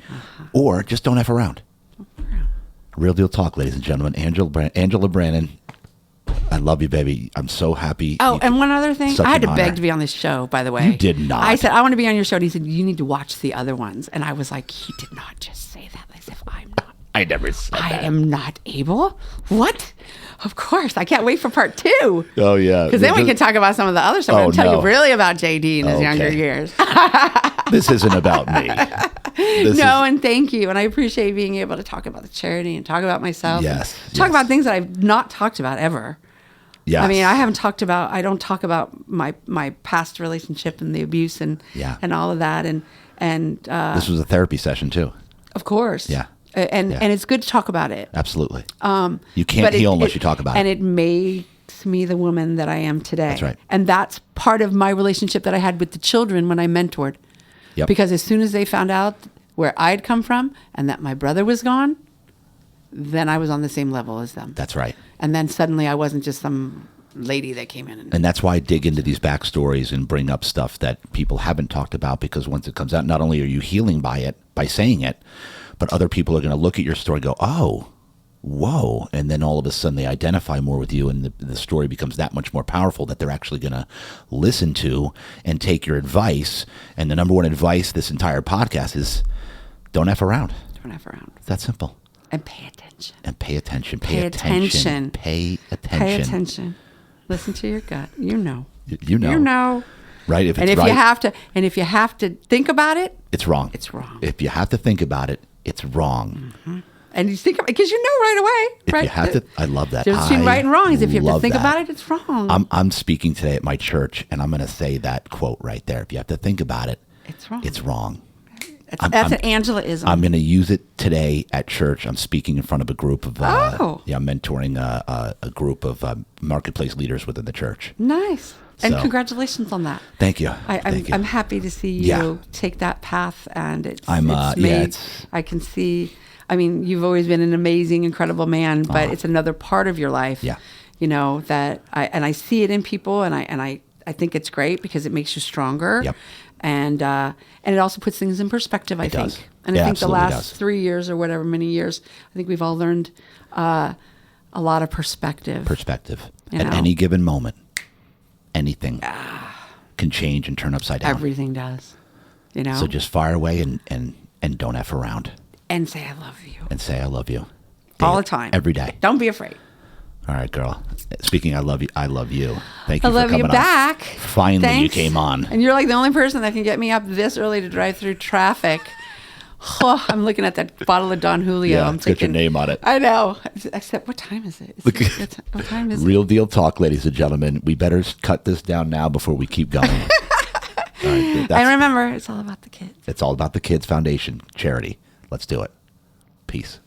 or just don't F around. Real deal talk, ladies and gentlemen. Angela Brannon, I love you, baby. I'm so happy. Oh, and one other thing. Such I had an to beg honor. to be on this show, by the way. You did not. I said, I want to be on your show. And he said, you need to watch the other ones. And I was like, he did not just say that as if I'm not. I never said I that. am not able. What? Of course. I can't wait for part 2. Oh, yeah. Because then we can talk about some of the other stuff. Oh, I'm tell no. you really about JD in his younger Okay. years. This isn't about me. And thank you. And I appreciate being able to talk about the charity and talk about myself. Yes, and talk yes. about things that I've not talked about ever. Yes. I mean, I don't talk about my past relationship and the abuse and all of that. And this was a therapy session, too. of course. Yeah. And it's good to talk about it. Absolutely. You can't But heal unless you talk about and it. it makes me the woman that I am today. That's right. And that's part of my relationship that I had with the children when I mentored. Yep. Because as soon as they found out where I'd come from and that my brother was gone, then I was on the same level as them. That's right. And then suddenly I wasn't just some lady that came in. And that's why I dig into these backstories and bring up stuff that people haven't talked about, because once it comes out, not only are you healing by it, by saying it, but other people are going to look at your story and go, oh, whoa. And then all of a sudden they identify more with you, and the story becomes that much more powerful that they're actually going to listen to and take your advice. And the number one advice this entire podcast is don't F around. Don't F around. It's that simple. And pay attention. And pay attention. Pay attention. Pay attention. Pay attention. Listen to your gut. You know. You know. You know. Right? If it's And if right, you have to think about it, it's wrong. it's wrong. If you have to think about it, it's wrong. And you think because you know right away. If right? you have to, I love that. The difference between right and wrong is if you have to love think that. about it, it's wrong. I'm speaking today at my church, and I'm going to say that quote right there. If you have to think about it, It's wrong. It's wrong. That's an Angela-ism. I'm going to use it today at church. I'm speaking in front of a group of, I'm mentoring a group of marketplace leaders within the church. Nice. And So- congratulations on that. Thank you. I'm happy to see you Yeah. take that path, and it's I'm, it's yeah, made. it's- I can see. I mean, you've always been an amazing, incredible man, but it's another part of your life. Yeah. You know that I see it in people, and I think it's great because it makes you stronger. Yep. And it also puts things in perspective. I think. does. And It I think the absolutely last does. 3 years or whatever many years, I think we've all learned a lot of perspective. You At know? any given moment, anything can change and turn upside down. Everything does. You know. So just fire away and don't F around. And say I love you. And say I love you. All the time. Every day. Don't be afraid. All right, girl. Speaking I love you. Thank you I for love coming you on. back. Finally, Thanks. you came on. And you're like the only person that can get me up this early to drive through traffic. Oh, I'm looking at that bottle of Don Julio. Yeah, I'm it's got your thinking, name on it. I know. I said, what time is it? What time is it? Real deal talk, ladies and gentlemen. We better cut this down now before we keep going. All right, And remember, it's all about the kids. it's all about the Kids Foundation charity. Let's do it. Peace.